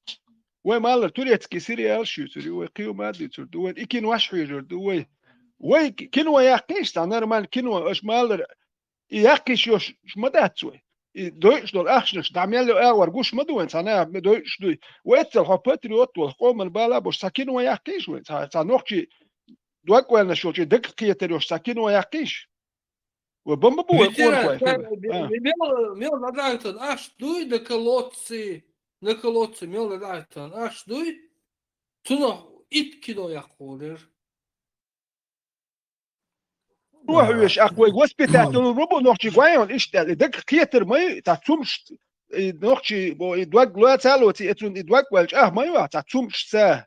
وي مالر توريتسكي سيريال شوتري وي قيوم ادي تردو وي اكين واش حيجر وي كينوا يقيش تاع نورمال كينوا اش مالر يقيش يوش مدات وي دويش دول أخشنش دعمل له أول جوش مدوين سنة دويش دوي وقت الحباتريوت والقوم البلا بوش ساكين وياقيش وين سنوخشي دوك وين شوشي دقيقة تريوش ساكين وياقيش وبم بو يقول
ميل ندايتون أش دوي نكالوتسي ميل ندايتون أش دوي تنو إت كيلو يقولر
روح ويش أقوى وسبيتات الربو نوخشي قويون إيش ده دق كيتر ماي تعتمش نوخشي بو يدوق لو تالوتي اتون يدوق والج مايو تعتمش ساه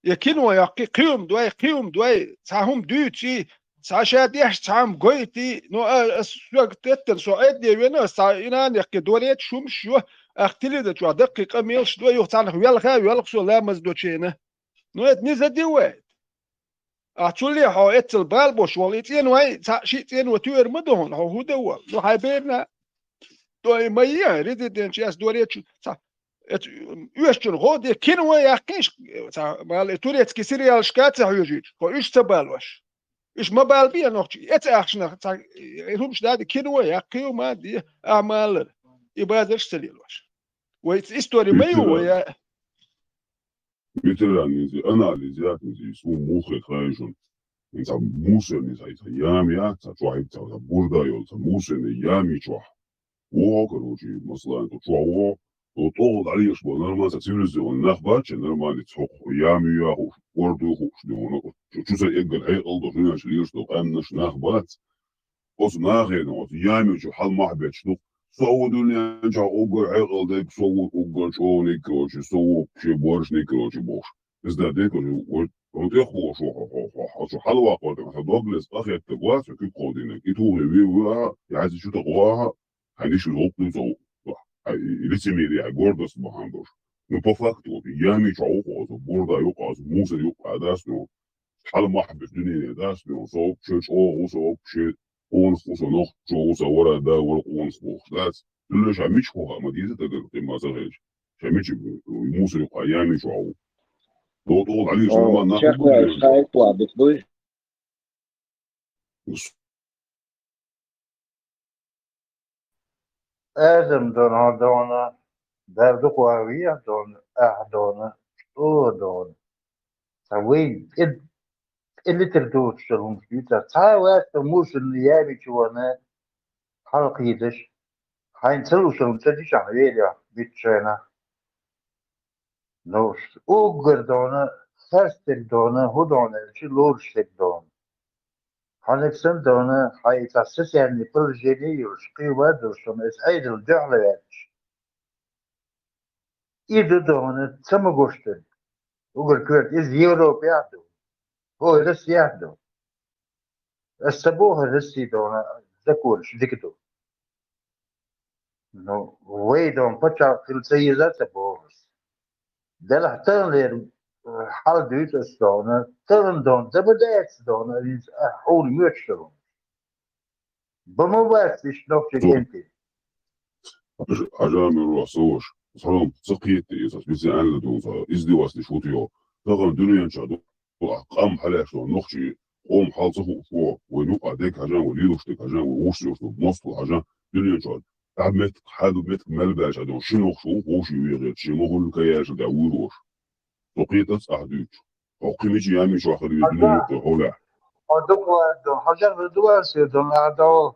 يكينوا يقي قيوم دوي تاهم دوتي ساشات يحش تام قويتي نو اسوق تتر سوعد دي وين ساينان يقي دوريت شومش شو اختلي ده جو دقيقه ميلش دو يوتان ويلخا ويلخسو لا مزدوتشينه نو اتني وين أتولي هو إتل بالبوش والإتين واي شيء وتوير مدهون هو دوا لو هايبيرنا دوي مايا ريدين شياس دوريتش يشتر غودي كين واي يقيش مال توريت كسيريال شكات هيجيج هو إيش تبالوش إيش ما بالبيا نوختي أخشنا همش دادي كين واي يقيو ما دي أعمال يبادرش تليلوش ويت إستوري مايو ويا
فيتران أناليزيات سو مخي خايجون إنت موسن إنت يامي تشوي بوردا يول موسن يامي تشوي وكروجي مثلا تشوي وطول عليش بنرمى تسيرزون نخباتش نرمى تحق يامي ياهو وردو خوش دونه شو زي إجل هاي ألدو فينا شليش دو أمنش نخبات أص ناخذ أص يامي شو حل محبت شو صو دنيا جا أوجر عقل ديك صو أوجر شو نيكروش صو شي بورش نيكروش بوش بس ده ديكروش وتخو شو حل واقع مثلا دوغلاس أخي تقواس كيف قودينك يتوه ويا يعز شو تقواها هنيش الوقت صو لسه دي جوردس بهاندوش نبفكتو يامي شو أوجر بوردا يقاس موسى يقع داسنو حل محبت دنيا داسنو صو شش أو صو شش ons nog zoals ora da ora ons dat dus hij niet gewoon maar deze dat de mazagej hij niet moest je قيامي شو دوت عليه شو ما ناخذ
شكله شايف واضح دوي
آدم دون هدونا درد قوية دون أهدونا أو دون سوي اللي تردوش شلون فيتا تاوات موس النيابي شوانا حلق يدش هاين تلو شلون تدش عملية بيتشانا نوش أوغر دونا خرستك دونا هدونا شلورشتك دون هانكسن دونا هاي تاسس يعني برجيني وشقي وادرسون اس ايدل دعلاتش إذا دونا تسمى قوشتن أوغر كورت إز يوروب يعدو هو رس يعدو السبوه رسي دونا ذكورش ديكتو نو ويدون بچا في السيزات سبوهس دل حتى لير حال دوت استونا تلن دون تبدأت دونا إز حول ميوتشلون بموبايل نوكتك انتي
عجام الرسوش صارم سقيت إذا بس أنا لدون صار إزدي واسني شو تيو طبعا دنيا نشادو أقام حلاش لو نخشي قوم حال صفو فوق ونوقع ديك عجام وليدوشتك عجام ووشتك مصطو عجام دنيا نشاد عمت حادو بيت ملباش عدو شنو شو وشي ويغير شي مغل كياش داويروش سقيت أحدوش أو قيمتي يامي شو آخر الدنيا هولا
دون حجر بدواسي دون أعدو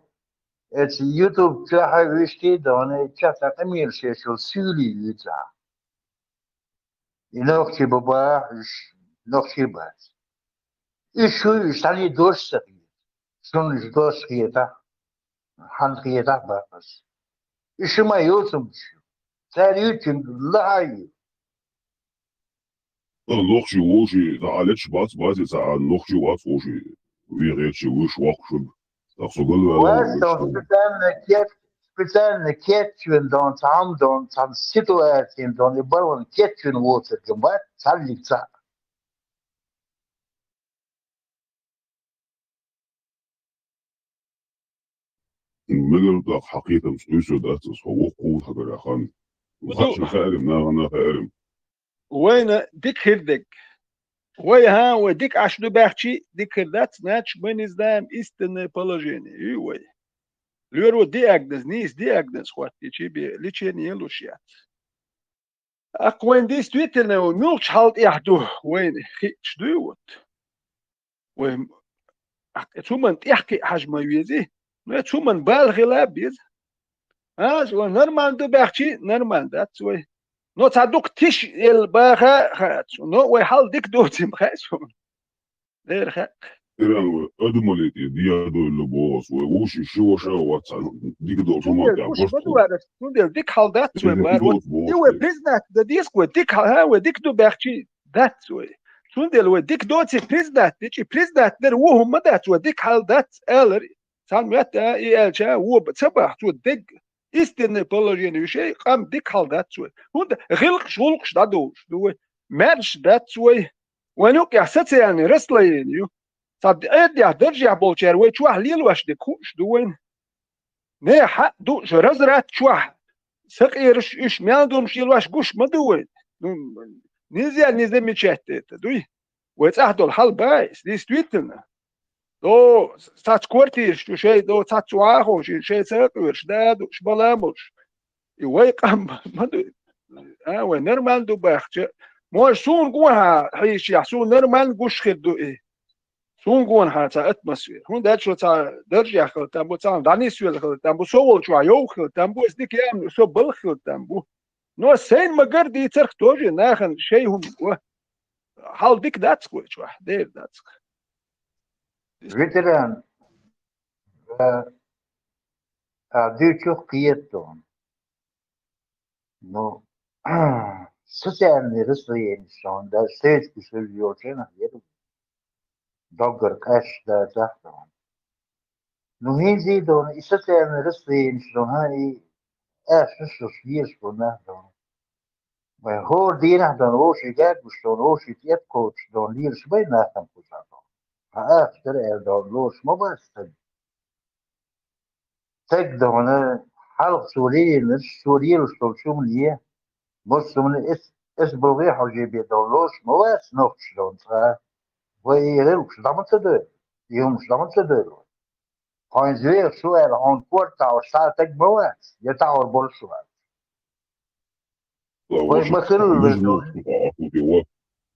اتس يوتيوب تلاحي ويشتي دون تشاتا قمير شيشو سيولي يتلا نوكتي بابا نوكتي بات إيشو يشتاني دوش سقيت شون دوش خيتا حن خيتا باقس إيشو ما يوتم شو تاريوتم لعايو
نخشي وشي تعالتش باز ساعة نخشي وشي ويغيرش وش وقشن تقصو قلوا
واسو سبتان كيتشون دون تعم دون تعم سيتواتين دون يبرون كيتشون ووتر جمبات تعلي بتاع
مجل داق حقيقة مش يسو داتس هو قوة هذا الأخان وخشي خارم ناغنا خارم
وين ديك هردك ويها وديك عشلو باخشي ديك هردات ناتش من إزدام إستن положение وي لورو диагноз نيس диагноз خواتي تشيبي ليتشيني لوشيات أقوين действительно وملش حالت يحدو وين خيتش دوت وين ثم تحكي حجم يزي ثم بالغ لابيز شو نورمال دو باخشي نورمال دات وي نو تصدق تش الباخا خات نو وي حال ديك دوتي مخاش دير خاك
إيران أدماليتي ديادو اللي بوس ووشي شو واتسان ديك دو توما تاع
وش بدو هذا ندير ديك حال دات وي بار وي بريزنات دا ديسك وديك ها وديك دو باخشي دات وي ندير وديك دوتي بريزنات ديكي بريزنات در وهم دات وديك حال دات الر سالميات اي الشا هو بتصبح وديك إستن положение شيء قام ديك حال دات وي هند غلق شغلقش دادوش دو مارش دات وي ونوك يحسس يعني رسلين يو صد ادي درجع بولشير وي شوح ليل واش دكوش دوين نه حق دو جرزرات شوح سقيرش ايش مياندوم شيل واش قوش ما دوين نزي ميتشاتت دوي وتصحدو الحل بايس دي ستويتنا دو سات كورتير شو شيء دو سات سواخو شيء ساقيرش دادو شبلاموش يوي قام ما دو وين نرمان دو باخش مو سون قوها حيش يحسون نرمان قوش خدو ايه سون قون حتى اتموسفير هون دات شو تا درجة خل تامبو تام داني سويل خل تامبو سوول شو يو خل تامبو اسديك يام سو بل خل تامبو نو سين مقر دي ترخ توجي ناخن شيء هم حال ديك داتس كويش واحد دير داتس
فيتران أعطيته قيادتهم no socijalni ryslijeņšana, da steidz ilgiočena vietu, dogar kaš da tahton. Nu hinzidon i socijalni ryslijeņšana i äsnus viesku nahdon. Vai hor dienahdon oši gaguston oši tiepkoč don lirs vai nahdon pusaton. Ha efter eldon los mobastad. Tegdon halq Suriye stolçum liye. بص من اسبوعي حاجة بيدولوش مواد نوكش دون ترى ويغلوش دامن تدل يوم دامن تدل هاي زوير سؤال عن كورتا وساعتك مواد يتعور بول سؤال ومثل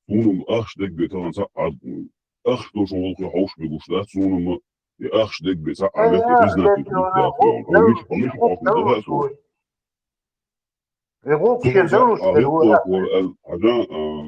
Sunum achstek betan sa adun. Ach to schon auch haus begustat sunum die achstek besa alle biznat da und mich auf da so. هذا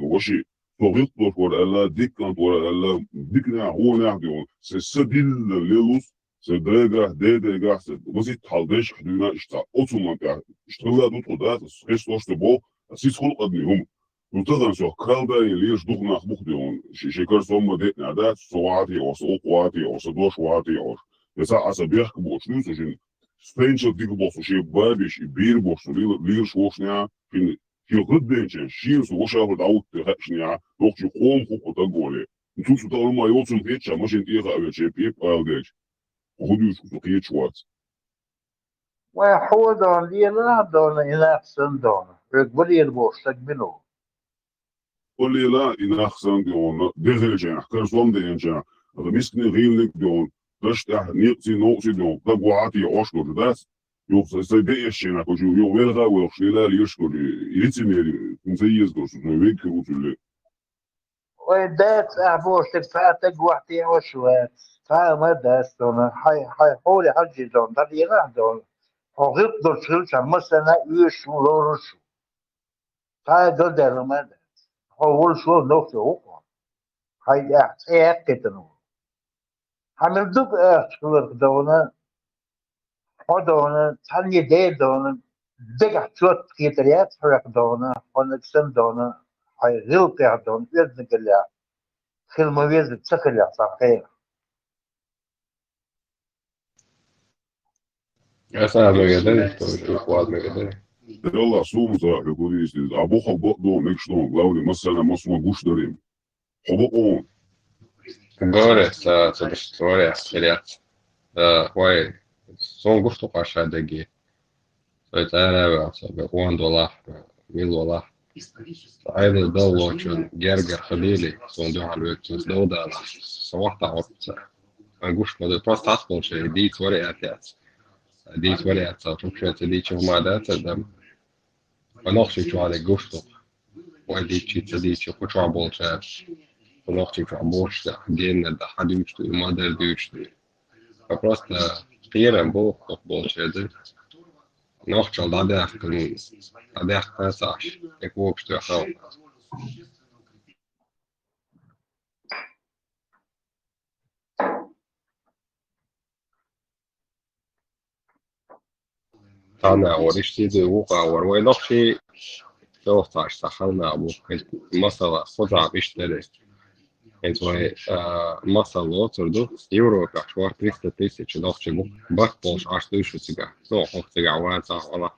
وشي طريقته ولا ديكانت ولا ديكنا هو نعدي سديل ليلوس سدرجة ديدرجة بس يتحلدش حدنا اشتا أوتومان تاع اشتغل دوت قدرات سكيس تبو أسيس خلق أدنيهم وتقدر شو كرالدا ليش دخنا أخبوك ديون شكر سوما ديتنا عادات سواتي أو سوقواتي أو سدوش واتي أو يسا أسابيح كبوشنوس وشين Стенчил дикбос уши бабиш и бирбос лир шошня фин гудбенчен ширс ушавр аут хашня лохчу хом хукота голе тусу талма йоцум печа машин ига авече пеп алгеч худюш кухечвац
وحودون ليلادون إلى أحسندون ركبلي البوشتك بنو
قولي لا إن أحسن ديون دغلجن كرزوم دينجن رمسكني غيلك ديون تشتح نيقتي نوقتي ديون تقوعاتي عشر داس يوصل سيبيشنا كوجو يوم يلغى ويخشيلا ليشكر يتميري نزيز دوس نويك روتل
ويدات أبوشتك فاتك وحتي وشوات فما داستون هاي حولي حجي دون تلينا دون وغيب دور شلشا مثلا يشو لورشو هاي قدر ما هو شو نوكتي هو هاي احتياقتنو همین دوب اشکال دونه خودونه تنی دل دونه دیگه شوت کیتریات فرق دونه خونکسن دونه های غیل که دونه وزن کلیا خیلی مویز تکلیا صحیح.
أسأل مجدد شوف واحد مجدد.
يلا صوم صاحبي يقول يستيز أبو خبط دون نكشتون لاودي مثلا مصر جوش دريم خبطون.
Gore sa historia seriat. Vai son gusto pašā degi. Vai tā ir sa $1, $1. Aidas dalloču Gerger Habili son duhalvöksens dodala. Svarta orta. Man gusto det просто atpolšai dīt variācijās. Dīt variācijās tukšēt dīt čumādāta dam. Panoxi čuāde gusto. Vai dīt čita dīt ču kučābolčā. Пановчик работает, отдельно да ходючий, модель дючий. Просто первым был получается. Ночью дадах пассаж, как в общем хал. أنا ورشتي دوقة وروي نقشي توصل سخلنا أبو مثلا خضع بيشتري. Eens vai masalots ar du Eiropā švar 300,000 novčegu bakpols 8,000. No, hochtiga vajadzā ala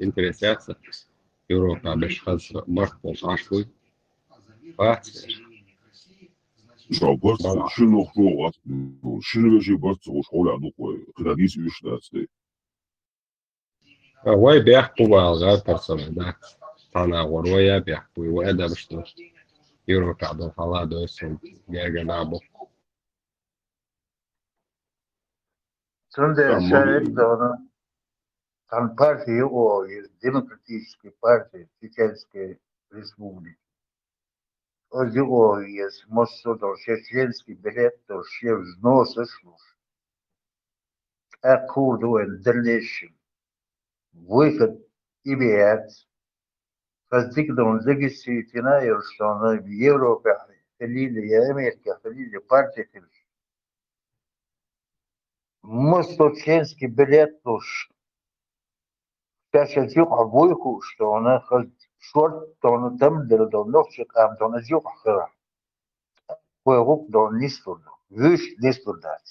interesēts Eiropā bez kāds bakpols 8,000. Pats ir.
Šau pats, šino hroat, šino veži pats uz holā dukoja, kada dīs vištāts te.
Vai bēgtu vēl gārparsavē, da tā nav varoja bēgtu, vai edabštu. Eiropā do falado esam Gerganabo.
Sunde şerek dona tan partiyi o Demokratической партии Чеченской Республики. Ози о есть мосто чеченский билет до шев взноса служ. Аккурду en дальнейшем выход и бият فالذكر زكسي تناير شلون بيوروبا خليل يا أمريكا خليل بارتي Мосточенский билет уж. Сейчас يقع بويكو شلونه خل شورت دون دم دل دون نوش قام دون يقع خرا ويروق دون نيستول ويش نيستول دات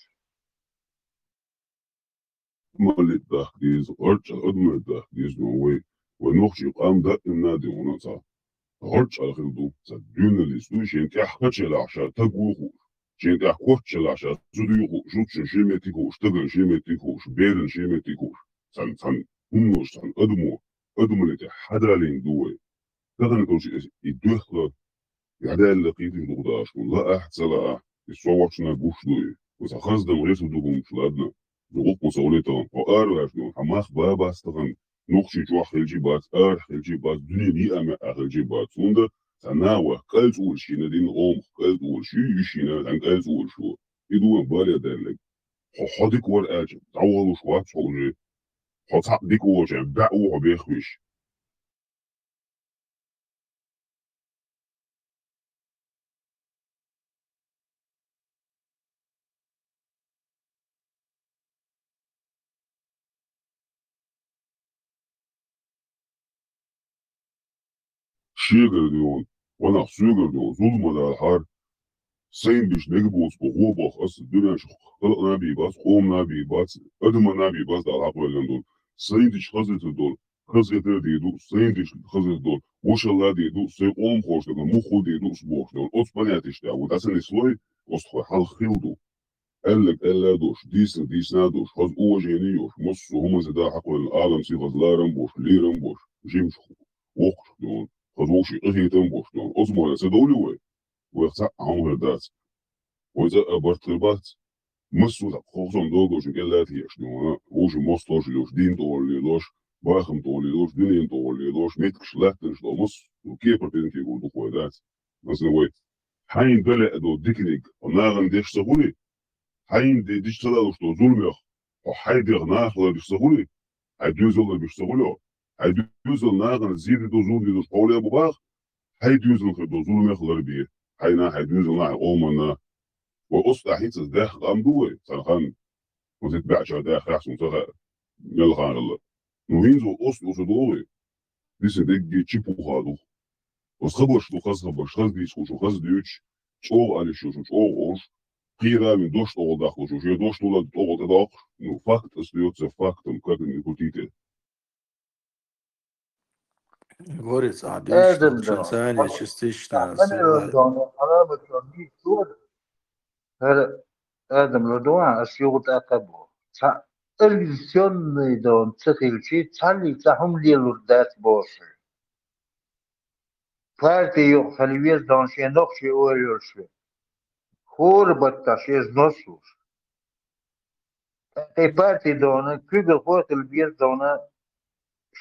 مالت داخليز غرش أدمر داخليز نووي ونوخش قام دا النادي ونصا غرش على خلدو سدون اللي شين تحكتش العشاء تقوخو شين تحكتش العشاء زديخو شوتش شيمتيكو اشتغل شيمتيكو شبيرن شيمتيكو سن هموش سن أدمر حدا لين دوي تغني توشي يدوخ يعدال اللي قيتي دغداش ولا أحد سلا يصوتنا بوش دوي وسخز دم ريسو دوغم شلادنا زغوق مسؤوليتهم وآر شنو حماخ بابا استغن نقشي جوا خلجي بات خلجي بات دنيا دي أما خلجي بات سوندا سناوة قلت أول شي ندين غوم قلت أول شي يشينا عن قلت أول شو يدوان بالي دالك حدك ور آجم تعوضو شوات صولي حتى ديك وجه بعوه بيخوش شيغر ديون وانا سوغر ديون ظلم دا الحار سين بيش نجبوس بغوبخ أصل الدنيا شخ خلقنا بي باس قومنا بي باس أدمنا بي باس دا الحق ولا دول سين ديش خزت دول خزت دي دو سين ديش خزت دول وش الله دي دو سين قوم خوش دا مخو دي دو سبوخ دول أص بنياتش دا وداسن سلوي أصخو حال خيلدو قالك ألا دوش ديس نادوش خز أوجينيوش مصو هما زدا حق العالم سي غزلارن بوش ليرن بوش جيمش وقش دول خزوشي إخيتن بوش دول أصمو يسدولي وي ويقطع عمر دات وإذا أبرتلبات مسوا خصوصا دوغوش قالات هي شنو وش مصطوش لوش دين طول لوش باخم طول لوش دين طول لوش ميتكش لاتنش لو مص وكيف بتنك يقول دخول ذات مثلا وي حين بلا دو ديكنيك وناغن ديش سغولي حين ديش تلاوش دو ظلمخ وحي ديغ ناخلا ديش سغولي حي دوزل بيش سغولو حي دوزل ناغن زيد دو زول دو قولي ابو باخ حي دوزل دو ظلمخ لربيه حينا حيدوز الله قومنا وقصد حيث داخل قام دوي سرخان وزيت بعشا داخل أحسن سرخان يلخان الله نوهينزو قصد دوي ديسن ديجي تشيبو خادو وسخبش دو خزخبش خز ديسكو شو خز ديوش شوغ علي شو أوش قيرا من دوش طول داخل شو دوش طول تداخل نو فاكت استيوتس فاكت مكاتن يكوتيتي
Говорится,
آدم
обычно
دون
ثانية частично
من دون حرابة دون شور هذا آدم لدوان أسيوط أقبو الجسيون دون تخيل شيء تخلي تهم لي الوردات بوصل فارتي يخلي ويز دون شيء نقشي أوليور شيء خور بطاش يز نصوص أي بارتي دون كيغل خوت البيز دون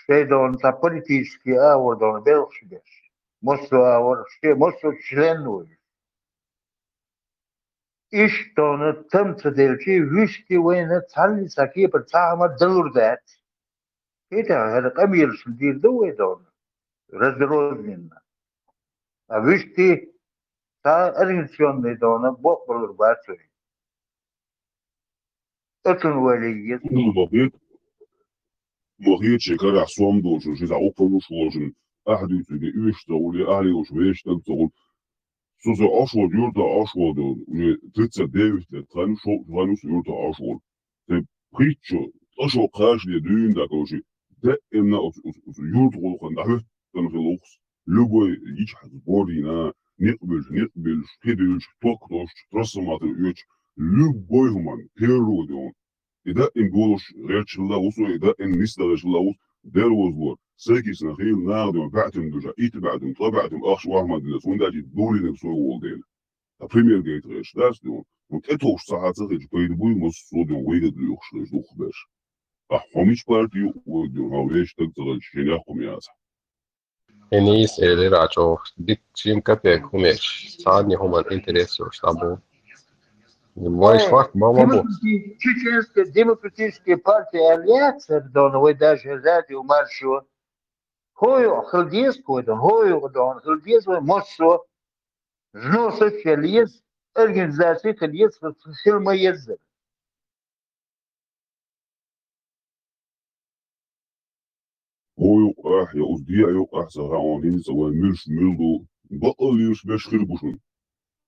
شيء دون تا بوليتيسكي أور دون بيلخش بيش مصر أور شيء مصر شلنوي إيش دون تم تدلشي ويشتي وين تخلي سكيب تعمل دلوردات كده هذا قمير شديد دوي دون رزروز منا ويشتي تا أرنسيون دون بوق بالرباطوي أتن وليت
مغيت شكرا حسوام دوش وشي زعوقا وشوشن أحد يتوجي إيش تقولي أهلي وشويش تقول سوزو أشوال يورتا أشوال دون تتسا ديوش تتخانو شو تخانوس يورتا أشوال تبخيتشو أشوال قاش دي دون داكوشي دائما يورتا غلقا نحوه تنخلوخس لبوي يجحز بورينا نقبل شكيدوش توقتوش ترسمات اليوش لبوي همان تيرو دون إذا إن قولش غيرش اللغوس وإذا إن نستغش اللغوس دير وزور ساكيس نخيل ناردم بعتم دوجا إيت بعتم طبعتم أخش واحمد لسون داجي دولي نفسه والدين البريمير جيت غيرش داس دون وتأتوش ساعات ساقيج بيد بوي مصو دون ويدد ليوخش غيش دوخ باش أحوميش بارتي ودون هاويش تقتغل شين يحكم ياسح
Enis ele račo dit čim kapek humeš sadnje human interesu штабу мой шварт мама
демократические партии Альянса дон вы даже радио маршо هو خلديس كودون هو دون خلديس ومصر جنو سوشياليز организации خلديس في الميزة
هو يقع يا أصديع يقع سرعانين سواء ملش ملدو بقى ليش بشخر بشون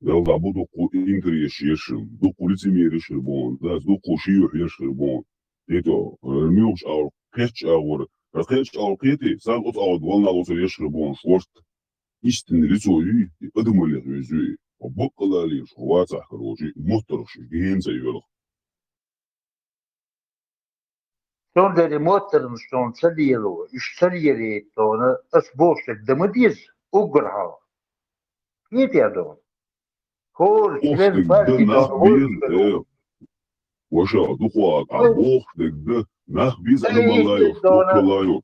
يلا بدو قو إنكر يشيشم دو قولتي ميرش خربون داس دو قوشيوح يشخربون تيتو الميوش أو قيتش أو قيتش أو قيتي سال قط أو دولنا لوصل يشخربون شورت إشتن ريسوي يقدموا اللي غيزوي وبقى لاليش خواتح كروجي مهترش جهين زي يلغ
شون داري موتر شلون تسليلو يشتري تون اسبوش دمديز وقرها كيف يا دون كل كلين
أختك
بارتي
ده
دون
ناخ
هو
بيز إيه وشا دخوات عبوختك ده ناخ بيز أنا ملايوش
دون
دخ ملايوش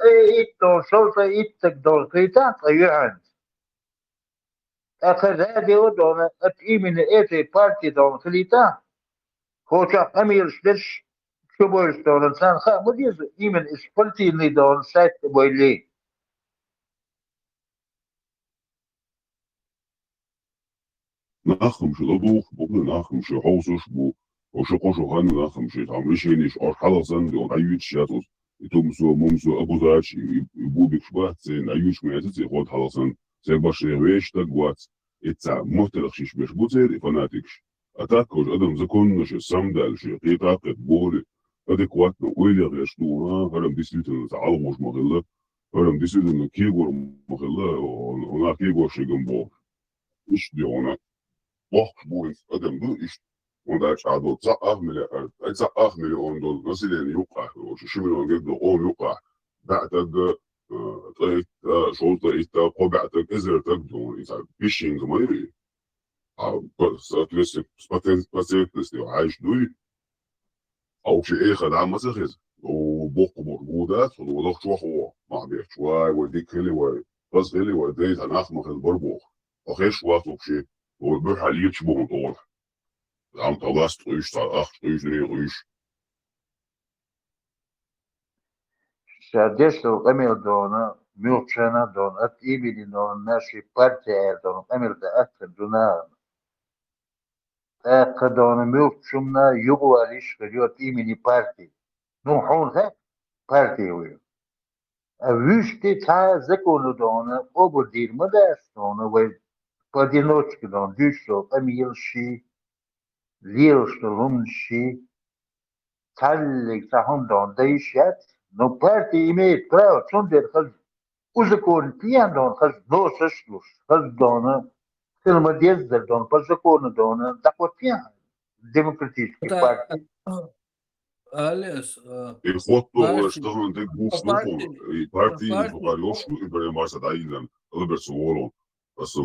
ايه دون شوطة ايتك دون قيتات ايوان اخر هذه ودون اتقي من ايتي بارتي دون خليتا كوشا امير شدش شبوش دون انسان خا مديز ايمن اسفلتي اللي دون سايت بويلي
ناخم شو لدوخ بقول ناخم شو حوسش بو وشو قشو هان ناخم شو تعملش هنيش أو حلقة دون أيوت شاتوس يتومسو ممسو أبو زاش يبو بكشبات زين أيوش ميتت يخوض حلقة زي باش يغويش تقوات إتسا مهتلخشيش بيش بوتير إفناتيكش أتاكوش أدم زكون نش السمدال شي قيطا قد بوري أدكوات نويلي غيشتونا هرم ديسلتن تعالغوش مغلا هرم ديسلتن كيغور مغلا ونا كيغور شيغن إيش ديونا وقت بوينت أدم دو إيش ونداش عدو تسقف مليون تسقف مليون دول مثلا يوقع وش مليون جد أو يوقع بعتك طيب شرطة إتا قبعتك إزرتك دون إذا بيشينج ما يري بس أتلسك بس عايش دوي أو شيء إيه خدعة مسخز وبوق موجودات وضغط شو هو ما بيحكي شوي وديك هلي بس هلي وديت هناخ مخل بربوخ أخيش واتو بشي وبيح عليك شبه طول عم طلاس تغيش تاخ تغيش ليه غيش
شادشتو امير دون ميوتشانا دون ات ايبيدي دون ناشي بارتي دون امير دا اكتر دونا دون ميوتشمنا يغواليش فريوت ايميني بارتي نو حون هيك بارتي ويو ويشتي تا زكونو دون اوبو دير مداس دون وي поодиночке دون ديشتو امير شي ليرشتو رمشي تالك تاهم دون ديشات نو بارتي ايميت براو تون دير خلق وزكون بيان دون خز نوسش خز دون كلمة ديزر دون بزكون دون دقوة بيان ديمقراطيسكي بارتي
أليس
الخطة
بارتي
اشتغلوا ديك بوس
بارتي
نخون بارتي
بارتي
فقالوش إبراهيم مارسا دايلا ألبر سوولون بس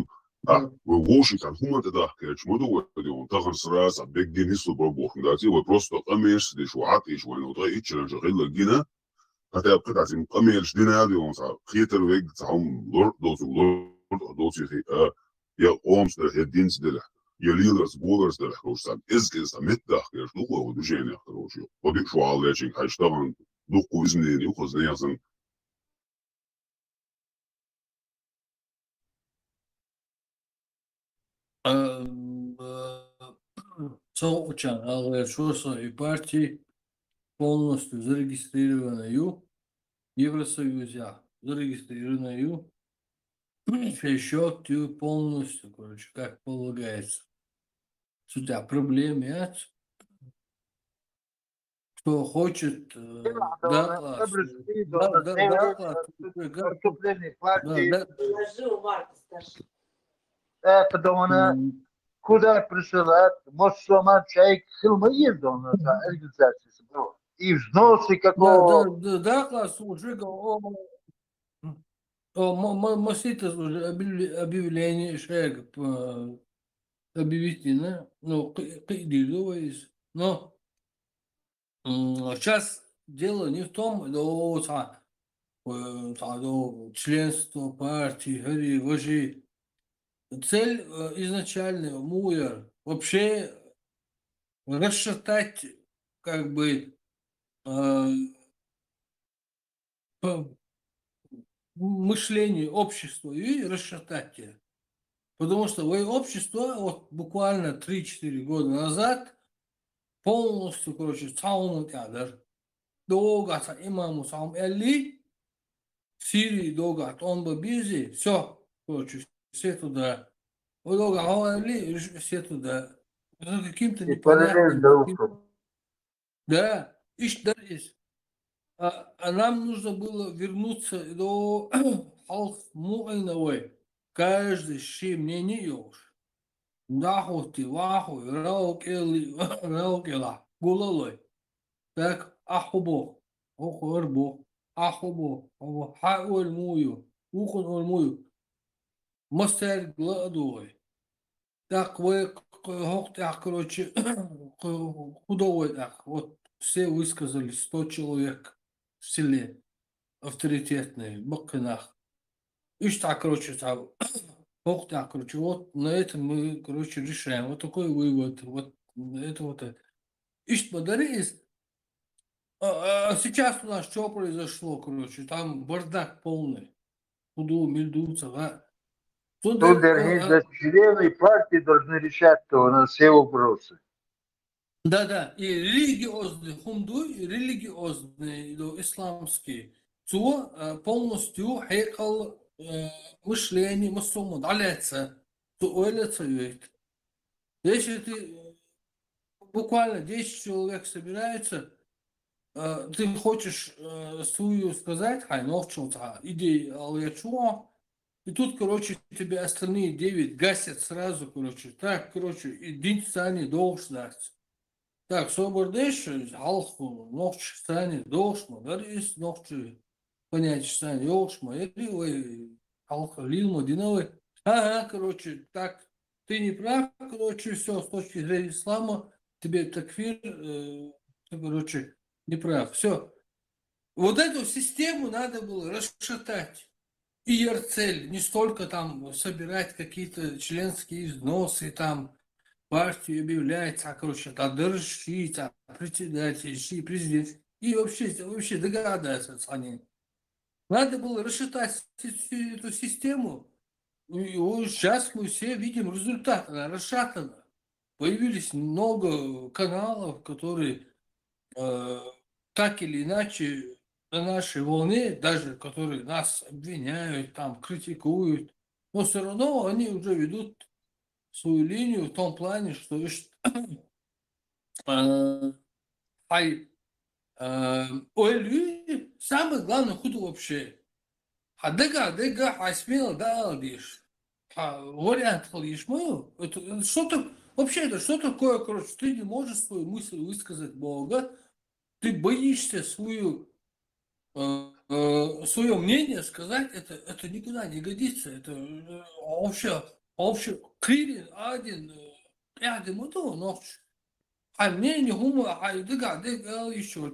وغوشي كان هم تدحكيش مدو وديون تغر سراس عبيك دي نسو بربوخ داتي وبروستو قميش دي شو عاطيش وين وضعي إتشلن شغيل الجينا حتى يبقى تعزيم قميش دينا هذه ونصع خيتر ويج تعهم لور دوسي خي يا قومس ده الدين سدلح يا ليدرز بولرز ده حكوش سام إزكيز متدحكيش دوكو ودوشين يحتروشيو وديك شو عاليشين هيشتغل دوكو إزنين يوخز نيازن
Соучан Алгашоса и партии полностью зарегистрированную в Евросоюзе, зарегистрированную счет полностью, короче, как полагается. У тебя проблем нет? Кто хочет, да, класс. Да, класс.
ارتقلني بارتي
Да,
دون كودا برسلات مصومات شيء كلمة يدون организации برو и взносы како
да, класс, уже Мосита уже объявление шега объявительно, ну, есть. Но сейчас дело не в том, членство партии, вообще цель изначально Муэр вообще расшатать как бы мышление общества и расшатать его. Потому что общество вот буквально 3-4 года назад полностью, короче, цауму тядыр. Долго имаму саум элли, Сирии долгат, он бы бизи, все, короче, все туда. Вот долго говорили, все туда. Ну, каким-то
И параллель
непонятным,
даушу.
да, ищ есть. А нам нужно было вернуться до халк муайновой. Каждый щи мнение ёж. Дахути, ваху, раукела, гулалой. Так, ахубо, охуэрбо, ахубо, хауль мую, ухун оль мую. Мастер гладой. Так вы так, короче, худовой так. Вот все высказались, 100 человек в селе авторитетные, баканах. И так, короче, там, так, короче, вот на этом мы, короче, решаем. Вот такой вывод. Вот это вот это. Ишь, подарились. А сейчас у нас что произошло, короче? Там бардак полный. Худу, мельдуцев, а?
Тут члены партии должны решать у нас все вопросы.
Да, и религиозные, хумдуй, религиозные, исламские, то полностью хейкал мышление мусульман, аляться, то аляться ведь. Если ты буквально 10 человек собирается, ты хочешь свою сказать, хай, новчился, иди, алячуа, и тут, короче, тебе остальные 9 гасят сразу, короче, так, короче, и день сани должен дать. Так, собордеш, алху, ногч стане, должно, дарис, ногчи, понять, стане, должно, или алха, лилма, диновый. Ага, короче, так, ты не прав, короче, все, с точки зрения ислама, тебе такфир, короче, не прав, все. Вот эту систему надо было расшатать. И Ерцель, не столько там собирать какие-то членские взносы, там, партию объявляется, короче, дырщица, председатель, президент. И вообще догадаться они. Надо было расшатать эту систему. И вот сейчас мы все видим результат. Она расшатана. Появились много каналов, которые так или иначе на нашей волне, даже которые нас обвиняют, там, критикуют, но все равно они уже ведут свою линию в том плане, что ой, самое главное худу вообще. Дега, смело, да, лишь. Вариант лишь мою. Это что-то, вообще, это что такое, короче, ты не можешь свою мысль высказать Бога, ты боишься свое мнение сказать, это никуда не годится. Это вообще, клирин, один, это ночь. А мне не гума, а дега, еще.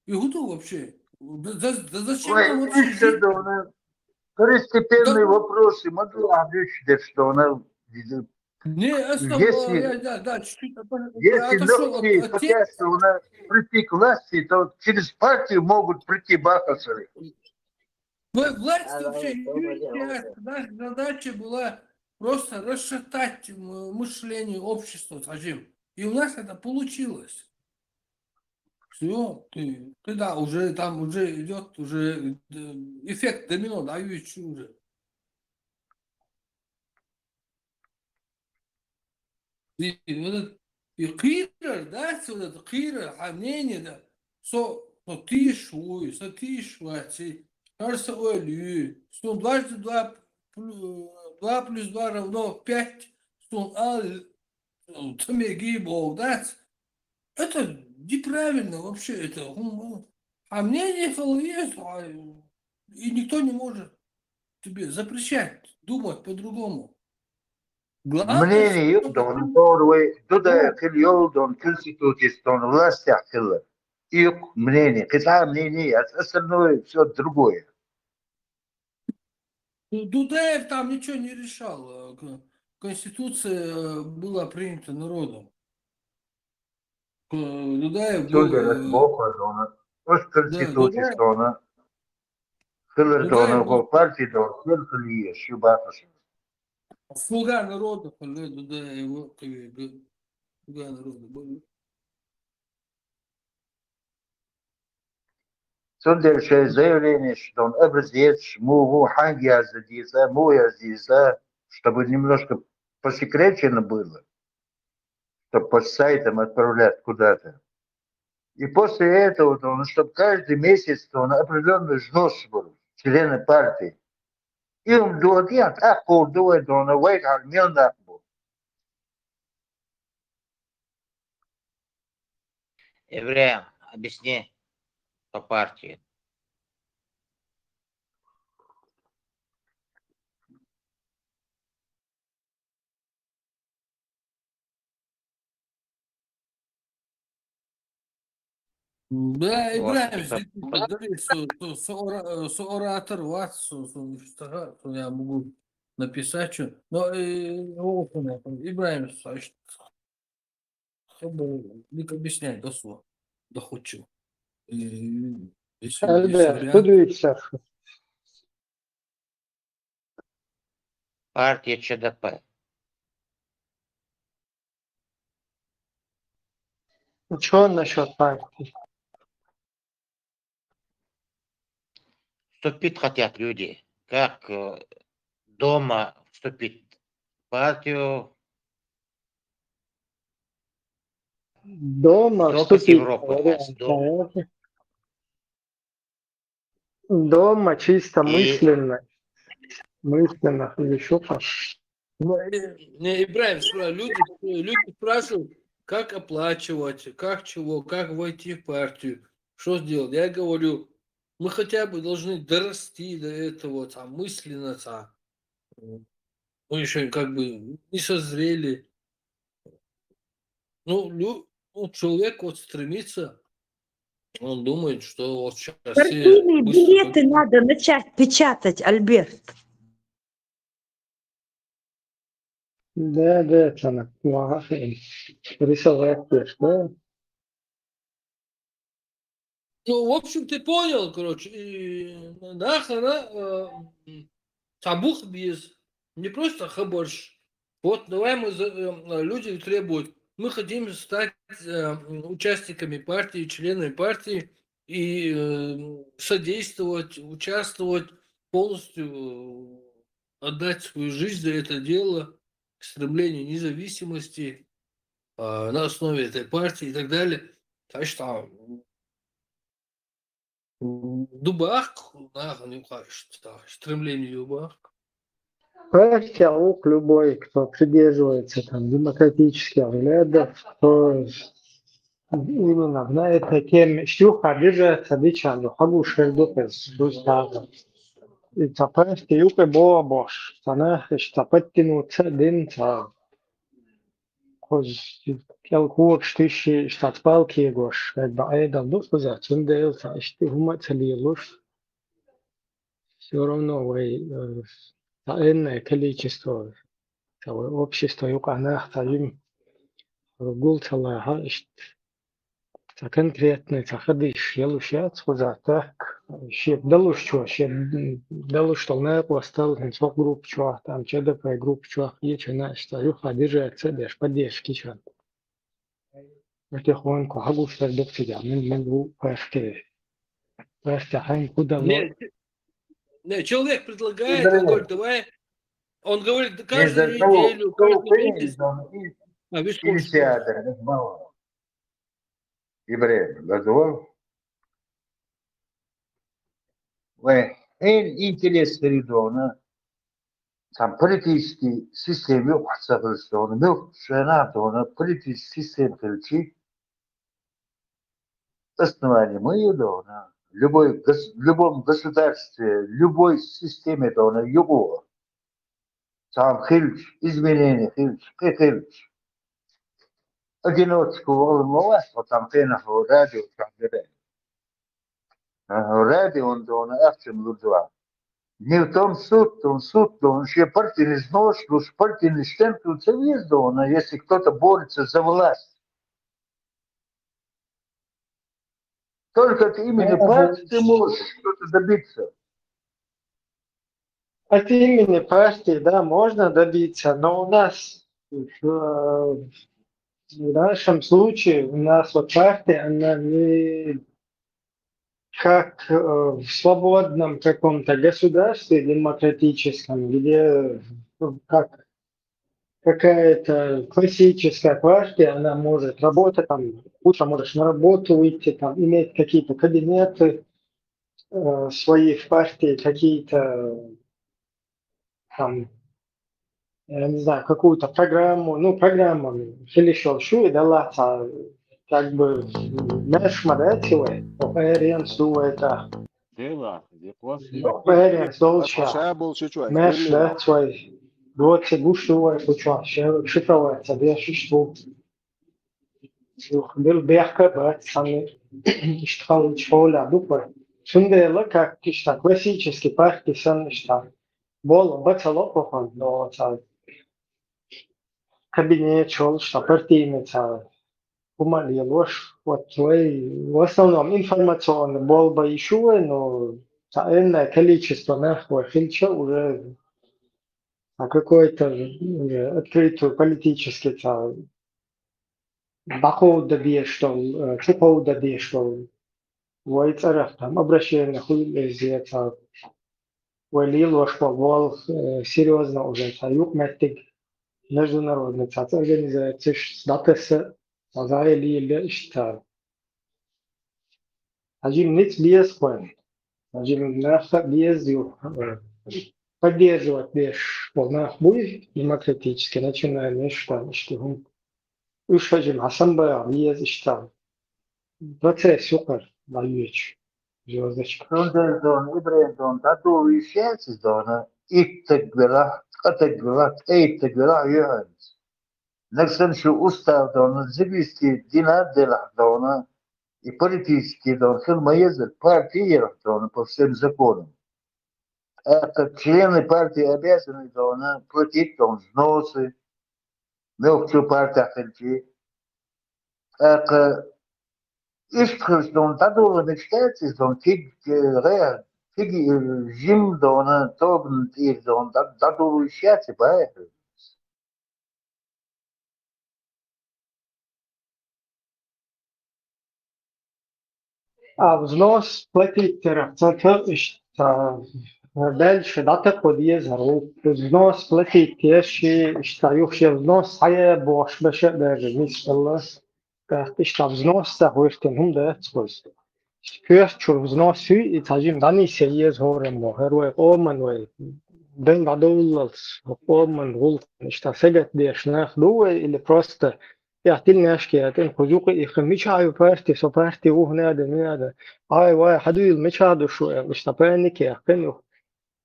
И гуду вообще. Да зачем нам вообще жить?
Второстепенные вопросы могу объяснить, что она...
Не,
Если
да, чуть-чуть.
многие хотят, что она прийти к власти, то через партию могут прийти бахасары.
Власть вообще, наша задача была просто расшатать мышление общества, скажем. И у нас это получилось. Все, ты да, уже там уже идет уже эффект домино, дающий уже. И кирер, да, вот это кирер, мнение, да, со тишуй, кажется, олю, что дважды 2 плюс 2 равно 5, что там гибол, да, это неправильно вообще, это, а мнение есть, и никто не может тебе запрещать думать по-другому.
Мнение юдон, дорвы, туда кильолдон, конституцион, власть ахилла. Их мнение, хотя мнение, остальное все другое.
Дудаев там ничего не решал. Конституция была принята народом. Дудаев был...
Конституциона, Хиллардона, партии, Хиллардона, Шубатаса.
Слуга народа, Дудаев, слуга народа был.
Следующее заявление, что он образец, хангия задиса, муя задиса, чтобы немножко посекречено было, чтобы по сайтам отправлять куда-то. И после этого, чтобы каждый месяц он определенный взнос был, члены партии. И он дует, дует, он уйдет, мелнак был.
Евреям объясни по партии.
Да, Ибраим,
Господи,
сооратор вас, я могу написать, что. Но, Ибраим, не объяснять дословно, доходчиво. Если есть
Альберт,
вариант.
подивіться.
партия ЧДП.
Что насчет партии?
Вступить хотят люди. Как дома вступить в партию,
Дома
только с
вступить,
Европы.
дома чисто
И
мысленно, или еще как.
Не, Ибраим, люди спрашивают, как оплачивать, как чего, как войти в партию, что сделать. Я говорю, мы хотя бы должны дорасти до этого, там, мысленно, там. Мы еще как бы не созрели. Человек вот стремится, он думает, что вот сейчас все
Партийные
быстро...
билеты надо начать печатать, Альберт.
Да, это рисовать, да?
В общем, ты понял, короче, табух без, не просто хабарш. Вот давай люди требуют, мы хотим стать участниками партии, членами партии и содействовать, участвовать, полностью отдать свою жизнь за это дело, к стремлению независимости на основе этой партии и так далее. Так что Дубах, стремление Дубах.
Партия ОК любой, кто придерживается там демократических взглядов, кто именно на этой теме щуха держится дичану, хагушер дупес, дустава. И цапаски юке боа бош, тана штапаттинуца динца. Коз келкуок штиши штатпалки гош, когда айдан дупуза, цундейл сашти хумацалилуш. Все равно вы энное количество общества юканах таим гул цалаха та конкретный таходиш елушат хузатак шеп далуш толная постал несок групп чуа там ЧДП групп чуа ечена что юха держится деш поддержки чан это хон ко хагуш докцидя мен бу паште хайн куда
Не, человек предлагает, он говорит, давай. Он говорит, каждую неделю, каждый месяц.
Ибраим, готов? Интерес региона, там политический систем yok сахарстона, yok сенатона, политический систем ключи. Основание мы дона. В любом государстве, любой системе дона его. Там хильч, изменения хильч. Одиночку волновать, вот там пена радио, там где-то. Радио он дона, акцем лудва. Не в том суд, он еще партийный снос, плюс партийный штемпель весь дона, если кто-то борется за власть. Только от имени партии ты можешь что-то добиться.
От имени партии, да, можно добиться, но у нас в нашем случае, у нас вот партия, она не как в свободном каком-то государстве демократическом, где как какая-то классическая партия, она может работать, там, утром можешь на работу выйти, там, иметь какие-то кабинеты свои в партии, какие-то там, я не знаю, какую-то программу, ну, программу, или еще дала, как бы, знаешь, модативы, опэренс дуэта, опэренс долча, мэш, да, свой, доце гуштувай, куча, шифроваться, бешишту, был бехка, бат, сами, иштхал, чхоля, дупа. Сундела, как кишта, классический партий, сан, ишта, бол, бацалопохан, но, кабинет, шел, что партийный, бумаги ложь, вот твои, в основном информационный был бы еще, но энное количество нахуй хильча уже какой-то уже открытый политический доход добьешь, что чупов добьешь, что в царах там обращение хуй везде, вали ложь был серьезно уже, юг меттик международный организация, статуса, или что Один нет без план. Один наша без поддерживать лишь полна будет демократически начиная нечто, что уж один ассамблея без что процесс супер воюешь звездочка.
Rondezon, Ibrendon, Tatu, Ishets, Dona, Itegvela, Kategvela, Eitegvela, Jöns. Нексен şu уставдон, завести динадела дона и политический дон, хилмаезет партиер дона по всем законам. Это члены партии обязаны дона платить дон взносы, мелкую партию ахенчи. Это Истхус дон тадула мечтается дон киг реа киг жим дона тобн тир дон тадула ищется поэтому.
А взнос платить дальше дата подъезжал. Взнос платить еще что взнос хая бош бشه даже мисля как что взнос захвестен да сквозь. First чур взнос и тажим дани серьез хорем мохерой оман вей дэн гадулс оман гул что сегет дешнах дуэ или просто يعطيني أشكي خذوق يخميش هاي بارتي سو بارتي وهنا هذا هاي واي حدو مش هذا شو مش تبانك يا خنو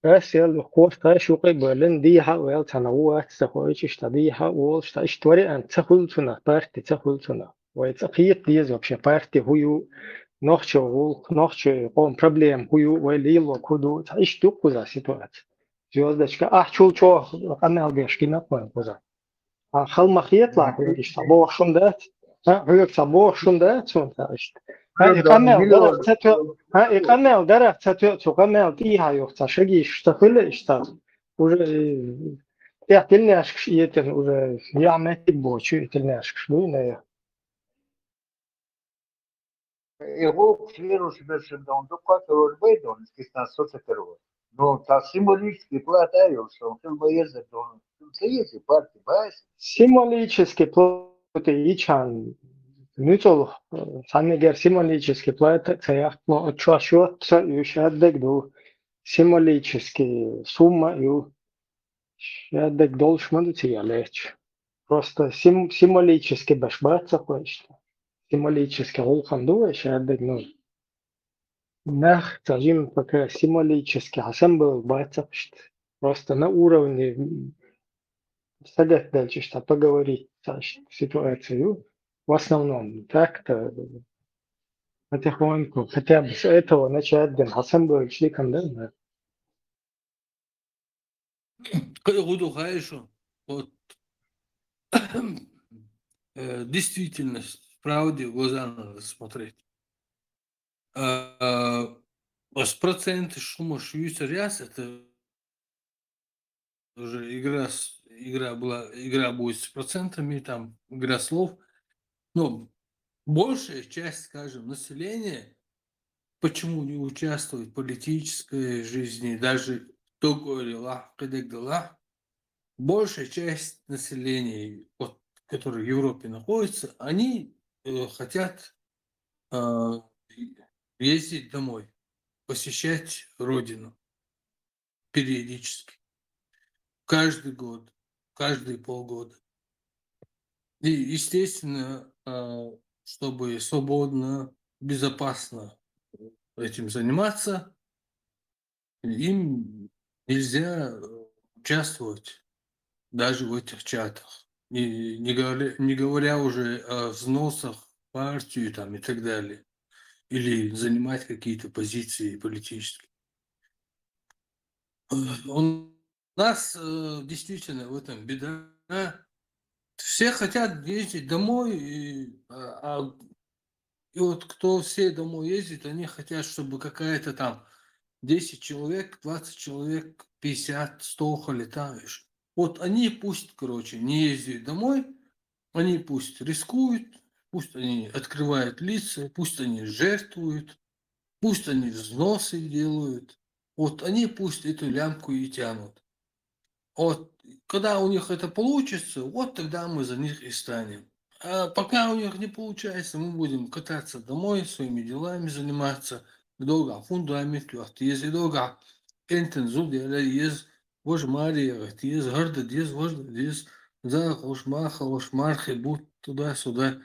بس يلا خوف تاش وقبلن دي ها ويل تنوع تسخويش اشتبيها وش تشتوري أن تخلصنا بارتي تخلصنا ويتقيت دي زوج بارتي هو نخشى قوم problem هو وليل وكدو تعيش تقوزا سيتوات جوزدشكا شو قنال بيشكينا قوزا خلمخ يطلع هيك يشتبوه شندات هيك تبوه شندات شونتاشت يقنع درك تقنع فيها يوقت شجي يشتغل يشتغل уже тельняшк يتن уже يعمل بوشي тельняшк شو نه
Его вирус бешен дон докатор бедон скисна соцетеро. Но та символически платаю, что он боится дон. Союз партии баз.
Символически платить ичан Ничего, санегер символически платят, я чаще юшадек до символически сумма ю шадек должен быть я лечь. Просто символически башбаться хочешь. Символически волхан дуэ шадек ну. Нах тажим пока символически хасан был баться. Просто на уровне садек дальше что поговорить ситуацию. В основном так-то потихоньку, хотя бы с этого начать, Хасан был чликом, да?
Буду хорошо. Вот действительность, правде в глаза надо смотреть. С проценты шума шуются ряс, это уже игра будет с процентами, там игра слов. Но большая часть, скажем, населения почему не участвовать в политической жизни, даже большая часть населения, вот, которые в Европе находятся, они хотят ездить домой, посещать родину периодически, каждый год, каждые полгода. И, естественно, чтобы свободно, безопасно этим заниматься, им нельзя участвовать даже в этих чатах. И не говоря уже о взносах в партию там, и так далее. Или занимать какие-то позиции политические. У нас действительно в этом беда. Все хотят ездить домой, и вот кто все домой ездит, они хотят, чтобы какая-то там 10 человек, 20 человек, 50, 100 летаешь. Вот они пусть, короче, не ездят домой, они пусть рискуют, пусть они открывают лица, пусть они жертвуют, пусть они взносы делают. Вот они пусть эту лямку и тянут. Вот когда у них это получится, вот тогда мы за них и станем. А пока у них не получается, мы будем кататься домой, своими делами заниматься. Долго фундамент, если долго интензив делаешь, вож Мария, есть гордо, есть важно, есть за ушмархи, будь туда-сюда,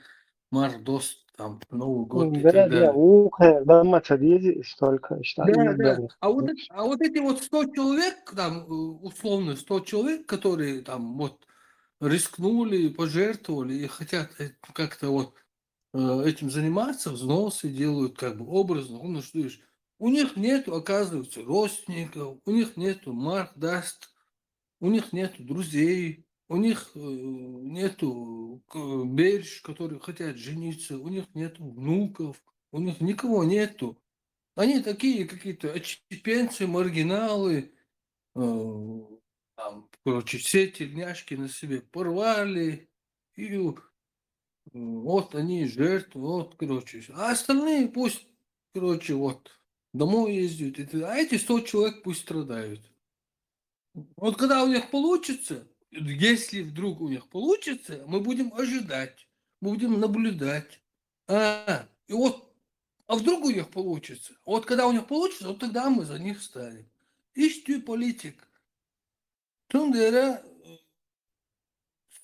мардос, там, Новый год и так
Да,
далее.
уха, да, мацадези столько, что
Да,
и
да.
дом.
А вот эти вот 100 человек, там, условно, 100 человек, которые там вот рискнули, пожертвовали и хотят как-то вот этим заниматься, взносы делают как бы образно, ну что ж, у них нету, оказывается, родственников, у них нету марк даст, у них нету друзей, у них нету берж, которые хотят жениться, у них нету внуков, у них никого нету. Они такие какие-то отщепенцы, маргиналы, там, короче, все тельняшки на себе порвали, и вот они жертвы, вот, короче. А остальные пусть, короче, вот, домой ездят. А эти 100 человек пусть страдают. Вот когда у них получится, если вдруг у них получится, мы будем ожидать, мы будем наблюдать. И вот, а вдруг у них получится? Вот когда у них получится, вот тогда мы за них станем. Ищи политик. Тундера,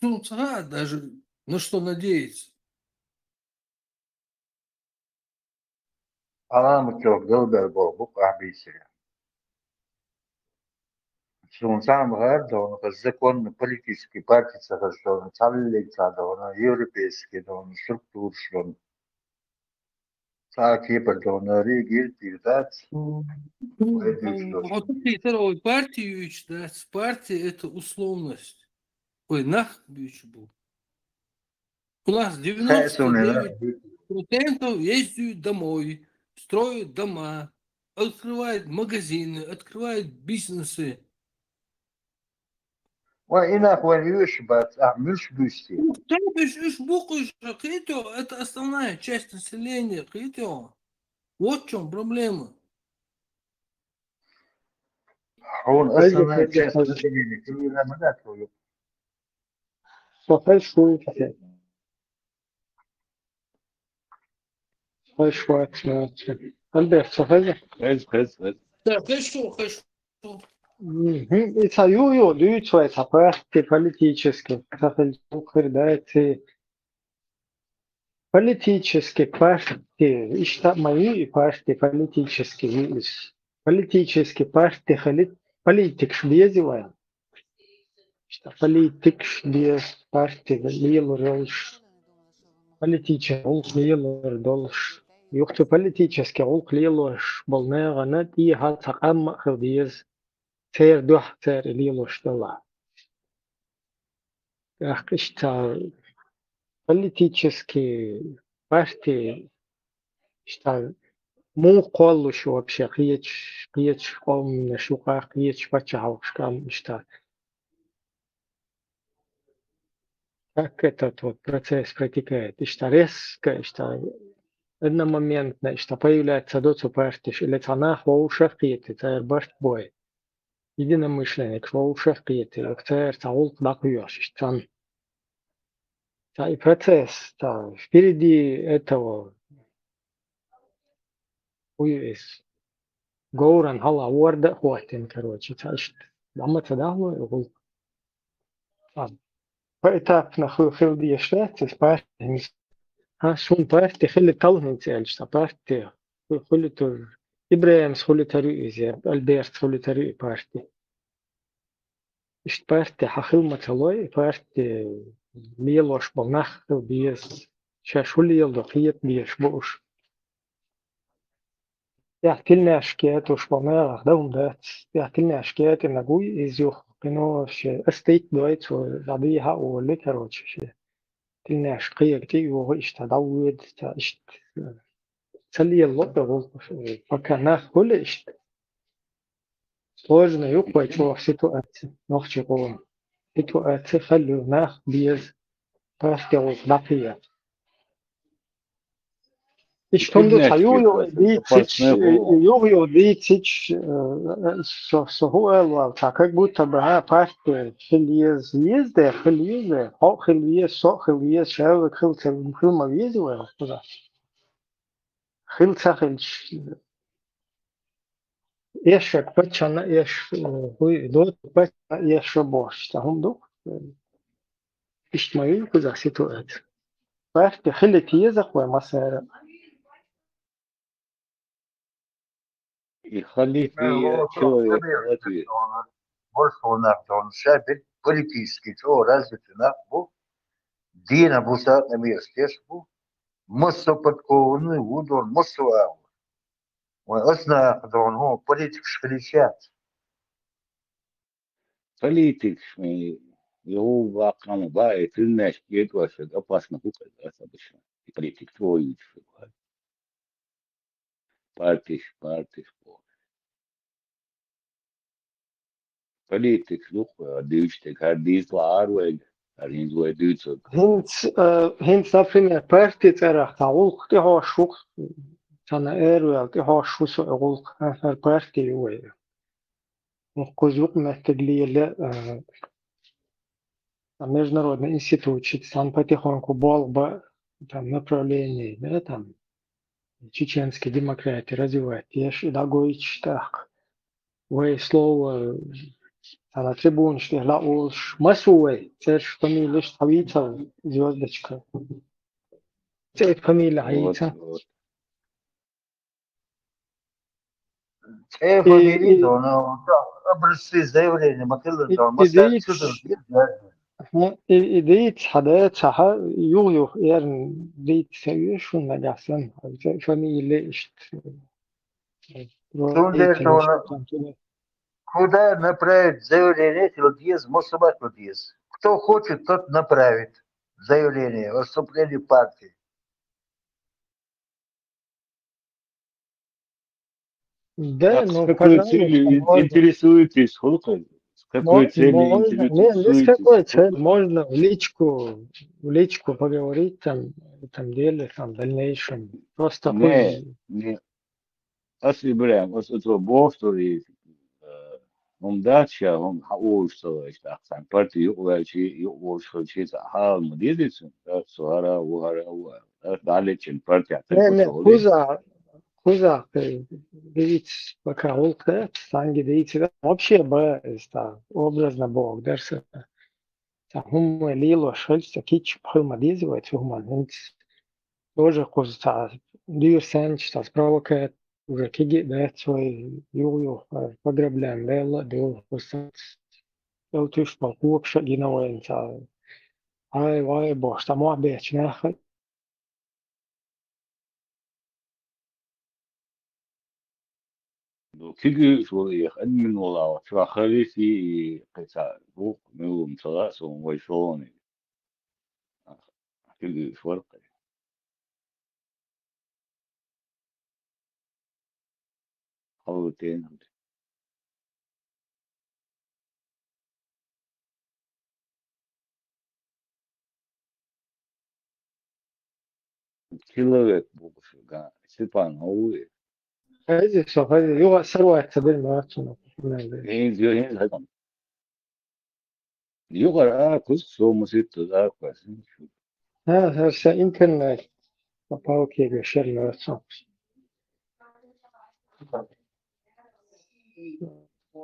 даже на что надеяться.
Alam çok gıldır bu kahbisi. Sun sam var da onu закон политический партий сахашон, цаллица да onu европейский да onu структуршон. Саки да onu регил передать.
Вот эти второй партии, да, партия это условность. Ой, нахуй был. У нас 99% ездят домой, строят дома, открывают магазины, открывают бизнесы.
وإنك ويشبت مش بيستي.
Это основная часть населения. Вот в чем проблема.
Он основная часть населения. Ты не намагать его.
صفحة شوي كتير صفحة شوي كتير ألبرت صفحة
خز
Да, хорошо.
И союзу даются сапарти политически, сахаль да, эти политические партии, что мои партии политические, политические партии халит политик шбезивая, что политик шбез партии лилролш, политический улк лилрдолш, юхту политический улк лилрш, болнеганат и хатакам хабез. Тер дух тер лилош дала. Что политические партии, что му коллуш вообще қиеч қом шуқа қиеч пачаушкам что как этот вот процесс протекает, что резко, что إن моментно, что появляется доцупертиш или цана хвоушахкиты, цер бой. Единомышленник хвоушахкиты, цер цаул дакуёш, цан. И процесс, впереди этого уис. Гоуран хала уорда хватин, короче, цашт. Лама цадахло يقول. Поэтапно хилди шлятс, спартинс. Шун парти خلي طلهم تسألش بارتي خلي تر إبراهيم خلي تري إزير ألبرت خلي تري بارتي إشت بارتي حخل متلوي بارتي ميلوش بنخ بيس شاش خلي يلدقيت بيش بوش يحكيلنا أشكيات وش بماغ دوم دات يحكيلنا أشكيات إن أقوي إزيوخ كنوش أستيت دويت وضبيها وليكروتش شي تلنا أشقية كتير وغيش تدود تاشت تسلي اللطة فكان كل إشت سложно يقوى شو سيتواتي نخشي قوة سيتواتي خلو ناخ بيز بارتي وضبطية إيش تندو
كدنا
تحيو
أشكيت
ديتش
بارتنا
يوغيو ديتش سهو الوا تاكك بوتا بها بارتي خليز يزده خليزه هو خليز سو خليز شاو خل ما يزي ولا خدا خل تاخلش إيش بتشنا إيش هو دوت بس إيش باش تهم دو إيش ما يلقى ذا سيتوات بس خلي تيزق ومسار
يخلي في شوية تواتي
Bolsonaro شابت политический то развитый бу дина буса на месте бу мусо подкованный удон мусо وأصلا دون هو политик шкричат
политик его вакам бай тылна أشكيت واشد опасно кукать обычно и политик твой партиш политик лук дивчтек har dis laarweg har hins way dutsog
هنت سافرين بارتي ترى تعوق تها شوق تنا إيرو تها شو سأقول هذا بارتي هو وقزوق محتاجلي لا международный институт там потихоньку болба там направление да там чеченской демократии развивать я ж дагоич так вы слово на трибуне что لا уж масуэй церш фамилия штавица звездочка церш фамилия عيسى
фамилия дона образцы заявления макеллен дон масса
ديت حدات صح يوغيو يعني ديت سويش ونجاسن فاميلي اشت
куда направить заявление Телодиез, Мособат Телодиез. Кто хочет, тот направит заявление о вступлении в партию.
Да,
с
ну,
какой
пожалуйста,
целью
можно.
интересуетесь, сколько? С какой целью
Можно, не с
интересуетесь?
какой целью, можно в личку поговорить там, в этом деле, там, в дальнейшем. Просто
не. Если берем, вот это бостори, هم داتشا هم حقوش سويش أحسن بارتي يقوى شيء يقوى شيء حال مديريسن سوارا وهارا دالتشن بارتي
не,
عتلكو
не,
شغلي
Куза, видите, пока улка, санги, видите, вообще это образно Бог, дерсе. هم ليلو شلت كيتش بخلما ديزي ويتفهما انت тоже куза дир сенч tas провокает уже киги дает свой юю пограблен лела дил куза لو تيش مقوق شقينا وانت هاي واي бош там обеч нахай
كيجي شو يخدم والله شو خلي في قصة بوك مو مصلاص ويشوني كيجي فرق خلوتين человек больше, да, Степан, а вы?
هذه شوف هذه يو سروة تبين ما شنو
Инь хайган. Югар кус сомусит да квасин.
هسه يمكن باوكي بشر ما شنو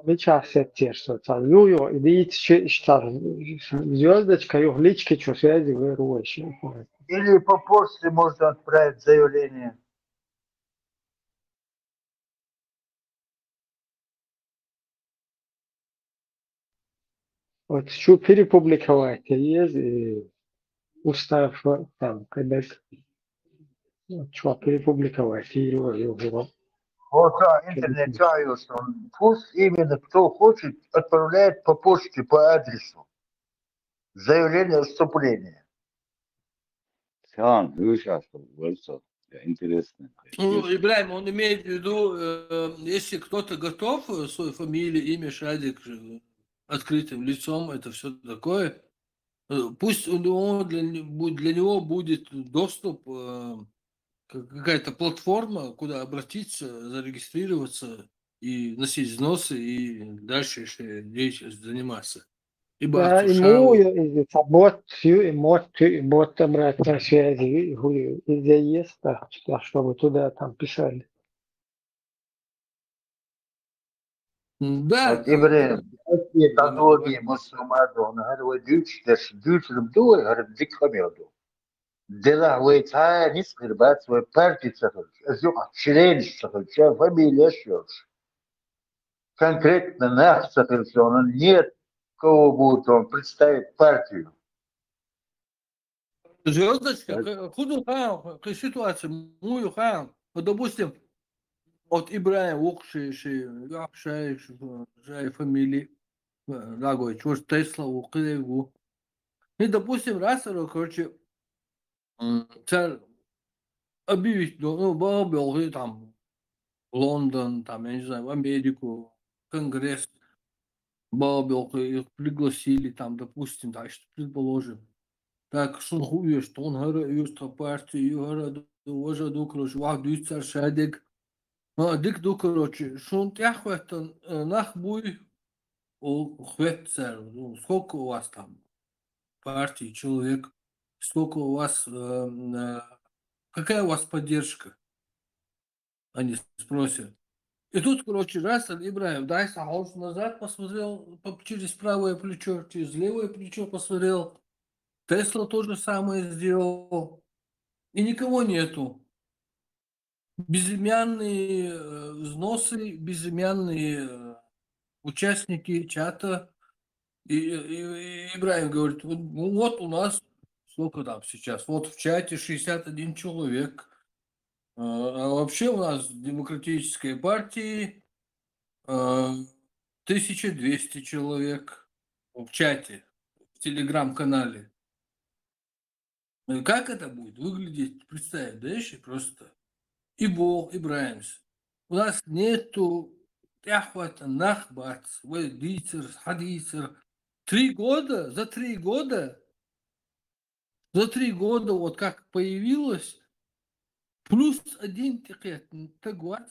Лича сеттер, что там, ю, идите, что звездочка, ю, лички, что связи, вы руешь.
Или по почте можно отправить заявление.
Вот что перепубликовать, есть устав там, когда что перепубликовать, и его.
Вот интернет чаюсь, пусть именно кто хочет, отправляет по почте, по адресу. Заявление о вступлении.
Сян, вы сейчас говорится, интересно.
Ну, Ибрахим, он имеет в виду, если кто-то готов свою фамилию, имя, шадик открытым лицом, это все такое, пусть для него будет доступ, какая-то платформа, куда обратиться, зарегистрироваться и носить взносы и дальше еще деятельностью заниматься.
Да, ему бот обратной связи, где есть, чтобы туда там писали.
Да.
Вот Ибрахим, какие технологии Мусульману, هو ديوش الدول هرب ديك خميردو. دلا ويتها نسخر بات وبارتي تسخر. أزيوق شرين تسخر. شاف فاميليا شوش. Конкретно нах тсахр, нет кого будет он представить партию.
Звездочка, худу хам, какая ситуация, мою хам. Вот, допустим, от Ибрахим Укши, Шай фамилии, дорогой, чего ж Тесла, Укидеву. И, допустим, раз, короче, царь объявить, ну, был там Лондон, там, я не знаю, в Америку, Конгресс, Бабел, их пригласили, там, допустим, да, что предположим. Так, что хуй, что он говорит, что партию, говорит, уже до, короче, вах, дюйцар, шадик. Дик, до, короче, что он тяхвет, нахбуй, хветцер, сколько у вас там партий, человек, сколько у вас, какая у вас поддержка? Они спросят. И тут, короче, раз, Ибрахим, дай сахож назад посмотрел через правое плечо, через левое плечо посмотрел. Тесла то же самое сделал. И никого нету. Безымянные взносы, безымянные участники чата. И Ибрахим говорит, ну вот у нас, сколько там сейчас, вот в чате 61 человек. А вообще у нас в демократической партии 1200 человек в чате, в телеграм-канале. Как это будет выглядеть, представь, да еще просто. Ибрахимс. У нас нету тяхвата, нахбац, дицер, хадицер. 3 года, за 3 года, вот как появилось, плюс 1 тагуат.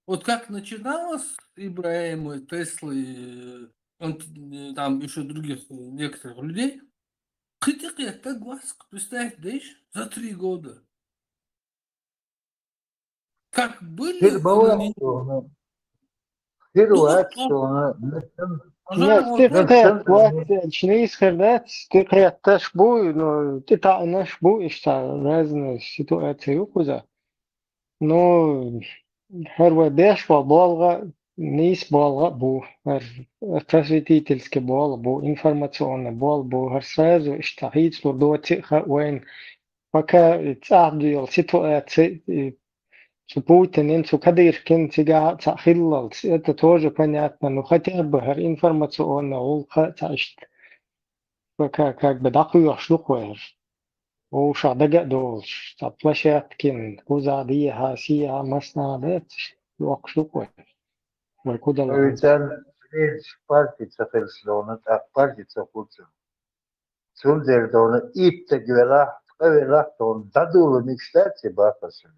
Вот как начиналось Ибрахима, Теслы, там еще других некоторых людей, представь, да, за 3 года. Как были...
Нет, ты начни сказать, ты хоть бу, но ты та наш бу, что разные ситуации куда. Но هر داش بالغة نيس بالغة بو هر تسويتيتلسك بال بو إنفورماسيون بال بو هر ساز واشتهيت لو دو تخ وين فكا تعدي ситуации Путин, Кадыркин, тебя захилал, это тоже понятно, но хотя бы информационно, он как бы дакую шлюхуэр, وش دقق دوش площадкин, кузадиها сия маснадет, лок шлюхуэр, وكذا
Öğüten parti çakırışlı onu, AK Parti çakırışlı. Sunderde onu ip de güvela Лахтон задуло мечтать, бафасы.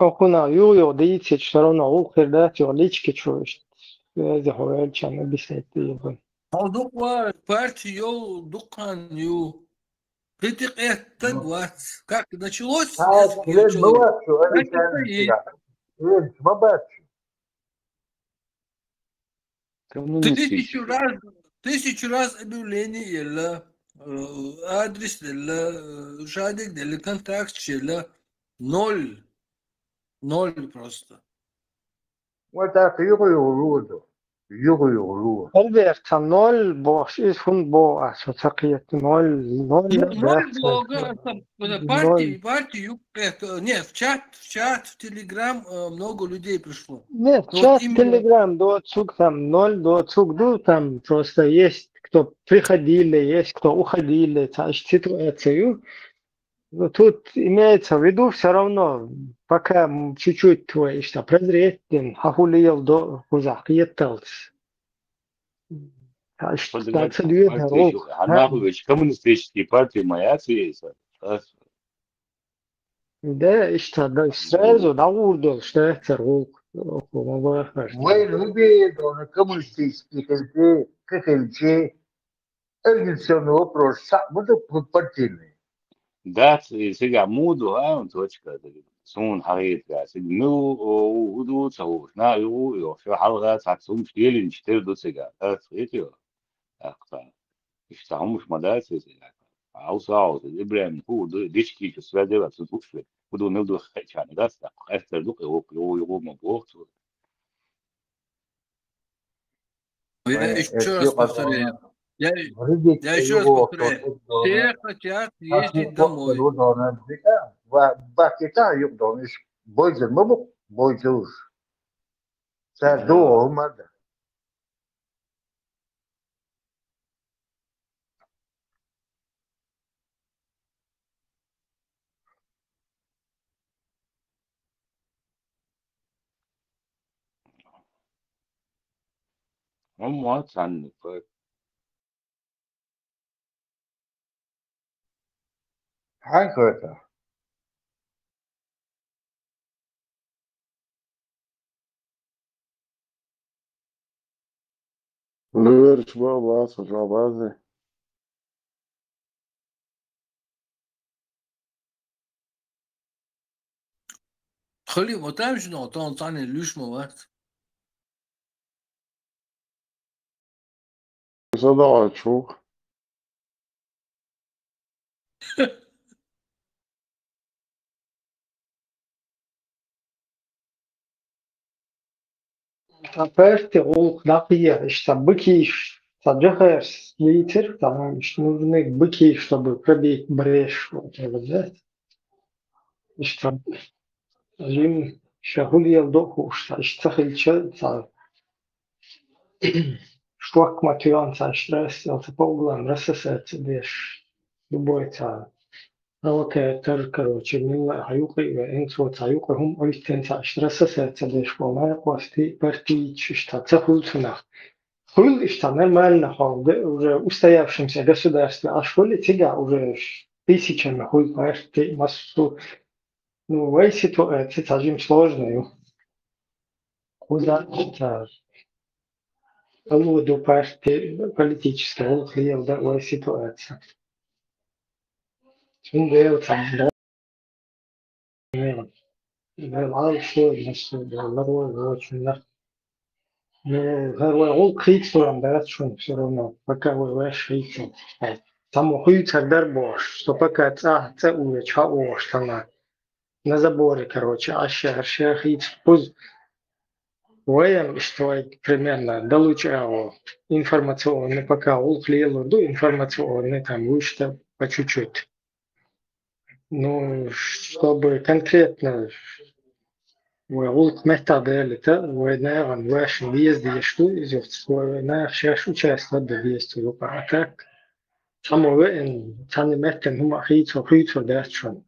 أخونا يو ديتي شرونا أخر ده يوليش كتشوش هذا هو كان بيسيتي
موضوع партию дуканью. Критик тагват. Как началось?
Лен мавачу, Александр Сигак. Лен мавачу.
Тысячу раз объявление или адрес или шадик или контакт или ноль. Ноль просто.
Вот так يغيروا يغيروا.
ألبرت نول باش إسهم بو أسوتقية نول
Ноль блога, партию, нет, в чат, в Телеграм много людей пришло.
Нет, чат, Телеграм, до цуг там ноль, до цуг ду там просто есть кто приходили, есть кто уходили, та ситуацию. Но тут имеется в виду все равно, пока чуть-чуть твой что презреть, хахулил до хузахиетталс.
Анахович, коммунистические партии моя цвейса.
Да, что сразу на урду, что это рук.
Войн убедил коммунистические КХЛЧ, организационный вопрос, буду партийный.
Да, сега муду, точка. سون حقيقة سجنو ودو تسوي نا يو في حلقة تحسون شيء نشتري دو سجا تسويتيو أقطع يشتغلوا مش مدرسة سجا عاوز إبراهيم هو ديش كي السؤال ده بس توش له ودو نودو خيش يعني ده أكثر دوك يو مبوخ
еще раз повторяю. Я еще раз повторяю. Все хотят ездить домой.
Бакета юкдониш бойзер мабук бойзуш. Садо олмады.
ما تصنف
هاي كويتا.
Lurch babası, babası.
خلي متام شنو تاني ليش موات
صدقت شو
Aperti o напия, что быки, саджахаешь литер, там нужны быки, чтобы пробить брешь, вот это, да? И что им шагулья доху, что цахильча, что к матюан, стресс, это поглам, рассосается, беш, любой та. رواتر короче, мила хаюкой, энцо хаюкой, хум ойстен рассосается, беш, полная кости, партий, что цахульцунах. Хуйл что нормально, уже устоявшемся государстве, а школе тебя уже тысячами хуй партий массу. Ну, в этой ситуации совсем сложную. Куда это поводу партии политического хлеба в этой ситуации. Он был там, да, العالم شوي بس الموضوع очень هو крик там да что все равно пока вы шейте там хуйца дарбош что пока ца увеча оштана на заборе короче аша хит пуз воем что примерно долучал информационный пока улклеил до информационный там выше по чуть-чуть ну чтобы конкретно وقلت متى ذلك ونعم واش بيزدي شو إذا ونعم شاش وشاش لد بيزدي وقعتك само وين تاني متى هم أخيط ده شون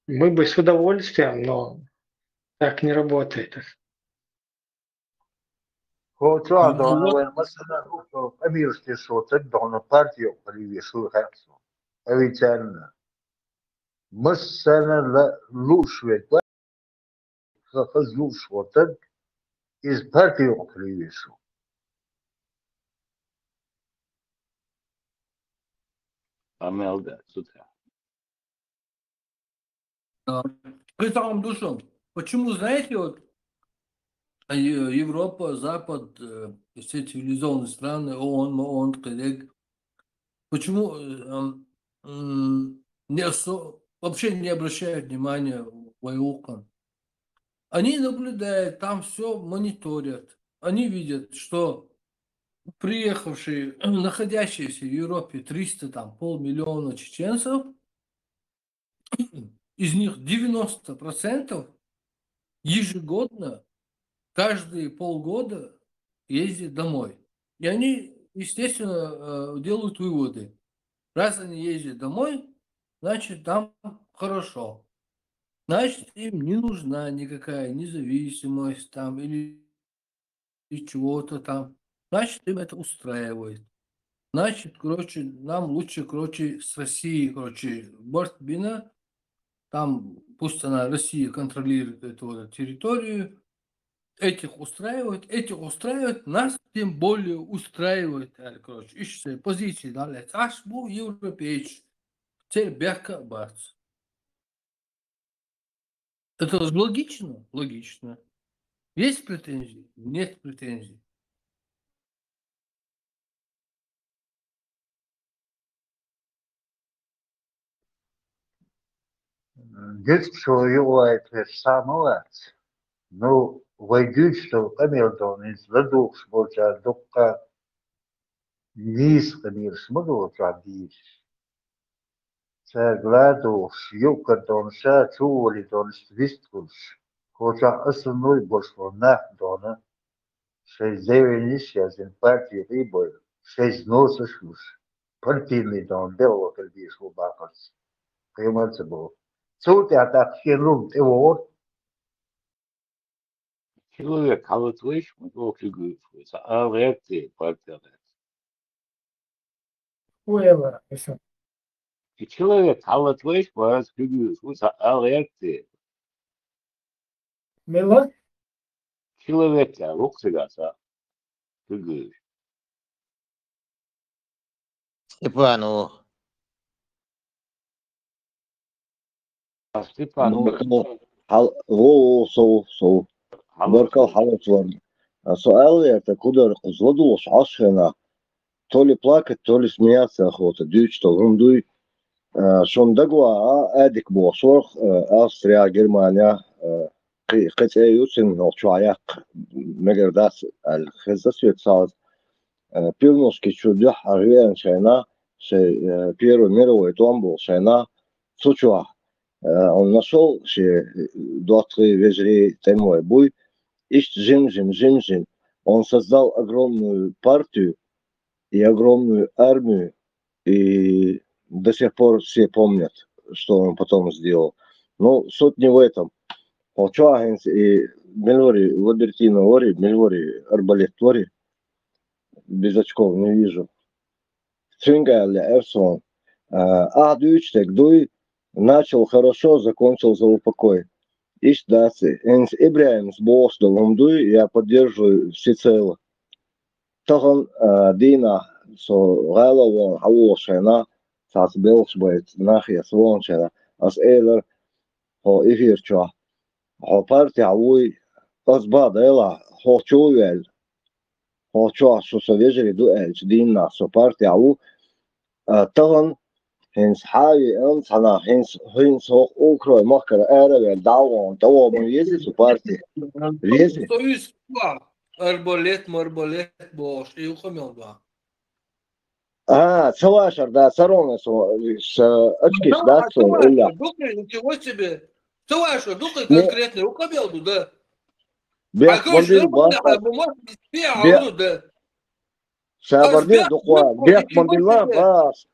мы бы с удовольствием но так не работает
هو دون وين مثلا هو أمير صوتك دون بارتي قريب يسوي خمسة أبي كان مثلا لا لوش ويت خذ لوش صوتك إز بارتي قريب يسوي
Амел, да, с утра.
При самом душом. Почему, знаете, вот Европа, Запад, все цивилизованные страны, ООН, коллег, почему вообще не обращают внимания в ООН? Они наблюдают, там все мониторят. Они видят, что приехавшие, находящиеся в Европе 300, там, 500 000 чеченцев, из них 90% ежегодно, каждые полгода ездят домой. И они, естественно, делают выводы. Раз они ездят домой, значит, там хорошо. Значит, им не нужна никакая независимость там или чего-то там. Значит, им это устраивает. Значит, короче, нам лучше, короче, с Россией, короче, Бортбина, там, пусть она, Россия контролирует эту территорию, этих устраивает, нас тем более устраивает, короче, ищите позиции, да, аж был европейский, теперь бяка бац. Это логично? Логично. Есть претензии? Нет претензий.
Детство юлает самолет. Ну, войдешь, что Амелдон из ладух смотря докка низко мир смотрел традиш. Гладуш, юкадон, чулидон, свисткуш. Хотя основной бошло нахдона, 6 зин партии рибой, 6 носышлуш. Партийный дон, белого кальдиш убакас. Кайматься был. Сути атак херум, ты вот.
Человек, а вот слышь, мы только говорим, а реакции партия.
Whoever, eso.
И человек, а вот слышь, мы говорим, а реакции.
Мила?
Человек, а вот сега, ты говоришь.
Степану.
А Степану.
بركة حالة ورد سؤالي تقدر زودوش عشرة تولي بلاكت تولي سمياسة أخوات ديوش تولهم دوي شون دقوا آدك بوصورخ أستريا جرمانيا قيت يوسن نوشو عياق مجر داس الخزاس يتصاد بيرنوش كيشو ديح عريان شاينا شي بيرو ميرو يتوامبو شاينا سوشوا он нашел, что 2-3 вежри тему буй, Жим. Он создал огромную партию и огромную армию, и до сих пор все помнят, что он потом сделал. Но суть не в этом. Олчуагенс и Мельвори, Лабертино Вори, Мельвори, Арбалет Вори, без очков не вижу. Цвингаля Эрсон. Дюйчтек Дуй начал хорошо, закончил за упокой. Ишдасы. Энс Ибраимс Бостол Умдуй я поддерживаю всецело. Тохан Дина со Гайловон Хавошена сас Белшбайт нахия Свончера ас Эйлер хо Эфирча хо партия Уй Азбад Эла хо Чуэль хо Чуа шо Совежери Дуэльч Дина со партия У Тохан Hens haai ons hana hens hoog okro makker ere dawan dawa man yezi su parti yezi
Союз арбалет, бош, и ухомел два.
سواشر دا سرون с очкиш да
Саваша, дукай, ничего себе. Саваша, дукай конкретно, ухомел, да.
بيح بنديل باش
да.
شابردين دقوا بيح بنديل باش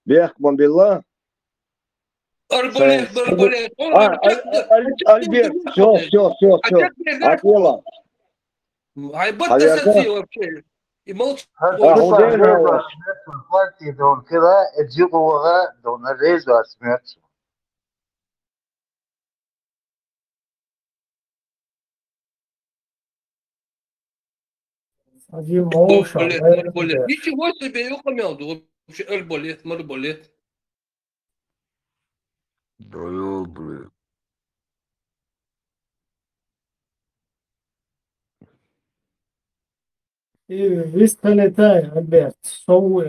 بيح بنديل
Арбалет.
Альберт, все. Отвела.
هيبطل вообще. И молчит.
هتبقى ريزو سمعت البارتي دون كده تجيبوا وغا دون ريزو سمعت
Один моушен,
Арболет. Ничего себе, я помял. Вообще арболет, марболет.
Да я, блин.
выстрелетай, Альберт, соу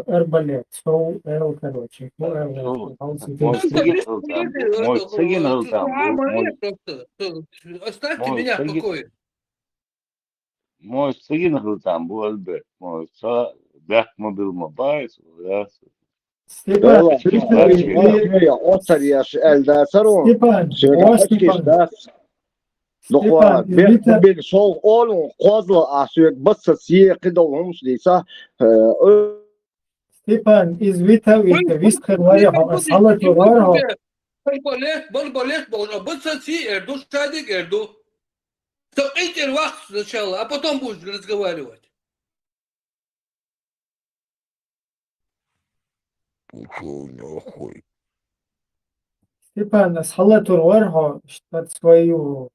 арбалет, соу короче.
Мой Сагин
Оставьте меня в покое.
Мой Сагин там был Альберт. Мой Бях мобил мобайс.
Степан,
Otsarıyaş elde sarın.
Степан,
Dokwa bir sol olun kozlu asık basat siye kidolmuş lisa.
Степан, из Витавита, Вискар Варяха, Салату Варха.
Арбалет, можно бацати, эрду, шадик, эрду. Стопите вахт сначала, а потом будешь разговаривать.
Ушел нахуй.
Степан, Салату Варха, считать свою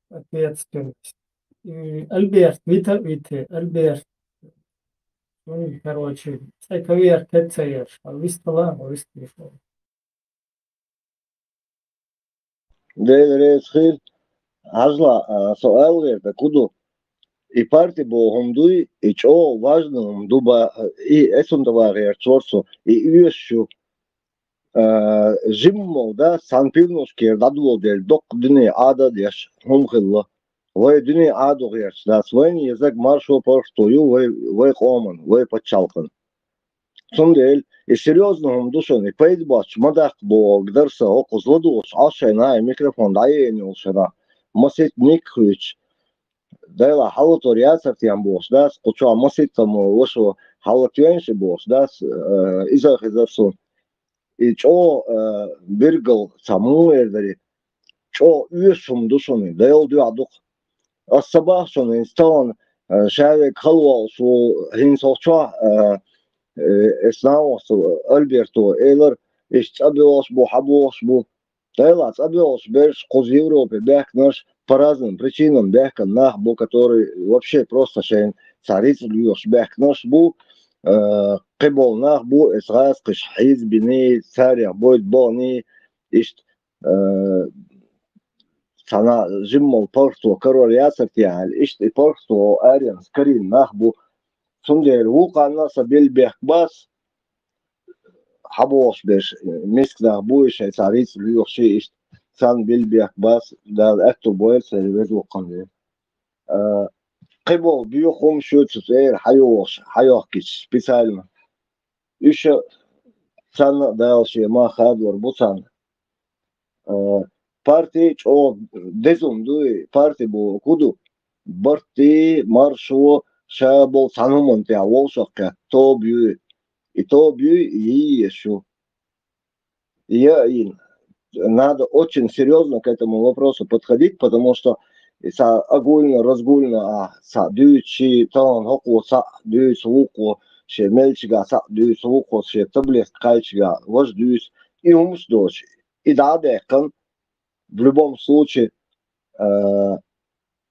ответственность. Альберт, Витавита, Альберт. Ну, короче, всякое ТЦР, выстала, выстала.
Değerli khir hazla sual verdi kudu iparti bo humdui icho важно humduba и esunda var yer sorsu и üyeshu jimmo da sanpilnoski dadlo del dok dini ada diş humkhilla ve dini ado yer da sveni yazak marşo porstoyu ve qoman ve почалкан Сумдел, и серьезно он душон, и пейдбач, мадах бо гдарса око злодуш, ашена, и микрофон дае не ушена. Масит никрич. Дайла халатор яцарт ям бош, да, скуча масит тому лошо халатюенши бош, да, изах изарсун. И чо биргл саму эрдари, чо üyesum duşoni, dayol duaduk. As-sabah son instan, şavek halwa su hin soçwa, اسناوس البرتو ايلر اشتابيوس بو حبوس بو تайлац абиос берш коз Европе бехнаш по разным причинам бехнах бу который вообще просто шейн цариц люш бехнаш бу قبولناخ بو اسغاس قش حيز بني سارع بويد بوني اشت سنا جمل بورتو كرور ياسرت يعني اشت بورتو اريان سكرين ناخ بو Сумдер вука наса бельбех бас хабош беш мискна буйше цариц люхши иш сан бельбех бас дал эту боец ревез вуканде قبل بيخم شو تصير حيوش كيش بيسالنا إيش سنة دال شيء ما خاد وربطان بارتي أو دزوم دوي بارتي بو كودو بارتي مارشو شابل سانومون تاع ووشوكا توبيو и тобью и еще. Надо очень серьезно к этому вопросу подходить, потому что са огульно, са дючи, тон, хоку, са дюч, луку, ше мельчига, са дюч, луку, ше таблет, кайчига, ваш дюч, и умс дочь. И да, декан, в любом случае,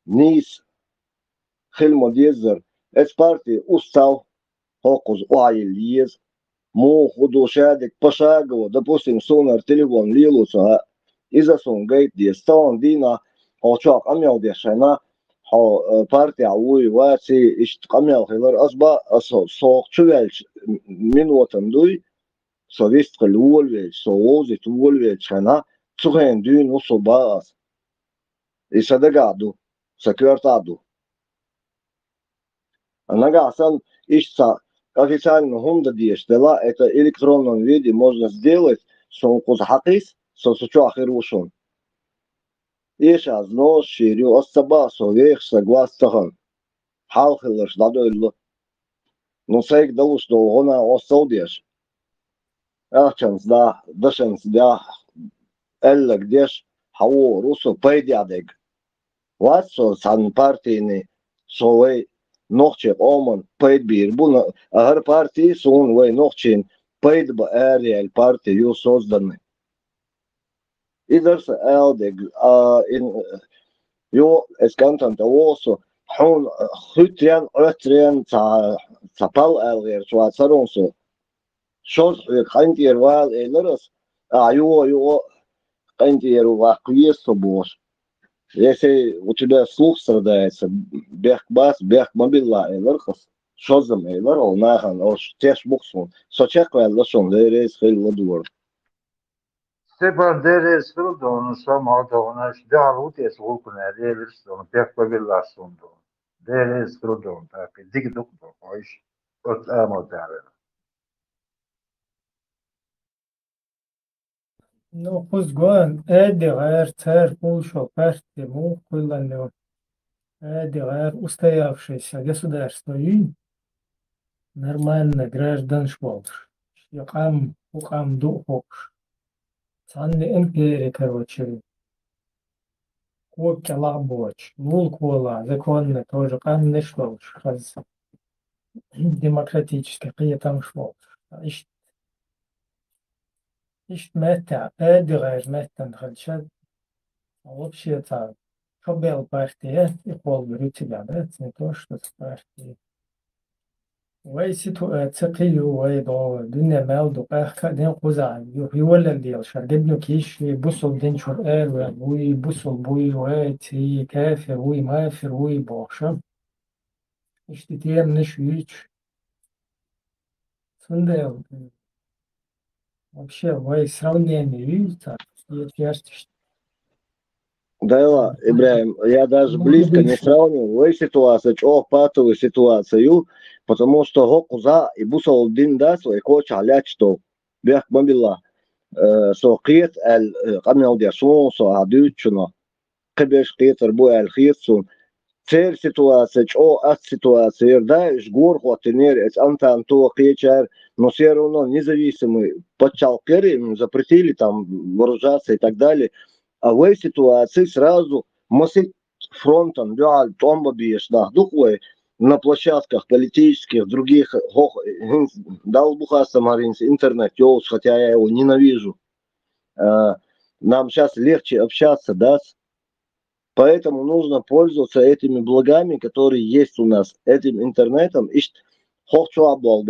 низ, хельмо дезер, эспарти устал, хокуз, уайлиез, му худу шадик пошагово, допустим, сонар телефон лилуца, иза сон гейт дестан дина, хочак амял дешена, партия уй ваци ишт амял хилар асба сок чувельч минутам дуй, совист калувельч, соозит увельч хана, цухен дюн усобас. И садагаду, саквертаду. Нагасан ишца официально хунда диештела, это в электронном виде можно сделать, что он хакис, что сучу ахирушон. И сейчас нос ширю остаба совех согласен. Халхилаш дадойло. Но сейк дало, что он остаудеш. Ахчанс да, дашенс да, элла гдеш, хао русо пейдядег. Вот что сан партийный Солей нохче оман пейдбир буна агар партии сун вей нохчен пейдба эриэль партии ю созданы. Идерс элдег jo es kantan ta oso hon hytrian ötrian ta pal elger så att saronso шос хантиер вал элерос jo хантиер ва квесто бос если у тебя слух страдается бех бас бех мобила элерхос шозам элер ол нахан ол теш буксон сочеква лосон лерес хел ладур
Степан Дерес Филдон, Самадон, Дарутес, Вулкана, Деверстон, Пекпавиласон, Дерес Филдон, так, Дик Дукбо, от Амодавер.
Ну, пусть гон, эди гайр царь пулшо, парти му, куланё, эди гайр устоявшееся государство и нормально гражданство. Якам, укам, духокш. Цанни империя, короче. Копки лабоч, вулкула, законно тоже, кам не шлош, хаз демократически, кия там шлош. Ишт мета, эди гайр метан хальшат. Вообще-то, кабел партия, и пол берут тебя, да, это не то, что с партией. وای سیتواتsia قیلو وای با دنیا مالدو کدین قوزا یولا دیل شرقبنو کیش بوسل دین شر وی بوسل بوی وای تی کافر وی مافر وی باشم اشتتير نشويش سندل вообще вай сравнение видите есть.
Да, Ибраим, я даже близко не сравниваю ситуацию, патовую ситуацию, потому что гокуза и бусал дин дас, и коч алять, что бех мобила, со киет камел диасон, со адючно, кебеш киет арбой алхитсун, цер ситуация, от ситуации, да, жгор хватинер, это антанту киечар, но все равно независимый подчалкери, запретили там вооружаться и так далее. А в этой ситуации сразу мы фронтом томба бьешь на площадках политических, других, дал бухаса маринс, интернет, хотя я его ненавижу. Нам сейчас легче общаться, да? Поэтому нужно пользоваться этими благами, которые есть у нас, этим интернетом.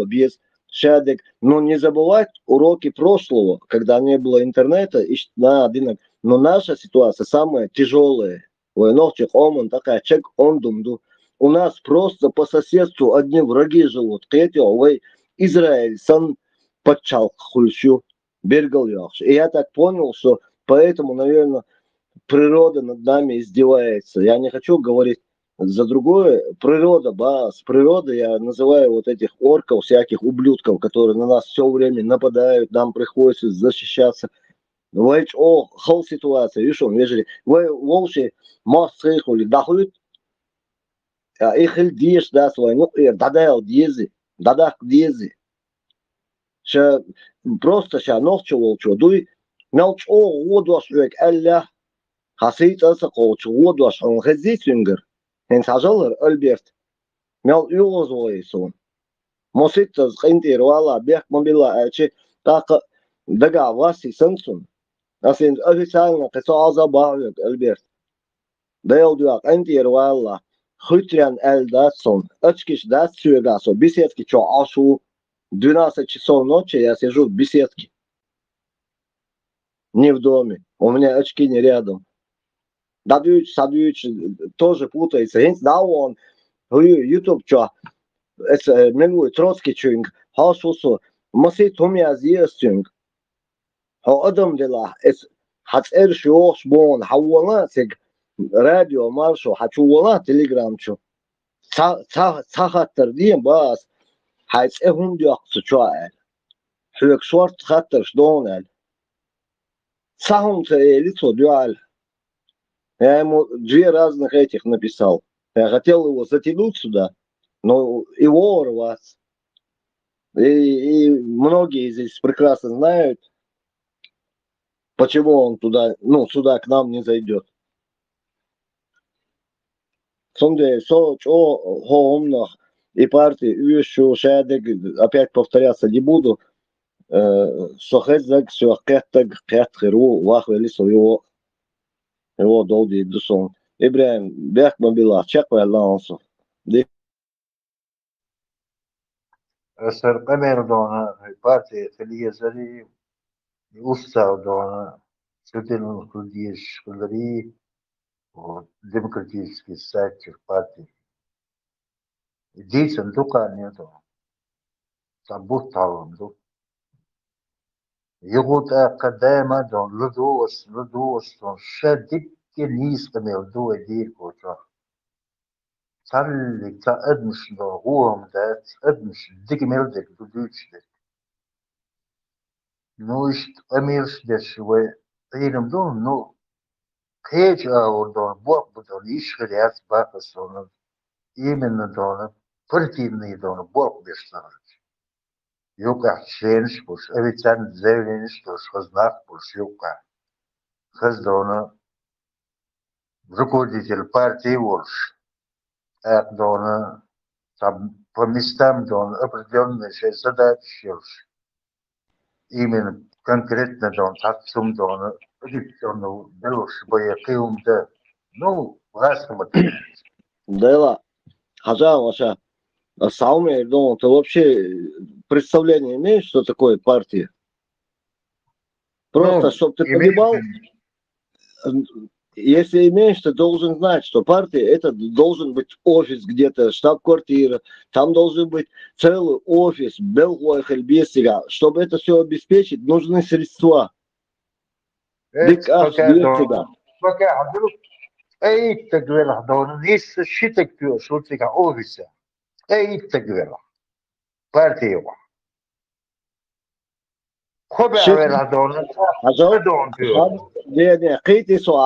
Без шадек. Но не забывать уроки прошлого, когда не было интернета, но наша ситуация самая тяжелая. У нас просто по соседству одни враги живут. Израиль сам подчал хульшу, бергал яхш. И я так понял, что поэтому, наверное, природа над нами издевается. Я не хочу говорить за другое. Природа, с природой я называю вот этих орков, всяких ублюдков, которые на нас все время нападают, нам приходится защищаться. Хал ситуация, видишь, он вежливый. Волши мастрихули дахуют, их диш да свой, дадал диези, дадак диези. Просто ночью волчу, дуй, мелч водуаш век элля, хасит аса колчу водуаш, он хазитюнгер, хен сажалар Альберт, мел юлозойсон. Мосит зхинтир вала бех мобила ачи, так дага васи сенсун. Асин официально кесаза бавек Альберт. Дейл дуак антир вала, хутриан эль датсон, очкиш дат сюгасо, беседки чо ашу, 12 часов ночи я сижу в беседке. Не в доме. У меня очки не рядом. Дадуч, садуч, тоже путается. Да, он, YouTube, что, это, милуй, троцкий чунг, хасусу, маси томи азиестюнг. Ха адам дела, это, хацерш йош бон, хауала, цег, радио, маршо, хачуала, телеграм, чо. Цахаттар дием, бас, хайц эхун диаксу, чо, حلك شورت خاطر شدون сам-то лицо дуаль. Я ему 2 разных этих написал. Я хотел его затянуть сюда, но его урвать. И многие здесь прекрасно знают, почему он туда, сюда к нам не зайдет. Сонде соч о хоумно и партии еще шадек опять повторяться не буду. Сохезак сюахкеттаг кэтгэру вахвели свое его долди дусон. Ибраим бях мобила чаква лансо.
Sarqamer doona parti filiyazari ussa doona Södernun Kurdish Kuldari or Демократический сайт партии. Здесь дука нету. Там буталом дук. يقول قدامه دون لدوس دون شدك نيس قميل دو دير كوتا تالي تا ادمش دون غوهم دات ادمش ديك ميل ديك دو دوش ديك نوشت اميرش دش و ايرم دون نو كيج او دون بوق بدون يشغل يات باقس دون ايمن دون فرتيني دون بوق بيشتغل يوقع شينش بوش ابي تان زيرينش دوش خزناق بوش يوقع خزدونا руководитель партии Волш. Дона там по местам дон определенные задачи. Именно конкретно дон отцом дона определенного белуш боякиум да. Ну, разного.
Дела. Хажа ваша Сауме, ну, ты вообще представление имеешь, что такое партия? Просто, чтобы ты понимал, если имеешь, ты должен знать, что партия это должен быть офис где-то, штаб-квартира, там должен быть целый офис, Белгуахельбесига. Чтобы это все обеспечить, нужны средства.
أي تقويله دون نيس شتك فيه شرطك أوفيسا أي تقويله بارتيوا
Не,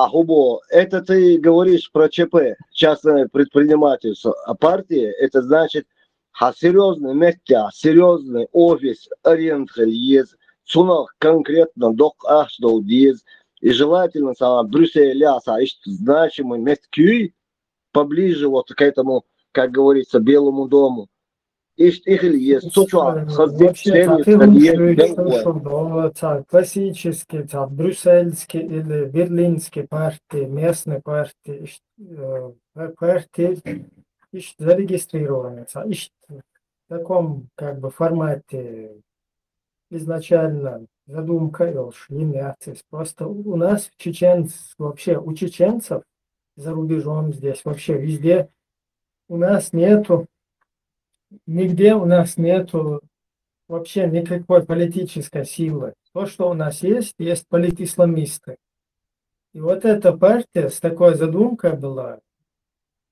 Хубо, это ты говоришь про ЧП, частное предпринимательство, а партия, это значит, серьезный метя, серьезный офис, ориентхель есть, цунах конкретно док ахдол есть, и желательно сам Брюсселя, значимый меткюй, поближе вот к этому, как говорится, Белому дому.
Классические, брюссельские или берлинские партии, местные партии, партии зарегистрированы в таком как бы формате изначально задумка просто у нас вообще у чеченцев за рубежом здесь вообще везде у нас нигде у нас нету вообще никакой политической силы. То, что у нас есть политисламисты. И вот эта партия с такой задумкой была,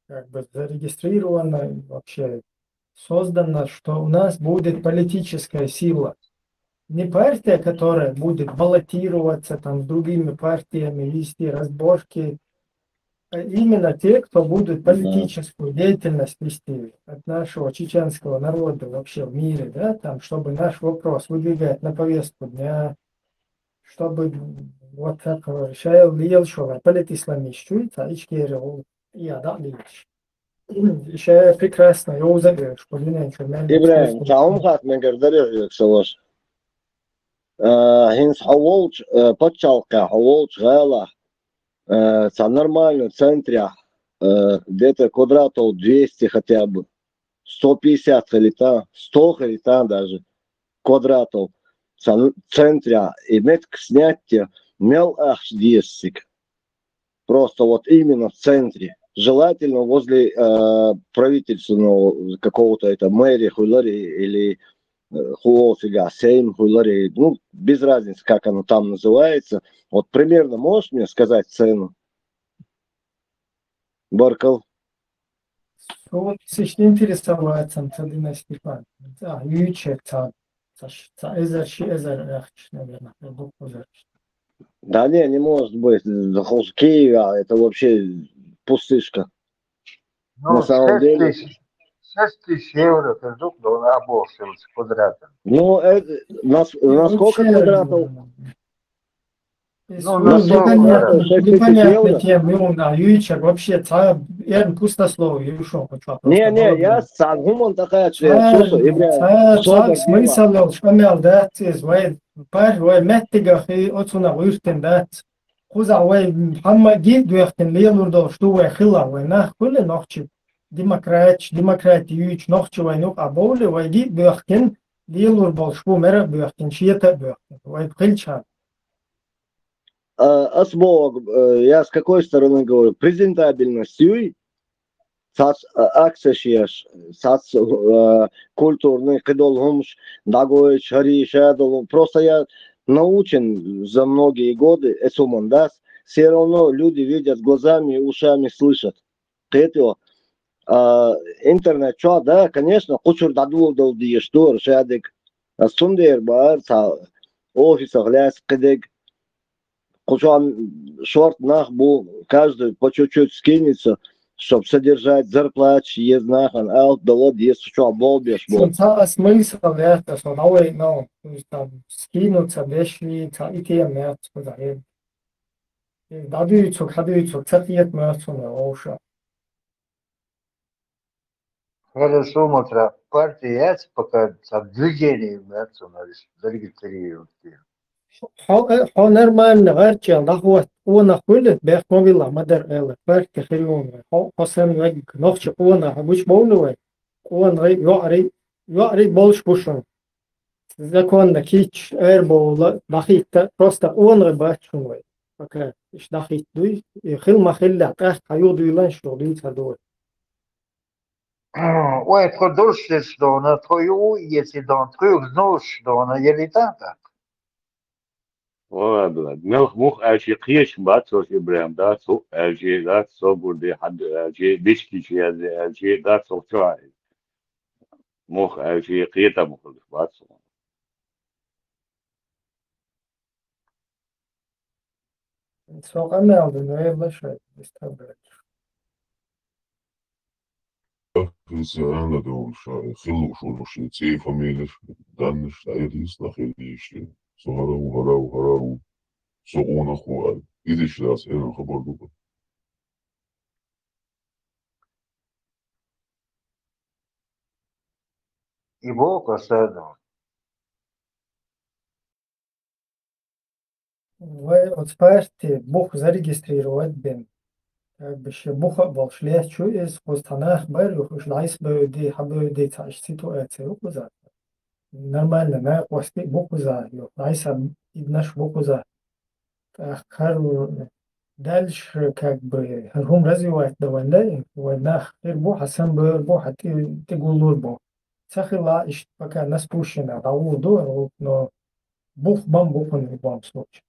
как бы зарегистрирована, вообще создана, что у нас будет политическая сила. Не партия, которая будет баллотироваться там с другими партиями, вести разборки, а именно те, кто будет политическую деятельность вести от нашего чеченского народа вообще в мире, да, там, чтобы наш вопрос выдвигать на повестку дня, чтобы вот как Шайл Лиелшова, политисламищуется, ичкерил, я да, лич. Еще прекрасно, я узагрел, что меня
Ибраим, таумхат мен гардарев салаш. Хинс хаволч, подчалка, хаволч, гала. Нормально в центре где-то квадратов 200 хотя бы, 150 хелита, 100 хелита даже квадратов в центре иметь к снятию мел ахдесик. Просто вот именно в центре. Желательно возле правительственного какого-то это мэрии хуйлари или хуолфига, сейм хуйлари, ну без разницы, как оно там называется. Вот примерно можешь мне сказать цену? Баркал.
Вот sich интересоваться, Цадина Степан. Да, Ючек, наверное,
Да не может быть. Киева, это вообще пустышка.
На самом деле. 6 тысяч евро пердук до обоссил квадратом.
Ну, на сколько квадратов?
Ну, на самом
непонятно тем, на Юичек вообще пустословие, ушел.
Не, я сам гуман такая
Смысл, что мел дать, вай, пар, вай, меттигах и отсюда выртен дать. Хуза, вай, хамма гид, дуяхтен, лелурдо, что вай, хила, вай, нах, хули, нохчи, демократиюч, нохчи, вай, нух, аболи, вай, гид, дуяхтен, лелурдо, шпу, мера, дуяхтен, шиета, дуяхтен, вай, хильчан.
Асбог, я с какой стороны говорю? Презентабельностью, сац аксешьеш, сац культурный кидолгумш, дагой шари шадол. Просто я научен за многие годы эсумандас. Все равно люди видят глазами и ушами слышат. Это интернет, что, да, конечно, кучур дадул диештур, шадик, сундер бар, офисах ляс, кидек. Кучан шорт нах был, каждый по чуть-чуть скинется, чтобы содержать зарплату, есть нахан, аут, да вот, есть что, болбешь был.
Смысл, это, что давай, ну, скинуться, вещи, идея мерц, куда-то. Дадуйцук, цатиет мерц, уша.
Хорошо, Матра. Партия пока движение мерца, зарегистрировать.
نرمال غيرتي الله وانا كل بيخ موبيلا مدر ال فرق خيرون حسن وجه نخش وانا مش بقوله وانا يعري بولش بوشون زكون كيتش ايربول دخيت просто وانا باتشون وي اوكي ايش دخيت دوي خل ما خل تحت حيود يلان شو دوي تدور
Ouais, trop dolces dans notre eu, il est dans truc, noche dans la yelitata.
والله مخ عشقيش بعد صوت إبراهيم ده صوت أجي ده صوت بردي حد أجي بيشكي شيء أجي ده صوت شاعر مخ عشقيته مخلص بعد صوت
سوق أنا أظن يلا شوي استقبل
Kristjana došao, hilušo še cije familije, danes je lista helište, so haravu, so ona hual, idiš das ena habar dupa.
И Бог оставил.
от спасти Бог зарегистрировать бен как бы ще Бог волшлес чу из хостанах барю уж лайс бы ди хабы ди таш ситуация уза нормально на после Бог уза лайса иднаш Бог уза хар дальше как бы هم развивать довольно ونах غير Бог حسن Бог تقولوا Бог سخلا إيش пока нас пущено раву но Бог бам Бог в любом случае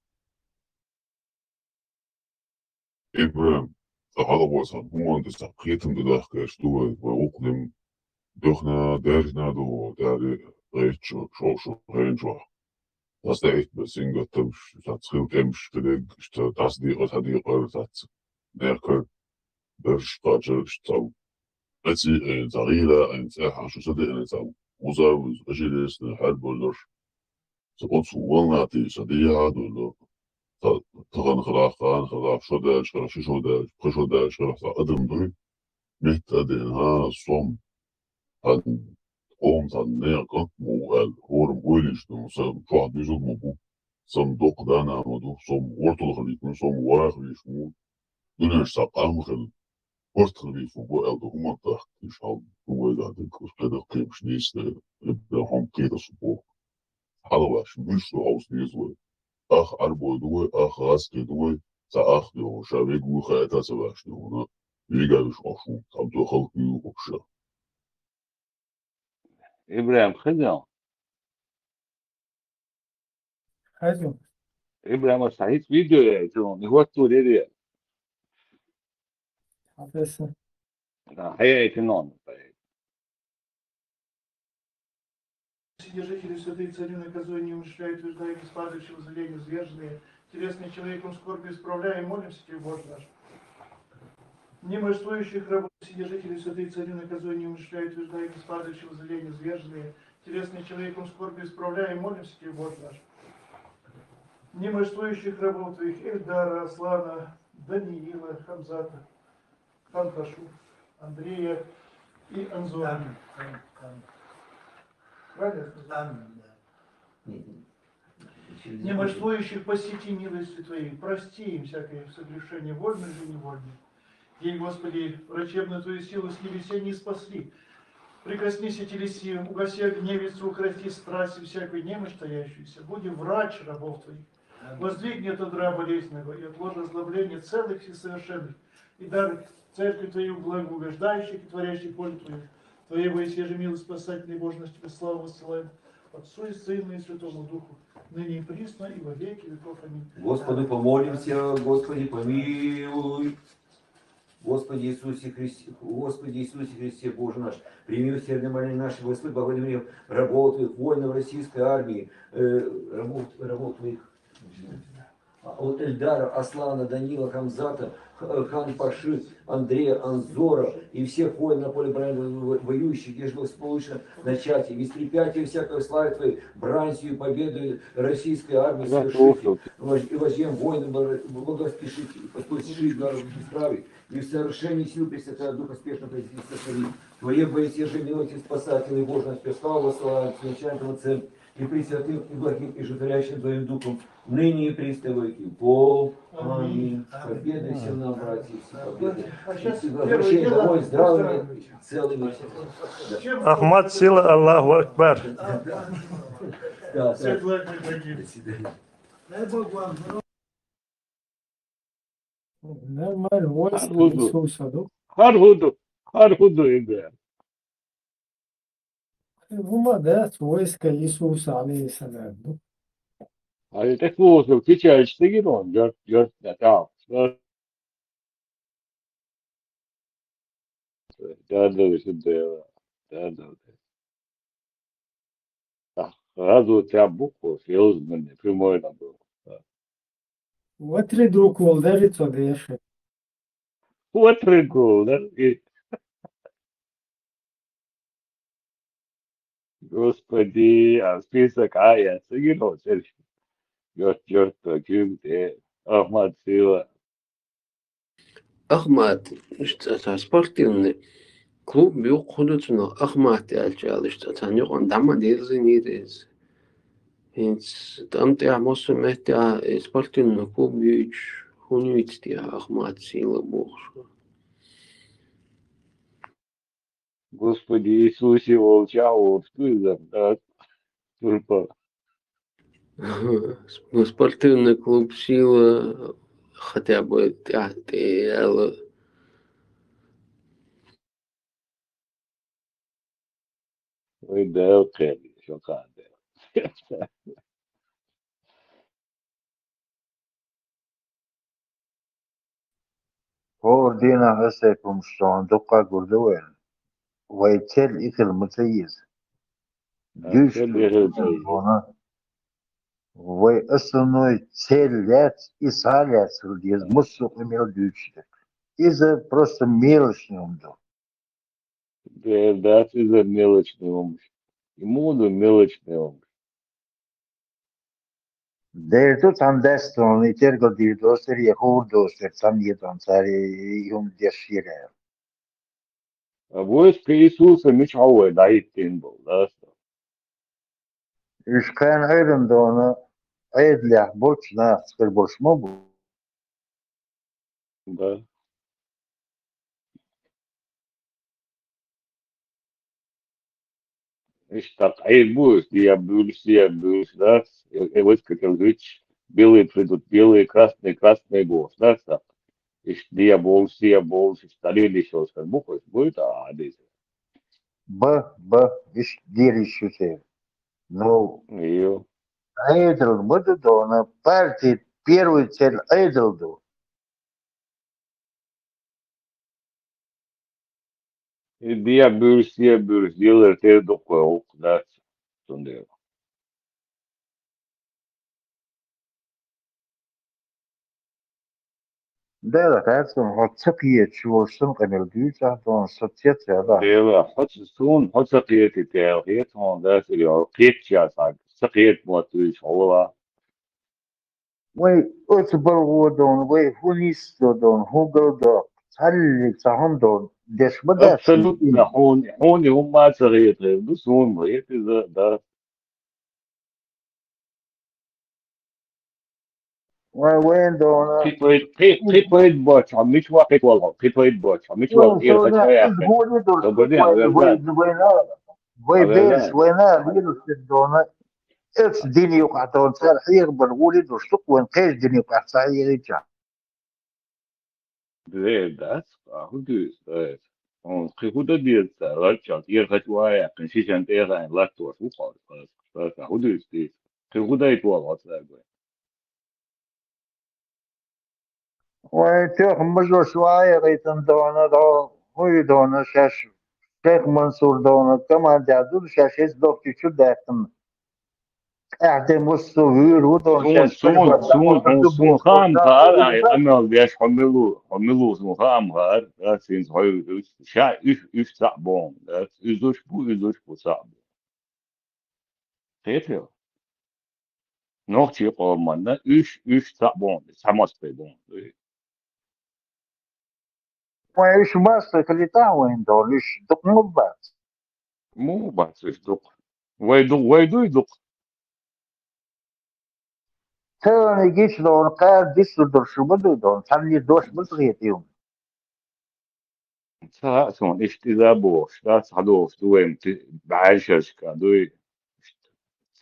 Ibrahim, هذا وصل هو أنت استحقيت من داخل كشتوه وأقدم دخنا دارنا دو داري غير شو غير شو das der echt bisschen göttisch das trillt emsch gelegt das die هذه قررت der كل برشقاجر اشتاو أتي زغيلة أن تأحى شو صدق أن تأو وزاوز أجلس نحل بولر تقول سوالنا تي صديها دولو تغن خلاق شوداش خلاش شوداش خشوداش خلاص أدم دوي مهتا دينها صوم هن قوم تنيقك موال هورم ويلش دو سام شوحد بيزود مبو سام دوق دانا مدو سام ورطل خليكم سام واخ بيشمون دونش ساقام خل ورط خليفو بو ألدو هما تحت يشعب هو يقعدين كوش كده قيمش نيسة يبدا هم كده صبوح حلواش مشتو عوز نيزوي أخ أربو دوي أخ غاسكي دوي سأخ دو شابيك وخايتا سباش دونا يقعدش أشوف تبدو خلقي وبشا
إبراهيم خدم
حلو
إبراهيم صحيح فيديو يا جون هو توري
حافظ
هي تنون
Содержители святых царю наказуя не умышляют, утверждая беспадавшего заведения зверженные, телесные человеком скорби исправляем, молимся тебе, Боже наш. Немощствующих рабов, содержители святых царю наказуя не умышляют, утверждая беспадавшего заведения зверженные, телесные человеком скорби исправляем, молимся тебе, Боже наш. немощствующих рабов твоих Эльдара, Аслана, Даниила, Хамзата, Ханташу, Андрея и Анзора. Правильно я сказал? Немощствующих посети милостью Твоей, прости им всякое согрешение, вольное или невольное. Ей, Господи, врачебную Твою силу с небеса не спасли. Прикоснись и телеси, угаси гневицу, укроти страсть и всякую немощь таящуюся. Буди врач рабов Твоих. Воздвигни от удра болезненного и отложи озлобление целых и совершенных. И дар церкви Твою благоугождающих и творящих волю Твою. Твоей воисье же милость спасательной Божьей Тебе славу воссылаем. Отцу и Сыну и Святому Духу, ныне и присно, и во веки веков. Аминь.
Господу помолимся, Господи помилуй. Господи Иисусе Христе, Боже наш, прими усердное моление наше, Господи, благодарим рабов Твоих, воинов российской армии, рабов Твоих, от Эльдара, Аслана, Данила, Хамзата, Хан Паши, Андрея, Анзора и всех воинов на поле брани воюющих, где же сполучно начать, и беспрепятие всякой славы Твоей, бранью и победу российской армии совершите, и возьмем воинам благоспешите, и поспешите народу справить, и в совершении сил Пресвятая Духа спешно произвести сотворить. Твое боясе же милости спасателей Божий нас перстал восславим с венчанием Отцем, и пресвятым, и благим, и животворящим Твоим Духом, ныне и приставойки. Аминь. Победы всем нам, братья, победы. Возвращение домой здравыми, целыми.
Ахмад сила, Аллаху Акбар.
Всех благ, дорогие. Дай Бог вам здоровья.
Нормально, войско Иисуса, да?
Хархуду иде.
Вымадать войско Иисуса, алейхиссалям, да?
А это слушал, сейчас он, я там. Разве у тебя букву серьезно прямой набор?
Вот три друг волдарится, да еще.
Вот прикол, да? Господи, а список я сыграл, черт, кюмте, Ахмад сила.
Ахмат, это спортивный клуб, бьюк на Ахмат, я чал, что там он дама дезинирез. Инс там те мосу метя спортивный клуб бьюч, хунюйте Ахмат сила бог.
Господи Иисусе, волчау, что за турпа.
Спортивный клуб сила хотя бы театр.
Ой, да, окей, что кадр.
Ordina هسه شلون دقة قردوين ويتل إكل متيز جيش هنا ويأصلوا تلات إسالات سرديز مسوق ميل جيشتك إذا просто мелочный умдо.
Да, ты за мелочный ум. Ему да мелочный ум.
Derde tam deston i tergo di doster je hordostet sam jedon цари юм дешире.
А войско Иисуса меч عود عيدتين был, да?
Иш kan ayrım da onu aydlah borçna sıkır borçma bu.
Да. Ишь так, عيد будет, я буду, да? И войско, как говорить, белые придут, белые, красные голос, да? Ишь, я бол, стали еще, как буквы, будет, а здесь.
Иш дерищусе. Ну,
Ее.
Айдл буду да она партия первую цель Айдлду.
И я буду, сделать это такое, да? Сонде.
Да, это вот цепье чего что камер дюйца, то соцсети, да.
Дела, хоть сaqiyet itaal, heet gewoon daar serieus, geet ja sag, saqiyet moet dus hola.
وي أتبر ودون وي هونيستو دون هوغل هل تهم دون دش بدأ
Абсолютно حوني هم ما صغير بس هون صغير ده
وين دون
قيت بوش عم مش واحد والله قيت بوش عم مش
وين
واحد إيه
سونا
خشوا
إز
يا
هو يدرس
سبدين
وين
أبلان
وين بيرس
أبلان
وين يدرس دون إتس ديني يقع دون صار حير برغولي يدرس وين قيش ديني يقع صار يرجع
ده هدوس on goede dienst Ruitschat hier gaat waar kan zich aan tegen en laat door voetbal hoe dus die goede het wel wat zeggen
وين شيخ مجو شوية غيتن دون هو دون شاش شيخ منصور دون كمان جادو شاش هيز دوكي شو داكن اعتم الصغير ودون شاش
سون خام خار أمل بيش حملوا سون خام خار سين هاي شا إف صعبون إزوش بو صعب كيف nog ci man da üç sabon samas pedon
وين ايش ماستر كليتا وين دون ايش دوك مبات
mu bas is dok way do dok
تاني جيش دون قاد ديش درشو بدو دون خلي دوش بصغيت يوم
sa son ist da bo das hado du em بعيشش كادوي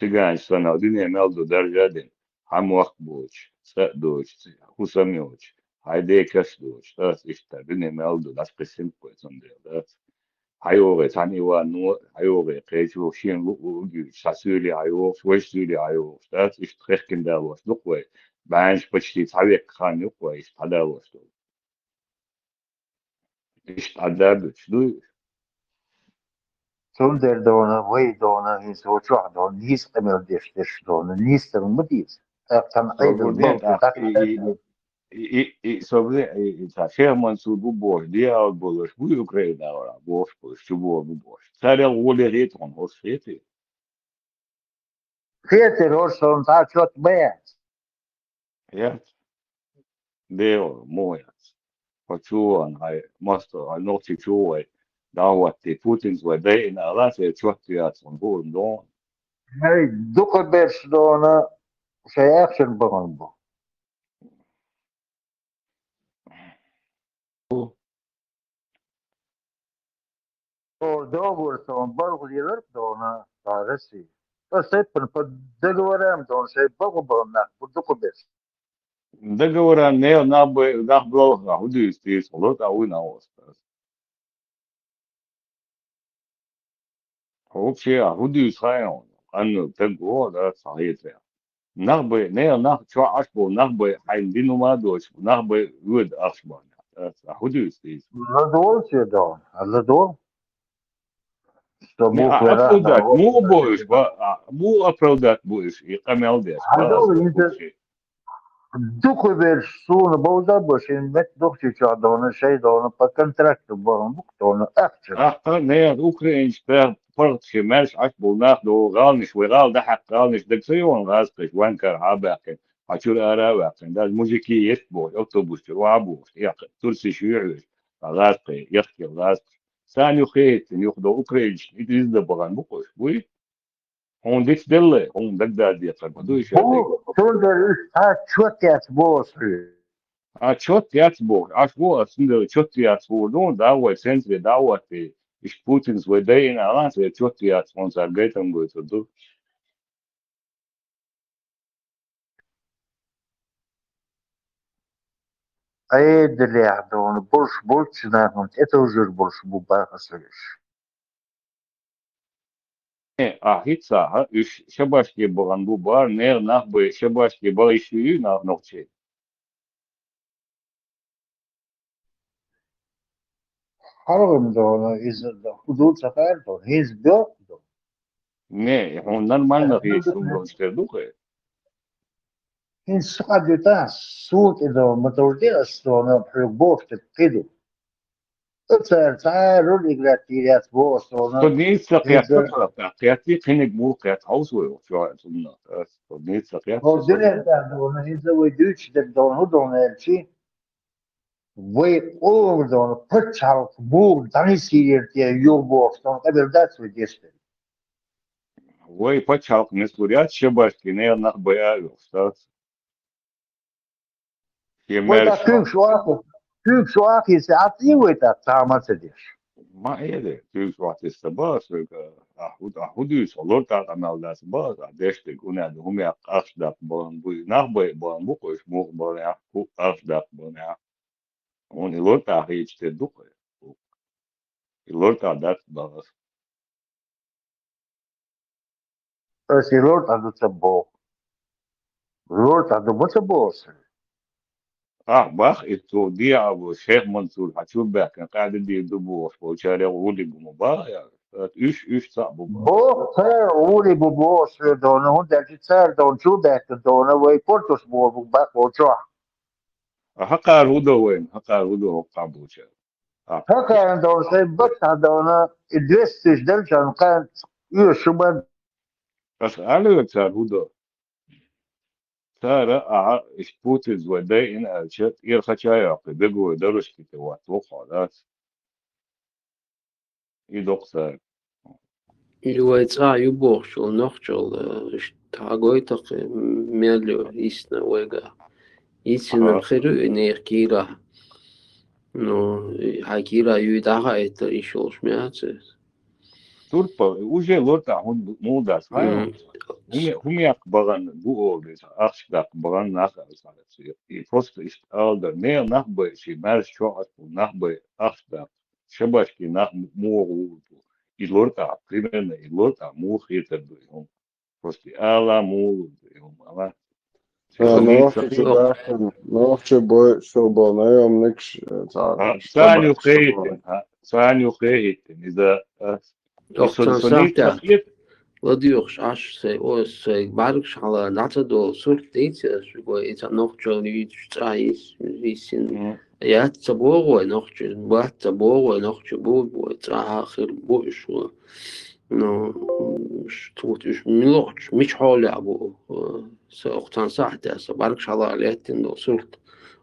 تيجان سنة دنيا مالدو درجة هم وقت بوش سأدوش خصميوش هايدي كسدوش das ist da دنيا مالدو das قسم كويسون ده还有个产业哇，还有个可就线路有啥水里还有水水里还有，但是très跟的我都会，但是почти差别看有会他的我说，ist ada بتشدو
سندر دون وي دون هيس وشوح دون نيس قمل ديش دون نيس تنمديس تنقيد
صبرين
البلد
صبرين شيخ منصور بوش دي او بوش بو يوكرين داورا بوش شو بوش ساري غولي ريتون هوس ريتي
خيتر هورسون تا شوت بيت
يا ديو مويا فشوان هاي ماستر هاي نوتي شوي دعوتي بوتينز ودين أراسي شوتيات صنبول دون
هاي دوك بيرش دون شيء اكشن بغنبو اور دوغورسون برغ يلر دون فارسي بس يبن بدلورم دون شيء بغو بغنا بدوك بيرش
دقورا نيو نابلوغا هدو يستيس ولوك أوينا وستاس هو شيء هدو يسخيون أنو تنقو ده صحيح نغبي نغ شو عشبو نغبي حين دينو ما دوش نغبي ود أخشبان هدو يستيس
لدول شي دون لدول سبوك
أفرودات
ورانا
مو بوش مو أفرودات بوش يقمل ديش
هدول انت دوك بيرش سون بودا باش مت دوك شي دون شيء دون بكونتراكت بغن بوك دون اكشن
نير أوكرين شبه فرق شمالش عشبو ناخدو غالنش وغال ده حق غالنش دكسيون غازقش وانكر عاباقين عشور أراواقين ده الموسيقي يتبو أوتوبوس وعبوش يقل ترسي شيوعش غازقي يخي غازقي ثاني خيط ياخدو أوكرين يتيز ده بغن بوكوش وي هون ديك دلة هون دك دي قربدو يشادي
تقدر شوتيات بوصي
Čot jāatsbūk, sindeli čot jāatsbūk, dāvot centri, dāvot iš Putins vai Dejina, lāns vai čot jāatsbūk, ar gaitam būtu tu.
اي دليع دون برش ناهم اتوجر برش بوباقة سرش
Hitsa, iš šabaški bogan bubar, ner nahbui šabaški bališiju nahnoči.
حرم دون إذا حدود سفر دون هيز بيوت دون
Ne, on normalno hišum donšte duhe.
هين سقد تاع سوت إذا ما تورديش دون بحبوك تتقيدو تعالوا الإجراتيات بوصونا
Stodnica qiyat
إذا
tatraqqa qiyatli qinik bu qiyat hawswe شو sunna stodnica qiyat
هو
sunna
الدنيا تعدونا إذا ودوش دون هدون الشيء ويقول دون بتشعر بور داني سيرت يا يوبوستون قبل ذات وديست
way pachal mesuriat shebashki ne nach boya stas
وإذا
kemershwa
كيف شو أخي ساعتي وإذا تعمل تديش
ma ede tu swat istabas ahudu solor ta kanal das bas adeste guna de hum ya afdak bon bu nach boy bon bu koş mu bon ya ku afdak bon ya on ilota hiç te duk ilota dat bas
بس لورد عدو تبو لورد عدو بتبوس
bach itu dia abu Sheikh Mansur Hachuba kan قاعد دي دبو وشارع ولي بمبا ya üç sabu
بو تر أولي ببوس دون هون دلتي تر دون شو ده دون وي بورتوس بو بقى وشو
hakar hudo wen hakar hudo qabucha
هكا دون شيء بس دون إدريس دلشان كان يشوبان
bas alle tar hudo tara isputiz wadai in alchat ir khachaya qibego darush kitawat وخلاص idoqsa
Iluaitsa yubochul nochchul tagoitaq miallo isna wega isna khiru enerkira no hakira yudaha etter ishos miatse
turpa uje lota hun mudas hayo هم يقبغن بوغلس أخشدق بغن نخل سالس просто ist alder ne nachbe si mer schot nachbe أخشدق شباشكي نخ مو إلورتا primene إلورتا مو خيتر دوهم просто ala مو دوهم ala
نوخش بوي شو بونا يوم نكش
ثاني خيتن ثاني خيتن إذا
أختان
سونيت
ساعتا
سخيت
وديوخش عش سي او سي باركش على نعتدو سورت ديتس شو إذا نوخشل يتعيس يسين يا تبوغ ونوخش بات تبوغ ونوخش بو آخر بو شو نو مش توتش نوخش مش حول أبو سأختان ساعتا سباركش على عليتن سورت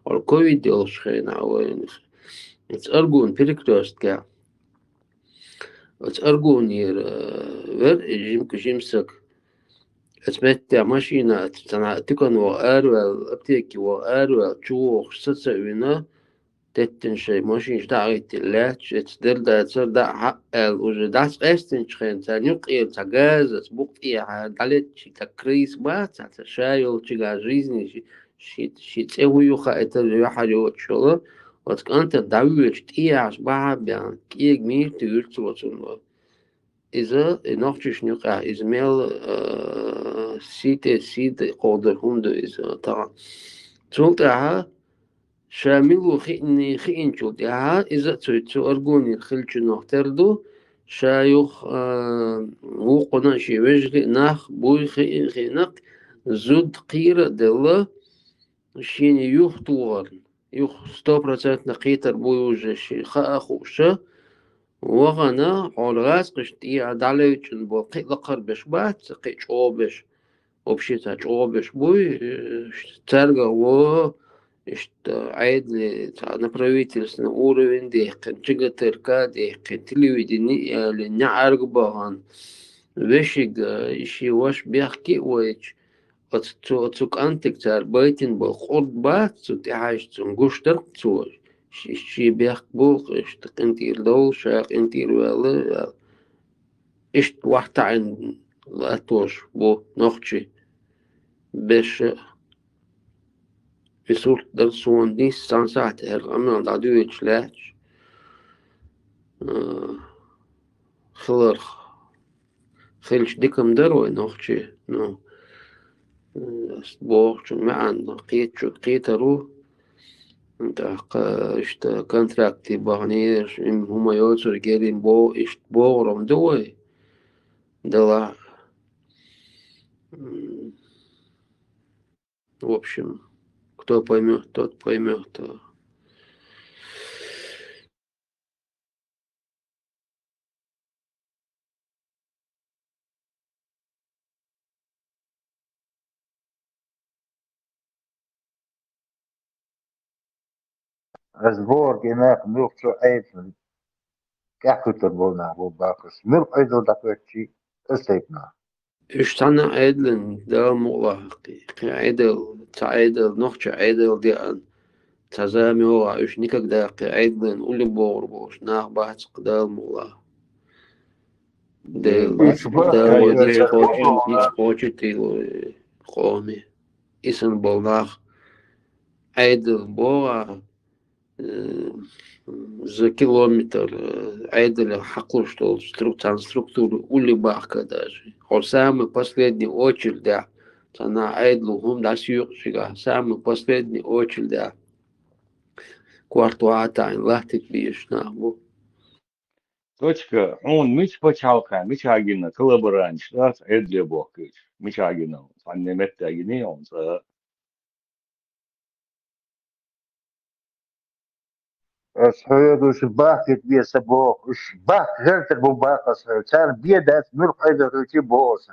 والكويد ديوش خينا وين تأرجون بيركتوست كا تأرجون ير ور جيمسك أتمتع ماشينا تنا تكون وأروى أبتيكي وأروى تشوخ ستسوينا تتن شيء ماشين شتاعيت اللاتش تدر دا تصير دا حقل وجداس قاستن شخين تانيقيل تجاز بقطيع دالت شي تكريس ما تشايل تجا جيزني شي تسوي يوخا اتر حاجة وتشولا وتكانت داويش تياش بابيان كيك مير تيرت وتسون إذا نوختش نيقع إذا ميل سيد قودر هندو إذا تا تولتها شامل خين شو ده إذا تسوي أرجوني خلش نختردو شايخ وقنا شي وجه ناخ بوي خينق زود قيرة دلا شين يوخ طوال يوخ 100% نقيتر بوي وجه شي خاخوشة وغنا حولغاز قشتي عدالي چن بو قي لقر بش بات قي چوبش وبشيتا چوبش بوي ترغا و اشت عيد на правительственный уровень дехкен чигатерка дехкен телевидение لنعرقبهن وشيق اشي واش بيحكي ويش اتسوك انتك تار بيتن بالخرد بات تحاش تنقشتر تسوش شي بيحك بوق اشتق انتير دول شاق انتير ولا اشت واحد عن لاتوش بو نوختشي بش في صورة درسون دي سانسات هرقامنا دادويتش لاتش خلرخ خلش ديكم دروي نوختشي نو بوغش معن قيترو انت اشت كونتراكتي بغنيش هما يوتر جيرين بو اشت بوغرم دوي دلا в общем кто поймет, тот поймет.
أسبوع هناك ملك شو عيد كأكتر بولنا أبو باكس ملك عيد دكتورتي استيقنا
اشتنا عيدلن دا مغلق عيدل تعيدل نوخش عيدل دي أن تزامي هو إيش نيكك دا عيدلن أولي بور بوش ناخ باتق دا مغلق ديل دا ودي خوشتي قومي اسم بولناخ عيدل بورا за километр айдали хаклу что структуру ули бахка даже. Он самый последний очередь, да. Она айдлу гум да сюршига. Самый последний очередь, да. Квартуата ин лахтик биш нахбу.
Точка, он мич почалка, мич агина, коллаборанч, да, эдли бокич, мич агина, фаннемет агини, он за
أصحاب وشباك بيه سبوك وشباك غيرت البوباك أصحاب كان بيدات ملك عيد روتي بوس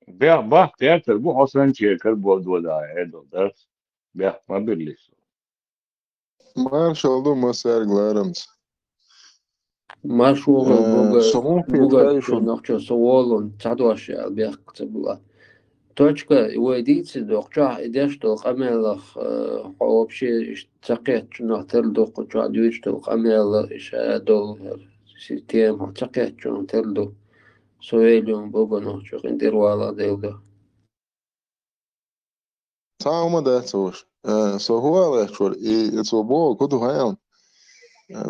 بيا تياتر بو حسن شيكر بود ولا ايدو درس بيا ما بيليش
Marshall do Mossad Glarams.
Маш
Саму
буга
Петрайшу.
нахча саволон цадваш албях цабла. Точка ويديتي دوقجا إداش دوق أميلخ حوابشي تقيت نهتر دوق جا دويش دوق أميلخ إش دول سيستيم تقيت جون تردو سويليوم بوغو نهجو غندير والا ديلدو
Sauma dessas. Så hur är det? I ett så bra kudu hayan.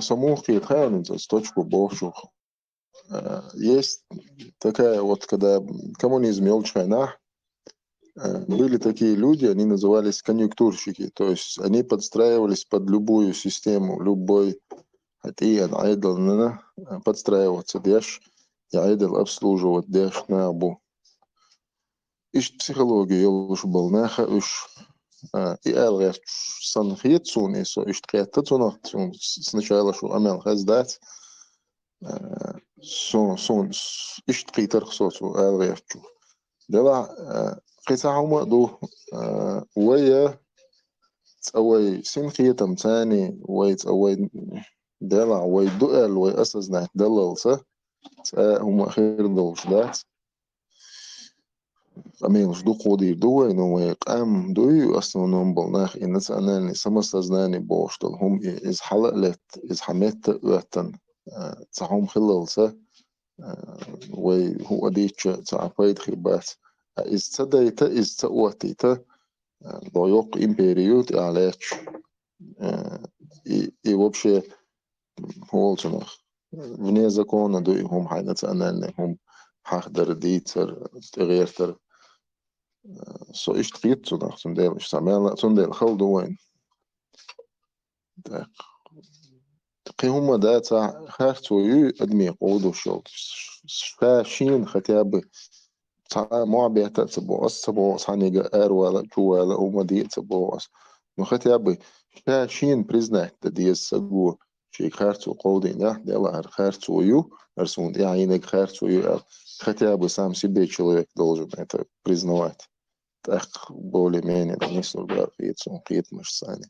Саму хаyan за точку бошу. Есть такая вот, когда коммунизм вел Чайна, были такие люди, они назывались конъюнктурщики, то есть они подстраивались под любую систему, любой подстраиваться, деш, и айдл обслуживать, деш на абу. Ищ психология, елуш был наха, уж и элрес санхит суни, со ищ третта цунах, сначала шу амел хаздать, сон ищ тритер сосу элрес чу. Дела قيسا هما دو ويا تسوي سنخيتم تاني وي تسوي دلع وي دقل وي أساس ناك دلل سا هما خير دوش دات أمينش دو قودي دوي نو وي قام دوي أصلا نومبل ناخ إن تسألني سمستزناني بوش دل هم إز حلق لت إز حميت وقتن تسهم خلال سا وي هو ديتش تعفايد خيبات إز تدايتا إز تأواتيتا ضيوق إمبريوت إعلاش и вообще волчанах вне закона дуйхум хай национальныхум хахдар дитер тегертер со иш тритцунах цундел иш самела цундел халдуин так قيهم داتا خارتوي أدمي قودو شو شاشين хотя бы معبية تبو أصبو صانيجا أرولا جوالا ومدي تبو но хотя бы شاشين признать تديس سجو شيء خارتو قودين ده دела خارتوю رسون عينك خارتوю хотя бы сам себе человек должен это признавать так более-менее не слуга фицу фит мышцами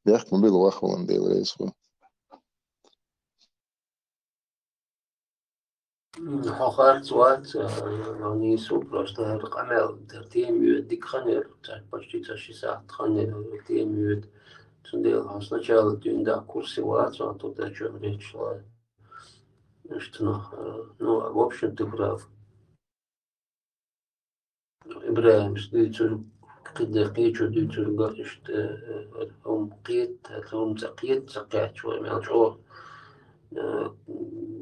я мы был вахвалан делрейсу
حقارت سوات يعني سوبر اشتهر قمل ترتيم يوديك خنر تاع باشتي تاشي ساعة خنر ترتيم يود تنديل сначала дюнда курсы ват а тут о чем речь шла что ну в общем ты прав إبراهيم شديتو كده قيتو ديتو قاشت هم قيت هم تقيت تقيت شوي ما شو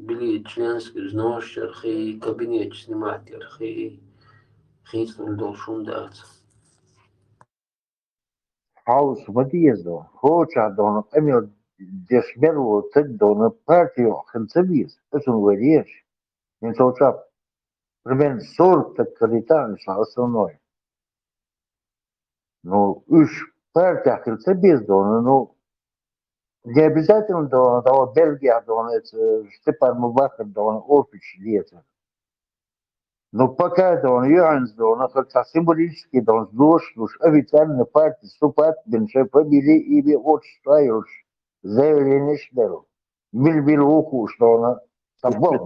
بلي членский взнос архи кабинет снимать архи хитун должен дать
هاوس مديزو خوشا دون أمير دشملو تدون بارتيو خمسبيز اسم وريش من صوتشاب Примерно 40 кредитов основной. Ну, уж партия хилца без дона, ну, не обязательно дона Бельгия дона, это Степан Мубахар дона, опич лето. Но пока дона, Юанс дона, как-то символически дона, уж официально партия вступает, бенше побили, или вот что заявление шдеру. Бил уху, что она табак.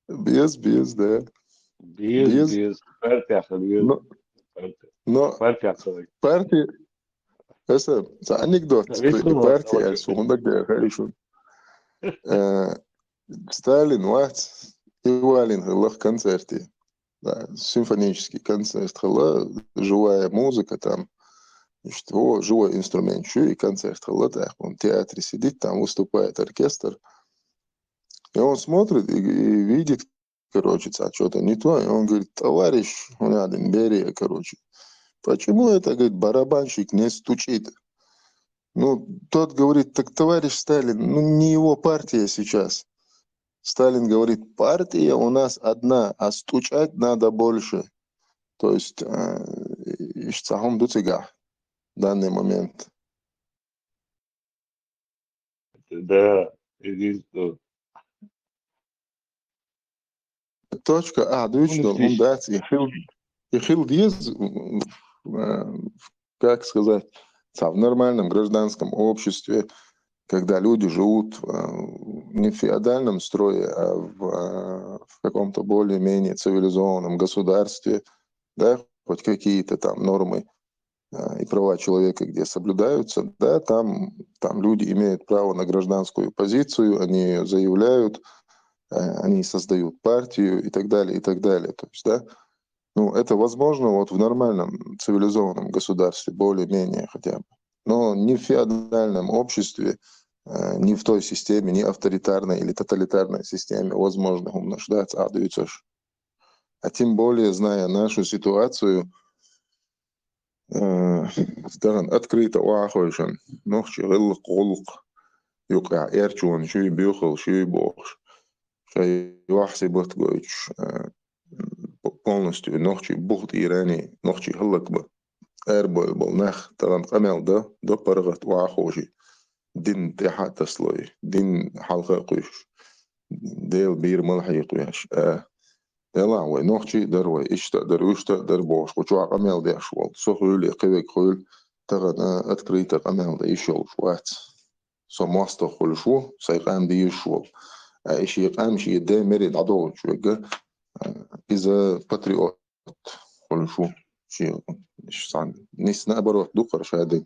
Без, да.
без. Партия,
Но партия, это анекдот про партию, Сталин, Ивалин, в концерте, да, симфонический концерт, живая музыка там, живой инструмент, и концерт, он в театре сидит, там выступает оркестр, и он смотрит и видит, короче, что-то не то, и он говорит: товарищ, Берия, короче, почему это, говорит, барабанщик не стучит? Ну, тот говорит: так, товарищ Сталин, не его партия сейчас. Сталин говорит: партия у нас одна, а стучать надо больше. То есть, в данный момент.
Да, единство.
Точка, как сказать, в нормальном гражданском обществе, когда люди живут не в феодальном строе, а в каком-то более-менее цивилизованном государстве, да, хоть какие-то там нормы и права человека, где соблюдаются, да, там люди имеют право на гражданскую позицию, они ее заявляют, они создают партию и так далее, и так далее. То есть, да, это возможно вот в нормальном цивилизованном государстве, более-менее хотя бы. Но не в феодальном обществе, не в той системе, не авторитарной или тоталитарной системе возможно умнождаться, а тем более, зная нашу ситуацию, открыто уахойшен, гыллык, голлык, юкя эрчуан, шуй бюхал, шуй бохш, шай вахси бутгойч, полностью нохчи бухт ирани, нохчи гыллык эрбой был нах, таран камел да паргат уахойши, дин тихат слой, дин халка куш, ديل بير ملحق وياش يلا وي نوختي دروي اشتا در بوش وشو عمل دي اشوال سو خيل قوي خيل تغنا اتكريت عمل دي شول شوات سو ماستر خل شو سيقام دي شول ايش يقام شي دي مريد عدو شوغا اذا باتريوت خل شو شي ايش صان نيس نابروت دوقر شادي